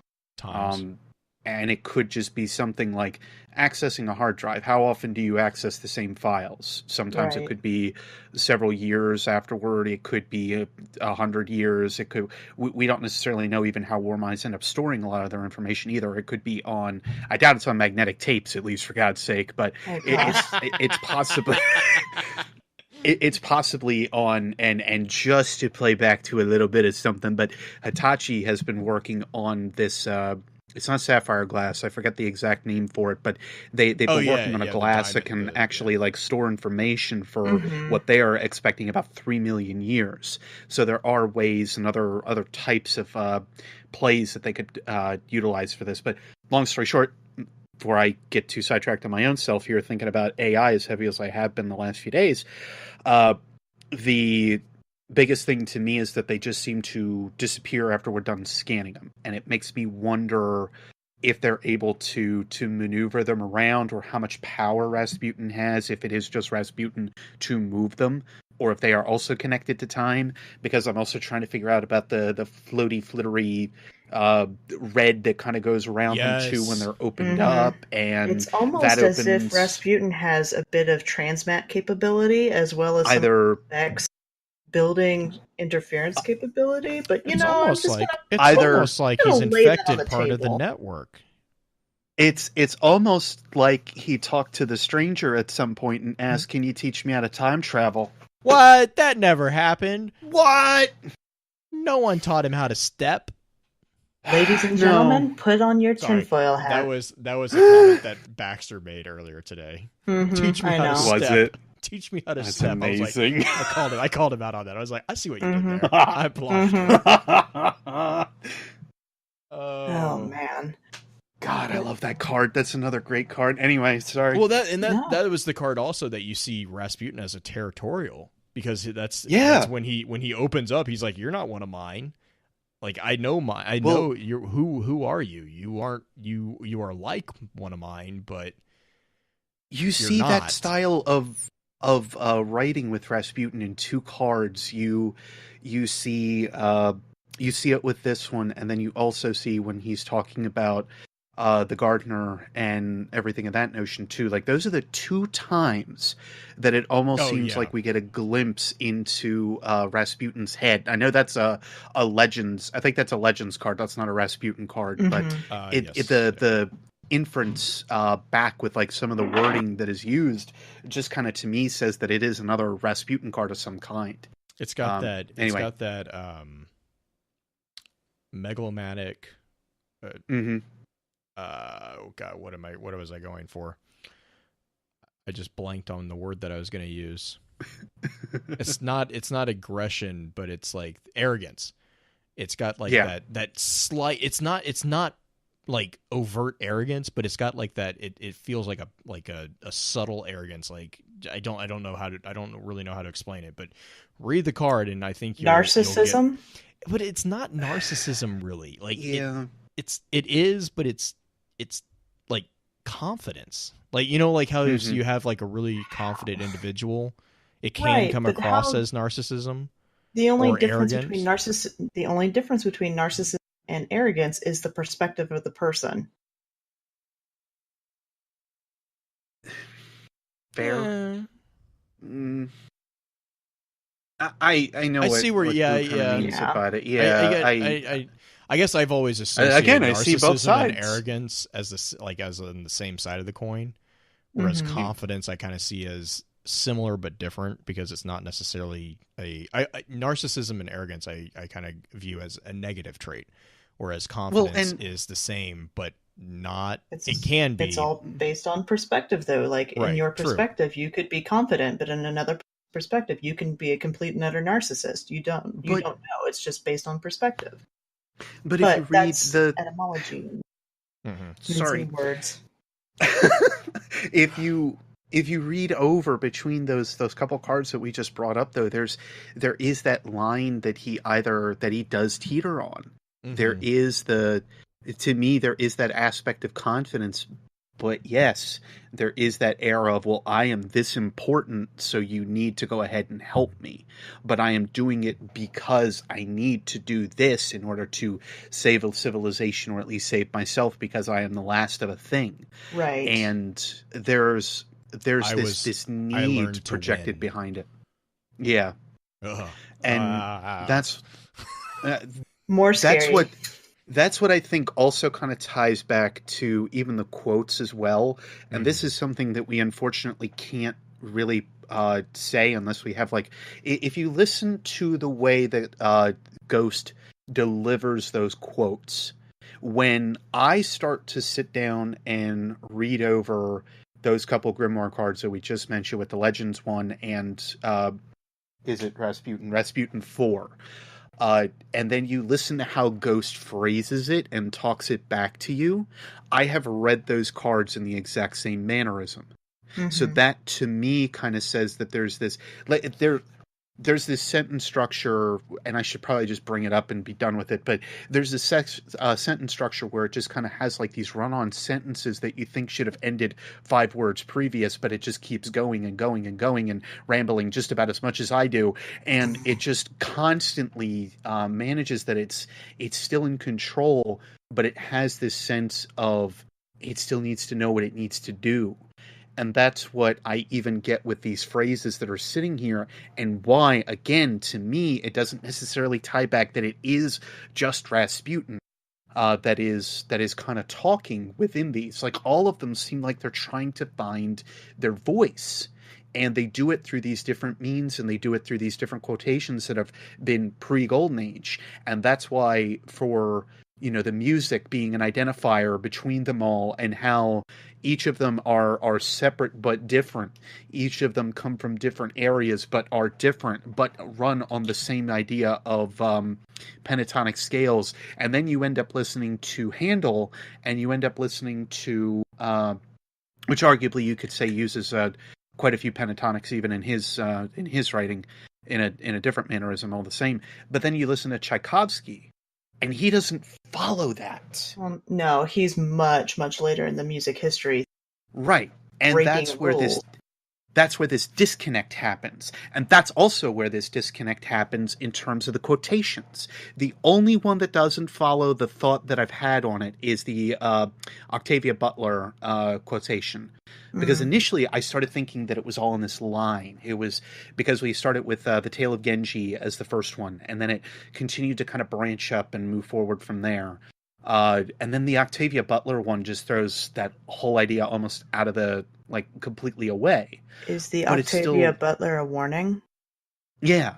And it could just be something like accessing a hard drive. How often do you access the same files? Sometimes it could be several years afterward. It could be 100 years. It could. We don't necessarily know even how Warminds end up storing a lot of their information either. It could be on. I doubt it's on magnetic tapes, at least for God's sake. But it's possibly. It's possibly on, and just to play back to a little bit of something, but Hitachi has been working on this. It's not sapphire glass. I forget the exact name for it, but they've been working on a glass that can actually like store information for what they are expecting about 3 million years. So there are ways and other types of plays that they could utilize for this. But long story short, before I get too sidetracked on my own self here, thinking about AI as heavy as I have been the last few days, the biggest thing to me is that they just seem to disappear after we're done scanning them. And it makes me wonder if they're able to maneuver them around, or how much power Rasputin has, if it is just Rasputin to move them, or if they are also connected to time, because I'm also trying to figure out about the floaty, flittery red that kind of goes around them too when they're opened up. And it's almost as if Rasputin has a bit of transmat capability as well as either X building interference capability, but it's almost like he's infected part of the network. It's almost like he talked to the stranger at some point and asked, "Can you teach me how to time travel?" What? That never happened. What? No one taught him how to step. Ladies and gentlemen, put on your tinfoil hat. That was a comment that Baxter made earlier today. Teach me how to step. Was it? Teach me how to That's step. Amazing. I called him out on that. I was like, I see what you did there. I applaud you. Oh man. God, I love that card. That's another great card. Anyway, sorry. Well, that was the card also that you see Rasputin as a territorial, because that's when he opens up, he's like, "You're not one of mine. Like I know you're who are you? You aren't you are like one of mine, but you see not. That style of writing with Rasputin in two cards. You see it with this one, and then you also see when he's talking about the gardener and everything of that notion too. Like those are the two times that it almost seems like we get a glimpse into Rasputin's head. I know that's a Legends. I think that's a Legends card. That's not a Rasputin card, but the inference back with like some of the wording that is used just kind of to me says that it is another Rasputin card of some kind. It's got that. It's got that megalomatic. Oh god, what was I going for? I just blanked on the word that I was going to use. It's not aggression, but it's like arrogance. It's got like that slight, it's not like overt arrogance, but it's got like that, it feels like a subtle arrogance. Like I don't really know how to explain it, but read the card and I think narcissism. But it's not narcissism really. Like it is, but it's like confidence. Like, you know, like how you have like a really confident individual, it can come across as narcissism. The only difference between narcissism and arrogance is the perspective of the person. Fair. I know. I see where means about it. I guess I've always associated again, I narcissism see both sides. and arrogance as on the same side of the coin, whereas confidence I kind of see as similar but different because it's not necessarily narcissism and arrogance I kind of view as a negative trait, whereas confidence is the same but not. It can be. It's all based on perspective, though. Like in your perspective, you could be confident, but in another perspective, you can be a complete and utter narcissist. You don't know. It's just based on perspective. But if you read the etymology, sorry, words. if you read over between those couple cards that we just brought up, though, there is that line that he does teeter on. There is to me there is that aspect of confidence, but yes, there is that air of, well, I am this important, so you need to go ahead and help me. But I am doing it because I need to do this in order to save a civilization, or at least save myself, because I am the last of a thing. Right. And there's this need projected behind it. Yeah. And that's more scary. That's what I think also kind of ties back to even the quotes as well. And this is something that we unfortunately can't really say unless we have, like, if you listen to the way that Ghost delivers those quotes, when I start to sit down and read over those couple Grimoire cards that we just mentioned with the Legends one and is it Rasputin 4, and then you listen to how Ghost phrases it and talks it back to you, I have read those cards in the exact same mannerism. So that to me kind of says that there's this there's this sentence structure, and I should probably just bring it up and be done with it, but there's this sentence structure where it just kind of has like these run-on sentences that you think should have ended 5 words previous, but it just keeps going and going and going and rambling just about as much as I do, and it just constantly manages that it's still in control, but it has this sense of it still needs to know what it needs to do. And that's what I even get with these phrases that are sitting here, and why, again, to me, it doesn't necessarily tie back that it is just Rasputin that is kind of talking within these. Like, all of them seem like they're trying to find their voice, and they do it through these different means, and they do it through these different quotations that have been pre-Golden Age. And that's why, for the music being an identifier between them all, and how each of them are separate but different. Each of them come from different areas but are different, but run on the same idea of pentatonic scales. And then you end up listening to Handel, and you end up listening to, which arguably you could say uses quite a few pentatonics even in his writing in a different mannerism, all the same. But then you listen to Tchaikovsky, And he doesn't follow that. No, he's much, much later in the music history. Right. And Breaking that's where this disconnect happens. And that's also where this disconnect happens in terms of the quotations. The only one that doesn't follow the thought that I've had on it is the Octavia Butler quotation. Because initially I started thinking that it was all in this line. It was because we started with The Tale of Genji as the first one, and then it continued to kind of branch up and move forward from there. And then the Octavia Butler one just throws that whole idea almost out of the, completely away. Is the Octavia Butler a warning? Yeah.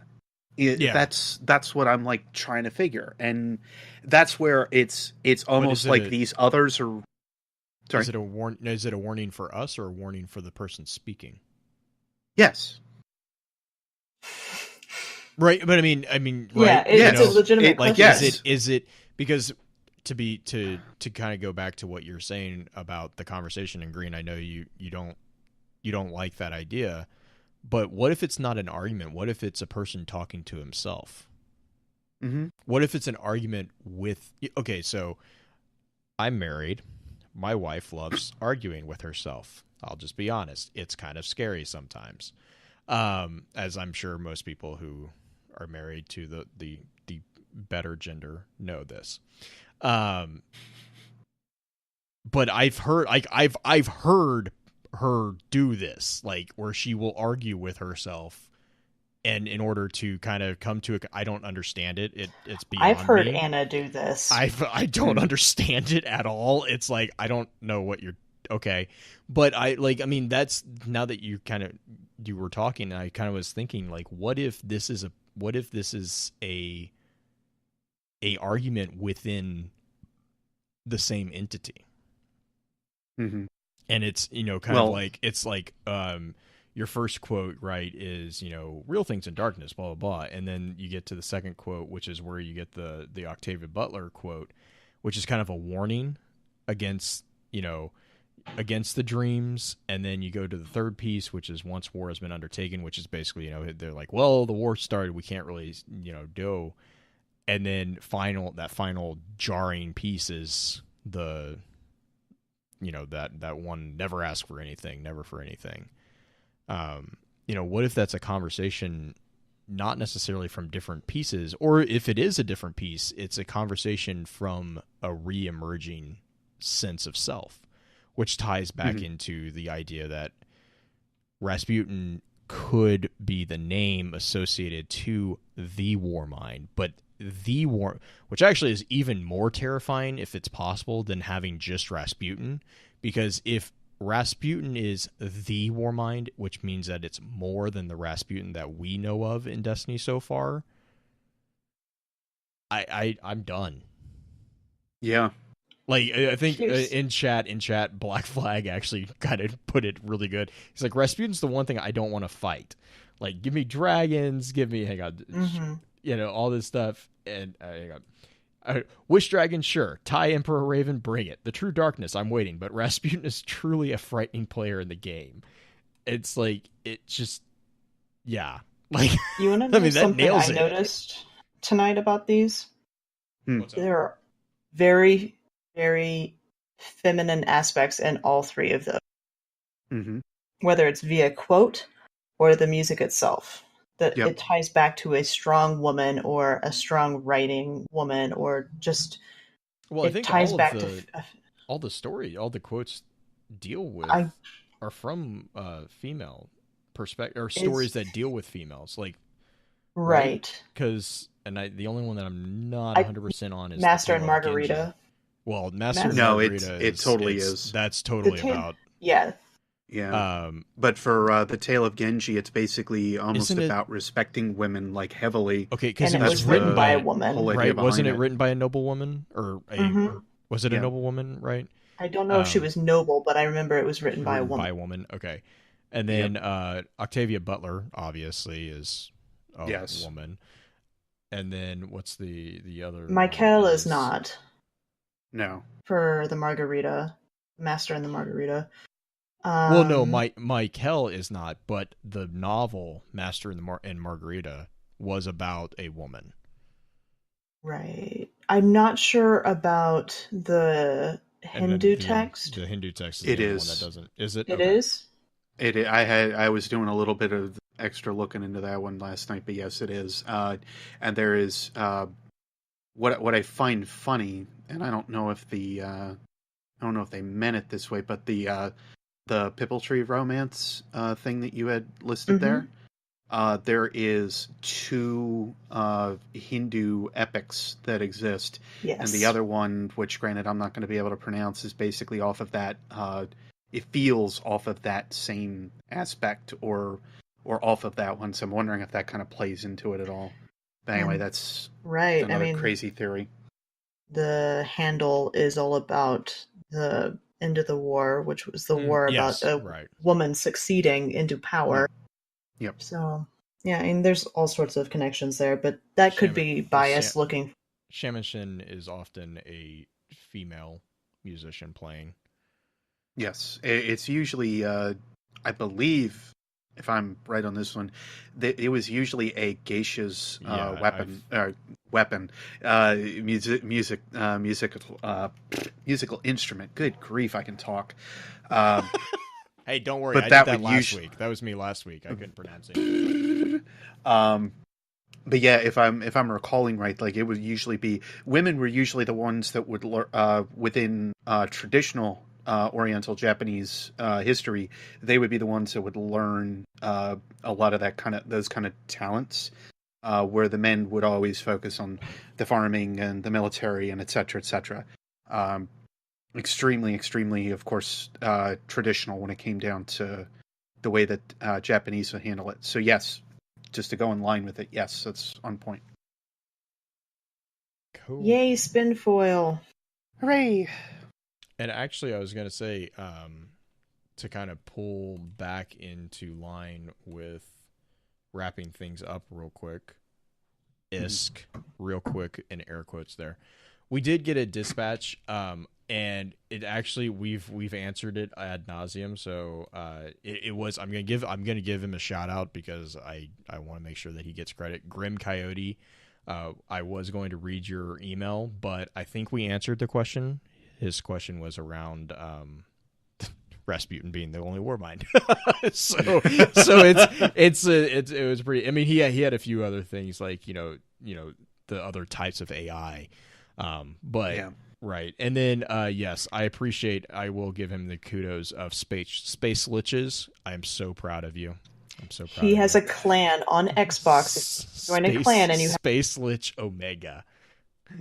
That's what I'm, trying to figure. And that's where it's almost like these others are... Sorry. Is it a warning for us or a warning for the person speaking? Yes. Right, but I mean, yeah, right? it's a legitimate question. Yes. Is it because to kind of go back to what you're saying about the conversation in Green? I know you don't like that idea, but what if it's not an argument? What if it's a person talking to himself? Mm-hmm. What if it's an argument with? Okay, so I'm married. My wife loves arguing with herself. I'll just be honest. It's kind of scary sometimes, as I'm sure most people who are married to the better gender know this. But I've heard I've heard her do this, where she will argue with herself, and in order to kind of come to I don't understand it. It's beyond I've heard me. Anna do this. I don't understand it at all. It's I don't know what you're okay, but that's now that you were talking, I kind of was thinking what if this is a argument within the same entity, mm-hmm. and it's your first quote, right, is, real things in darkness, blah, blah, blah. And then you get to the second quote, which is where you get the Octavia Butler quote, which is kind of a warning against the dreams. And then you go to the third piece, which is once war has been undertaken, which is basically, they're like, well, the war started, we can't really, do. And then that final jarring piece is the, that one, never ask for anything, never for anything. What if that's a conversation not necessarily from different pieces, or if it is a different piece, it's a conversation from a re-emerging sense of self, which ties back into the idea that Rasputin could be the name associated to the Warmind, but which actually is even more terrifying if it's possible than having just Rasputin, because if Rasputin is the Warmind, which means that it's more than the Rasputin that we know of in Destiny so far, I'm done. Yeah. I think in chat, Black Flag actually kind of put it really good. He's like, Rasputin's the one thing I don't want to fight. Give me dragons, hang on, all this stuff, and hang on. Wish Dragon, sure. TIE Emperor Raven, bring it. The True Darkness, I'm waiting. But Rasputin is truly a frightening player in the game. It's yeah. You want to know something I noticed tonight about these? There are very, very feminine aspects in all three of those. Mm-hmm. Whether it's via quote or the music itself. That Yep. It ties back to a strong woman or a strong writing woman, or just I think ties all back of to all the story, all the quotes deal with are from female perspective, or stories that deal with females, right? Because the only one that I'm not 100% on is Master and Margarita. Well, Master and No, Margarita it totally is. That's totally about Yeah. Yeah. But for the Tale of Genji, it's basically almost about respecting women Okay, and because it was written by a woman, right? Wasn't it written by a noble woman, or was it a noble woman? Right. I don't know if she was noble, but I remember it was written by a woman. By a woman. Okay. And then Octavia Butler obviously is a woman. And then what's the other? Michael is not. No. For the Margarita, Master and the Margarita. Well, no, Michael is not, but the novel Master and Margarita was about a woman. Right. I'm not sure about the Hindu text. The Hindu text is It the only is. one that doesn't. Is it? It is? I was doing a little bit of extra looking into that one last night, but yes, it is. And there is what I find funny, and I don't know if they meant it this way, but the Pipple Tree romance thing that you had listed there. There is 2 Hindu epics that exist, Yes. and the other one, which granted I'm not going to be able to pronounce, is basically off of that. It feels off of that same aspect, or off of that one. So I'm wondering if that kind of plays into it at all. But anyway, that's right. another crazy theory. The handle is all about the end of the war, which was the war about a woman succeeding into power. Yep. So, yeah, and there's all sorts of connections there, but that could be biased looking. Shaman is often a female musician playing. Yes, it's usually, I believe, if I'm right on this one, it was usually a geisha's musical instrument. Good grief, I can talk. Hey, don't worry, but I that did that would last week. That was me last week. I couldn't pronounce it. But yeah, if I'm recalling right, like it would usually be women were usually the ones that would within traditional Oriental Japanese history, they would be the ones that would learn a lot of those kind of talents, where the men would always focus on the farming and the military and et cetera, extremely, of course, traditional when it came down to the way that Japanese would handle it. So yes, just to go in line with it, yes, that's on point. Cool. Yay, spin foil. Hooray! And actually, I was going to say, to kind of pull back into line with wrapping things up real quick, real quick in air quotes there. We did get a dispatch, and it actually we've answered it ad nauseum. So it was I'm gonna give him a shout out because I want to make sure that he gets credit. Grim Coyote, I was going to read your email, but I think we answered the question. His question was around Rasputin being the only Warmind. so it was pretty. I mean, he had a few other things like you know the other types of AI, but yeah. Right. And then yes, I will give him the kudos of Space Liches. I am so proud of you. I'm so proud. He has a clan on Xbox. Join a clan and you have Space Lich Omega.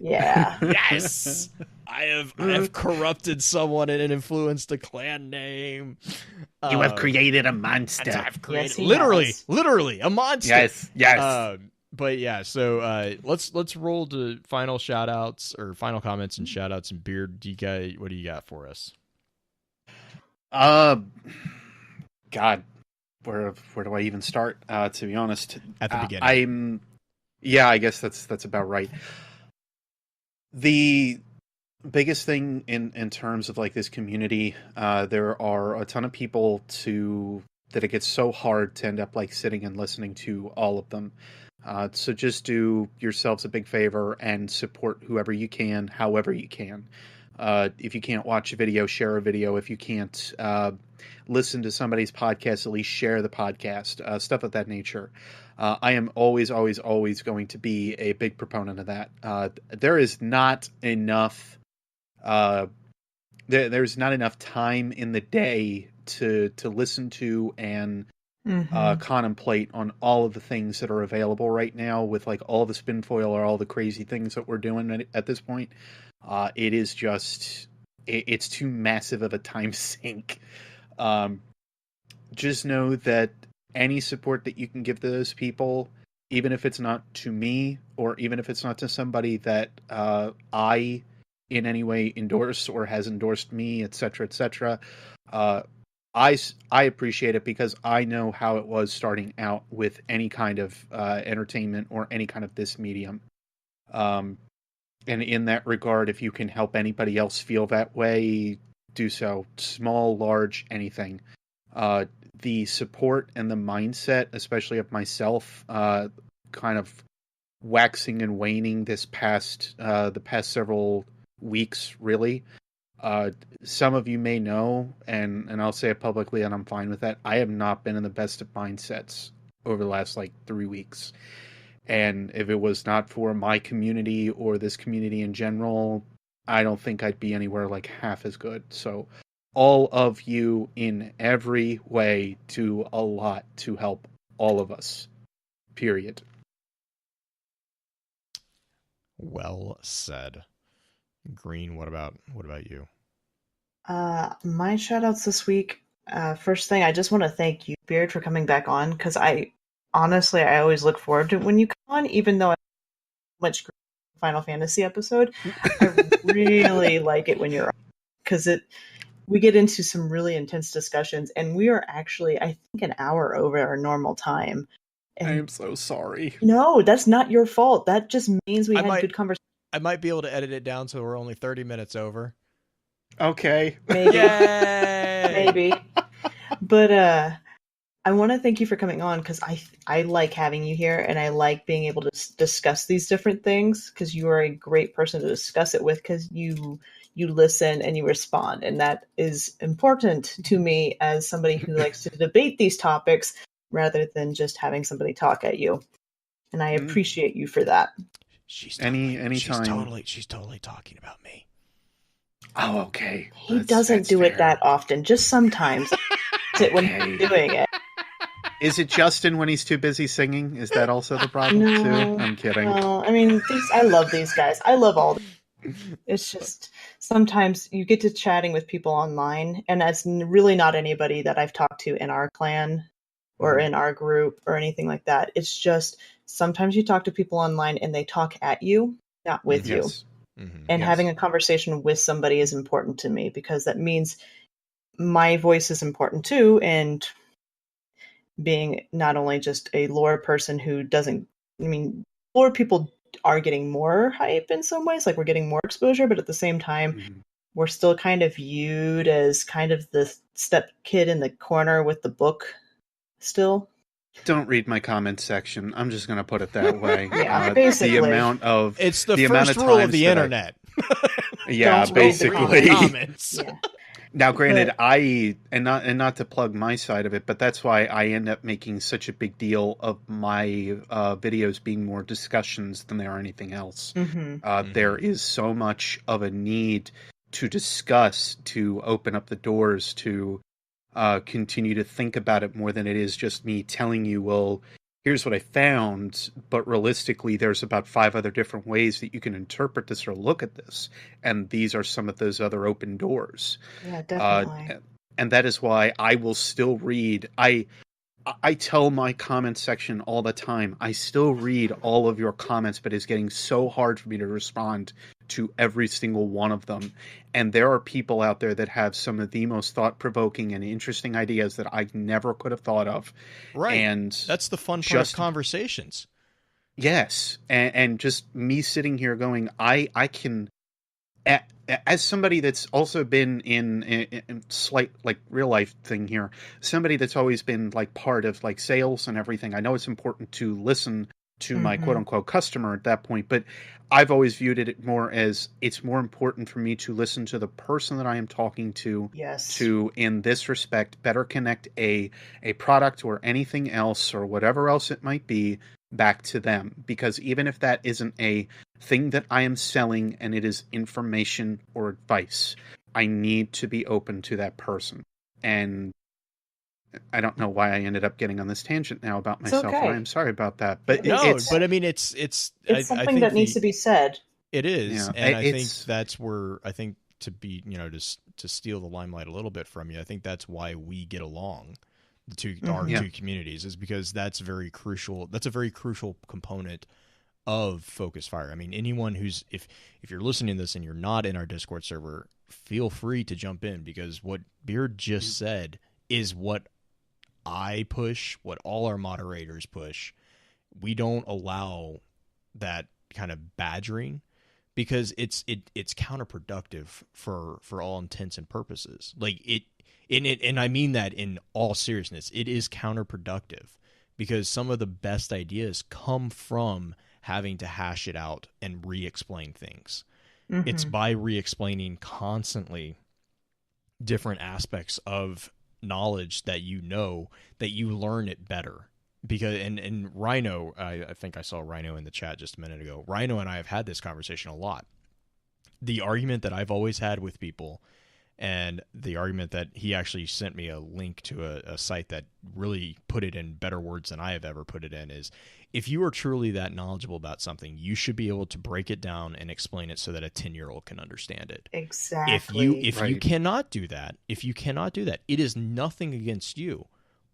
Yeah. Yes. I have corrupted someone and influenced a clan name. You have created a monster. I've created Yes, literally a monster. Yes. But yeah, so let's roll to final shout outs or final comments and shout outs. And Beard, what do you got for us? God, where do I even start? To be honest, at the beginning. I guess that's about right. The biggest thing in terms of like this community, there are a ton of people that it gets so hard to end up like sitting and listening to all of them. So just do yourselves a big favor and support whoever you can, however you can. If you can't watch a video, share a video. If you can't listen to somebody's podcast, at least share the podcast, stuff of that nature. I am always going to be a big proponent of that. There is not enough. There's not enough time in the day to listen to and contemplate on all of the things that are available right now with like all the spin foil or all the crazy things that we're doing at this point. It is just it's too massive of a time sink. Just know that any support that you can give to those people, even if it's not to me or even if it's not to somebody that I in any way endorse or has endorsed me, etc., I appreciate it because I know how it was starting out with any kind of entertainment or any kind of this medium. And in that regard, if you can help anybody else feel that way, do so. Small, large, anything. The support and the mindset, especially of myself, kind of waxing and waning the past several weeks, really. Some of you may know, and I'll say it publicly, and I'm fine with that. I have not been in the best of mindsets over the last 3 weeks. And if it was not for my community or this community in general, I don't think I'd be anywhere half as good. So all of you in every way do a lot to help all of us. Period. Well said. Green, what about you? My shout-outs this week. First thing, I just want to thank you, Beard, for coming back on, because I always look forward to when you come on, even though I much Final Fantasy episode. I really like it when you're on, because we get into some really intense discussions, and we are actually, I think, an hour over our normal time. And I am so sorry. No, that's not your fault. That just means we had good conversation. I might be able to edit it down so we're only 30 minutes over. Okay. Maybe. Yay! Maybe. But I want to thank you for coming on, because I like having you here, and I like being able to discuss these different things, because you are a great person to discuss it with, because you listen and you respond, and that is important to me as somebody who likes to debate these topics rather than just having somebody talk at you. And I appreciate you for that. She's anytime. She's totally talking about me. Oh, okay. He doesn't do it that often, just sometimes. When he's doing it. Is it Justin when he's too busy singing? Is that also the problem too? I'm kidding. No, I mean, I love these guys. I love all. It's just sometimes you get to chatting with people online, and that's really not anybody that I've talked to in our clan or in our group or anything like that. It's just sometimes you talk to people online and they talk at you, not with you. Mm-hmm. And having a conversation with somebody is important to me, because that means my voice is important too. And being not only just a lore person who doesn't, lore people are getting more hype in some ways, we're getting more exposure, but at the same time, we're still kind of viewed as kind of the step kid in the corner with the book still. Don't read my comment section. I'm just going to put it that way. Yeah, basically. It's the first rule of the internet. Yeah, basically. Comments. Yeah. Now, granted, not to plug my side of it, but that's why I end up making such a big deal of my videos being more discussions than they are anything else. There is so much of a need to discuss, to open up the doors, to continue to think about it more than it is just me telling you, well, here's what I found, but realistically, there's about 5 other different ways that you can interpret this or look at this, and these are some of those other open doors. Yeah, definitely. And that is why I will still read. I tell my comment section all the time, I still read all of your comments, but it's getting so hard for me to respond to every single one of them. And there are people out there that have some of the most thought-provoking and interesting ideas that I never could have thought of. Right. And that's the fun part of conversations. Yes. And just me sitting here going, I can, as somebody that's also been in slight real life thing here, somebody that's always been part of sales and everything, I know it's important to listen to my quote unquote customer at that point, but I've always viewed it more as it's more important for me to listen to the person that I am talking to. Yes. To, in this respect, better connect a product or anything else or whatever else it might be back to them. Because even if that isn't a thing that I am selling and it is information or advice, I need to be open to that person. And I don't know why I ended up getting on this tangent now about myself. Okay. I'm sorry about that. But it's something that needs to be said. It is. Yeah, and I think that's where, to be, to steal the limelight a little bit from you, I think that's why we get along, our two communities, is because that's very crucial. That's a very crucial component of Focus Fire. I mean, anyone who's, if you're listening to this and you're not in our Discord server, feel free to jump in, because what Beard just said is what I push, what all our moderators push. We don't allow that kind of badgering, because it's counterproductive for all intents and purposes. And I mean that in all seriousness. It is counterproductive, because some of the best ideas come from having to hash it out and re-explain things. Mm-hmm. It's by re-explaining constantly different aspects of knowledge that you know, that you learn it better. Because and Rhino, I think I saw Rhino in the chat just a minute ago. Rhino and I have had this conversation a lot. The argument that I've always had with people, and the argument that he actually sent me a link to a site that really put it in better words than I have ever put it in, is if you are truly that knowledgeable about something, you should be able to break it down and explain it so that a 10-year-old can understand it. Exactly. If you cannot do that, it is nothing against you,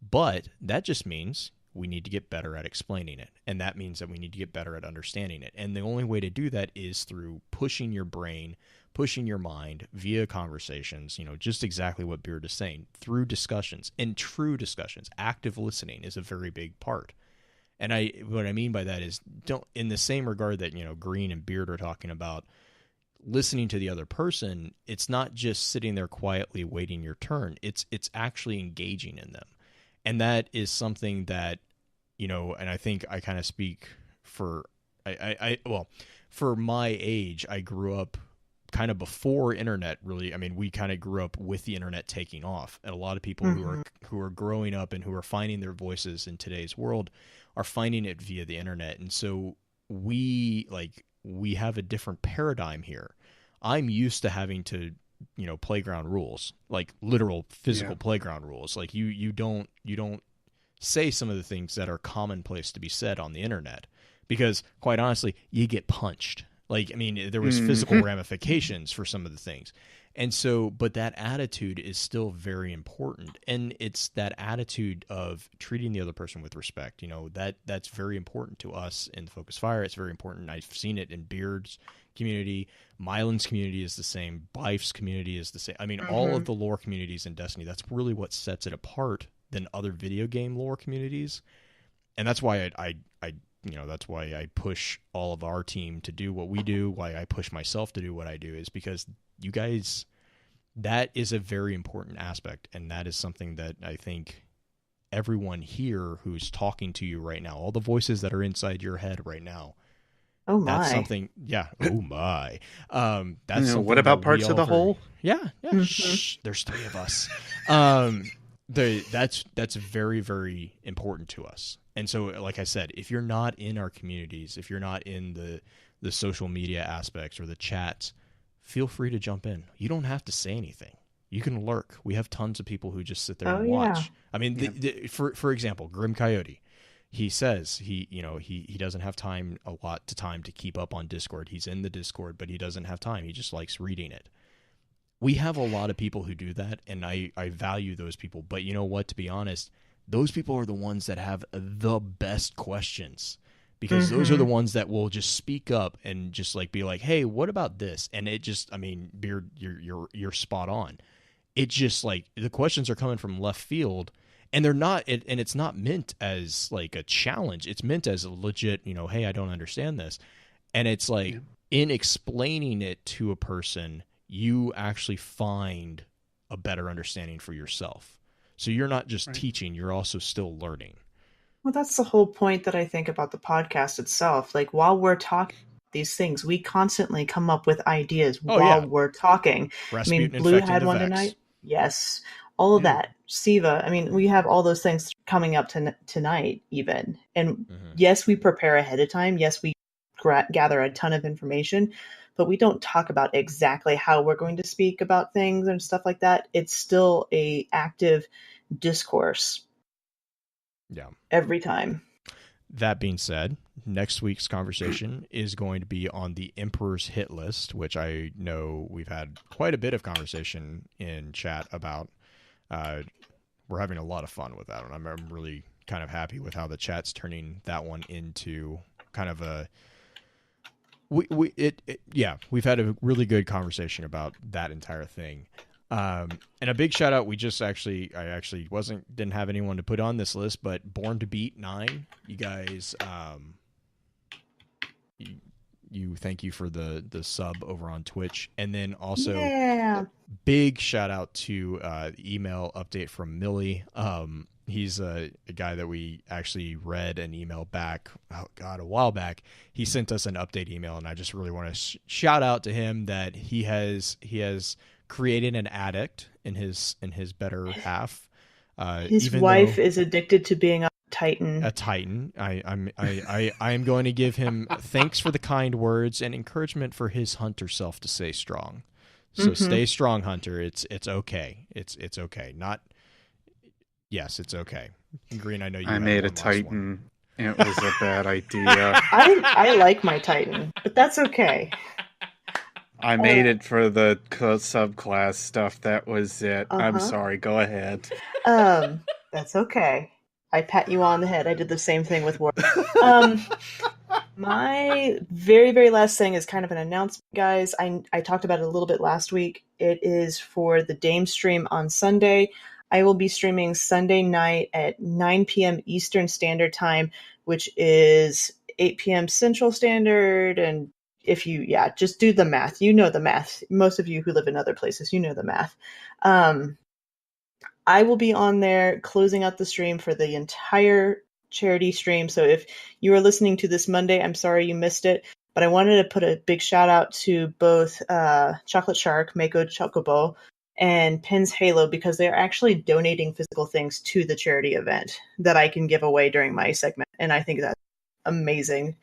but that just means we need to get better at explaining it. And that means that we need to get better at understanding it. And the only way to do that is through pushing your brain, pushing your mind via conversations, just exactly what Beard is saying, through discussions and true discussions. Active listening is a very big part. And what I mean by that is, don't, in the same regard that, Green and Beard are talking about listening to the other person, it's not just sitting there quietly waiting your turn. It's actually engaging in them. And that is something that, and I think I kind of speak for, for my age, I grew up kind of before internet really. I mean, we kind of grew up with the internet taking off, and a lot of people who are growing up and who are finding their voices in today's world are finding it via the internet. And so we have a different paradigm here. I'm used to having to, playground rules, like literal physical playground rules. Like you don't say some of the things that are commonplace to be said on the internet, because quite honestly, you get punched. Like, I mean, there was physical ramifications for some of the things. And so, but that attitude is still very important. And it's that attitude of treating the other person with respect. That's very important to us in Focus Fire. It's very important. I've seen it in Beard's community. Mylan's community is the same. Bife's community is the same. I mean, all of the lore communities in Destiny, that's really what sets it apart than other video game lore communities. And that's why that's why I push all of our team to do what we do, why I push myself to do what I do, is because you guys, that is a very important aspect. And that is something that I think everyone here who's talking to you right now, all the voices that are inside your head right now, oh my, that's something. Yeah. Oh my. That's something. What about parts of the whole? Yeah. Shh, there's 3 of us. That's very, very important to us. And so, like I said, if you're not in our communities, if you're not in the social media aspects or the chats, feel free to jump in. You don't have to say anything. You can lurk. We have tons of people who just sit there and watch. Yeah. I mean, for example, Grim Coyote, he says he doesn't have a lot of time to keep up on Discord. He's in the Discord, but he doesn't have time. He just likes reading it. We have a lot of people who do that, and I value those people. But you know what? To be honest, those people are the ones that have the best questions, because those are the ones that will just speak up and just be like, hey, what about this? And it just, I mean, Beard, you're spot on. It just the questions are coming from left field, and they're not, and it's not meant as a challenge. It's meant as a legit, hey, I don't understand this. And it's in explaining it to a person, you actually find a better understanding for yourself. So you're not just teaching, you're also still learning. Well, that's the whole point that I think about the podcast itself. While we're talking these things, we constantly come up with ideas while we're talking. Rasputin, I mean, Blue had one tonight. Yes. All of that. Siva. I mean, we have all those things coming up tonight even. And yes, we prepare ahead of time. Yes, we gather a ton of information, but we don't talk about exactly how we're going to speak about things and stuff like that. It's still a active discourse. Yeah. Every time. That being said, next week's conversation is going to be on the Emperor's hit list, which I know we've had quite a bit of conversation in chat about. We're having a lot of fun with that one. I'm really kind of happy with how the chat's turning that one into kind of a... we've had a really good conversation about that entire thing. And a big shout out. I didn't have anyone to put on this list, but Born to Beat 9, you guys, thank you for the sub over on Twitch. And then also big shout out to the email update from Millie. He's a guy that we actually read an email back, a while back. He sent us an update email, and I just really want to shout out to him that he has created an addict in his better half. His wife is addicted to being a Titan. A Titan. I am going to give him thanks for the kind words and encouragement for his hunter self to stay strong. So stay strong, Hunter. It's okay. It's okay. Yes, it's okay. Green, I know you. I made a Titan. It was a bad idea. I like my Titan, but that's okay. I made it for the subclass stuff. That was it. I'm sorry. Go ahead. That's okay. I pat you on the head. I did the same thing with War. My very, very last thing is kind of an announcement, guys. I talked about it a little bit last week. It is for the Dame stream on Sunday. I will be streaming Sunday night at 9 p.m. Eastern Standard Time, which is 8 p.m. Central Standard. And if you, just do the math. You know the math. Most of you who live in other places, you know the math. I will be on there closing out the stream for the entire charity stream. So if you are listening to this Monday, I'm sorry you missed it, but I wanted to put a big shout out to both Chocolate Shark, Mako Chocobo, and Pins Halo, because they're actually donating physical things to the charity event that I can give away during my segment. And I think that's amazing.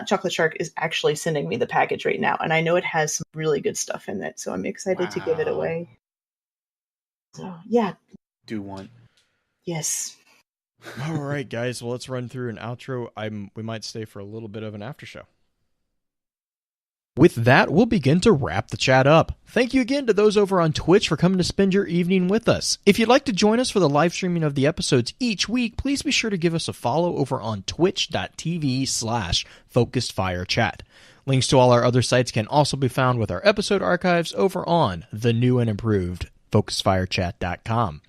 Chocolate Shark is actually sending me the package right now, and I know it has some really good stuff in it, so I'm excited to give it away. So, yeah. Do one. Yes. All right, guys. Well, let's run through an outro. We might stay for a little bit of an after show. With that, we'll begin to wrap the chat up. Thank you again to those over on Twitch for coming to spend your evening with us. If you'd like to join us for the live streaming of the episodes each week, please be sure to give us a follow over on twitch.tv/FocusedFireChat. Links to all our other sites can also be found with our episode archives over on the new and improved FocusedFireChat.com.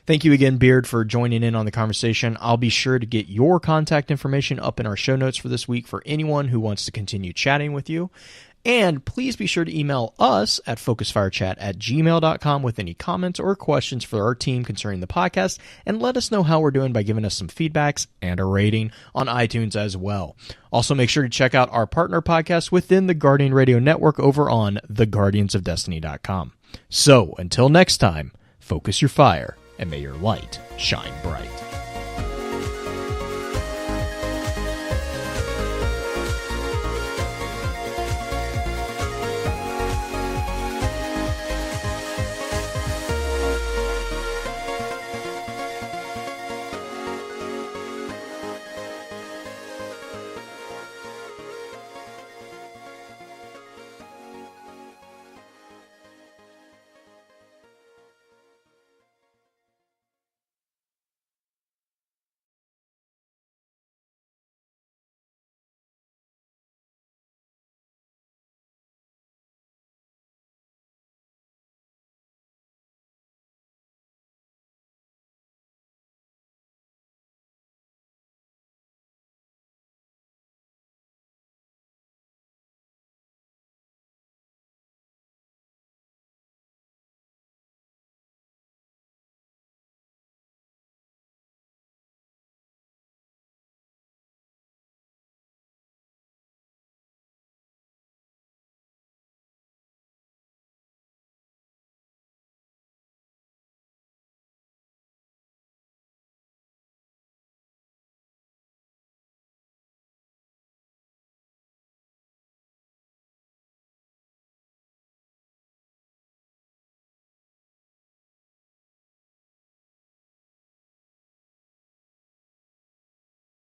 Thank you again, Beard, for joining in on the conversation. I'll be sure to get your contact information up in our show notes for this week for anyone who wants to continue chatting with you. And please be sure to email us at FocusedFireChat@gmail.com with any comments or questions for our team concerning the podcast, and let us know how we're doing by giving us some feedbacks and a rating on iTunes as well. Also, make sure to check out our partner podcast within the Guardian Radio Network over on theguardiansofdestiny.com. So, until next time, focus your fire, and may your light shine bright.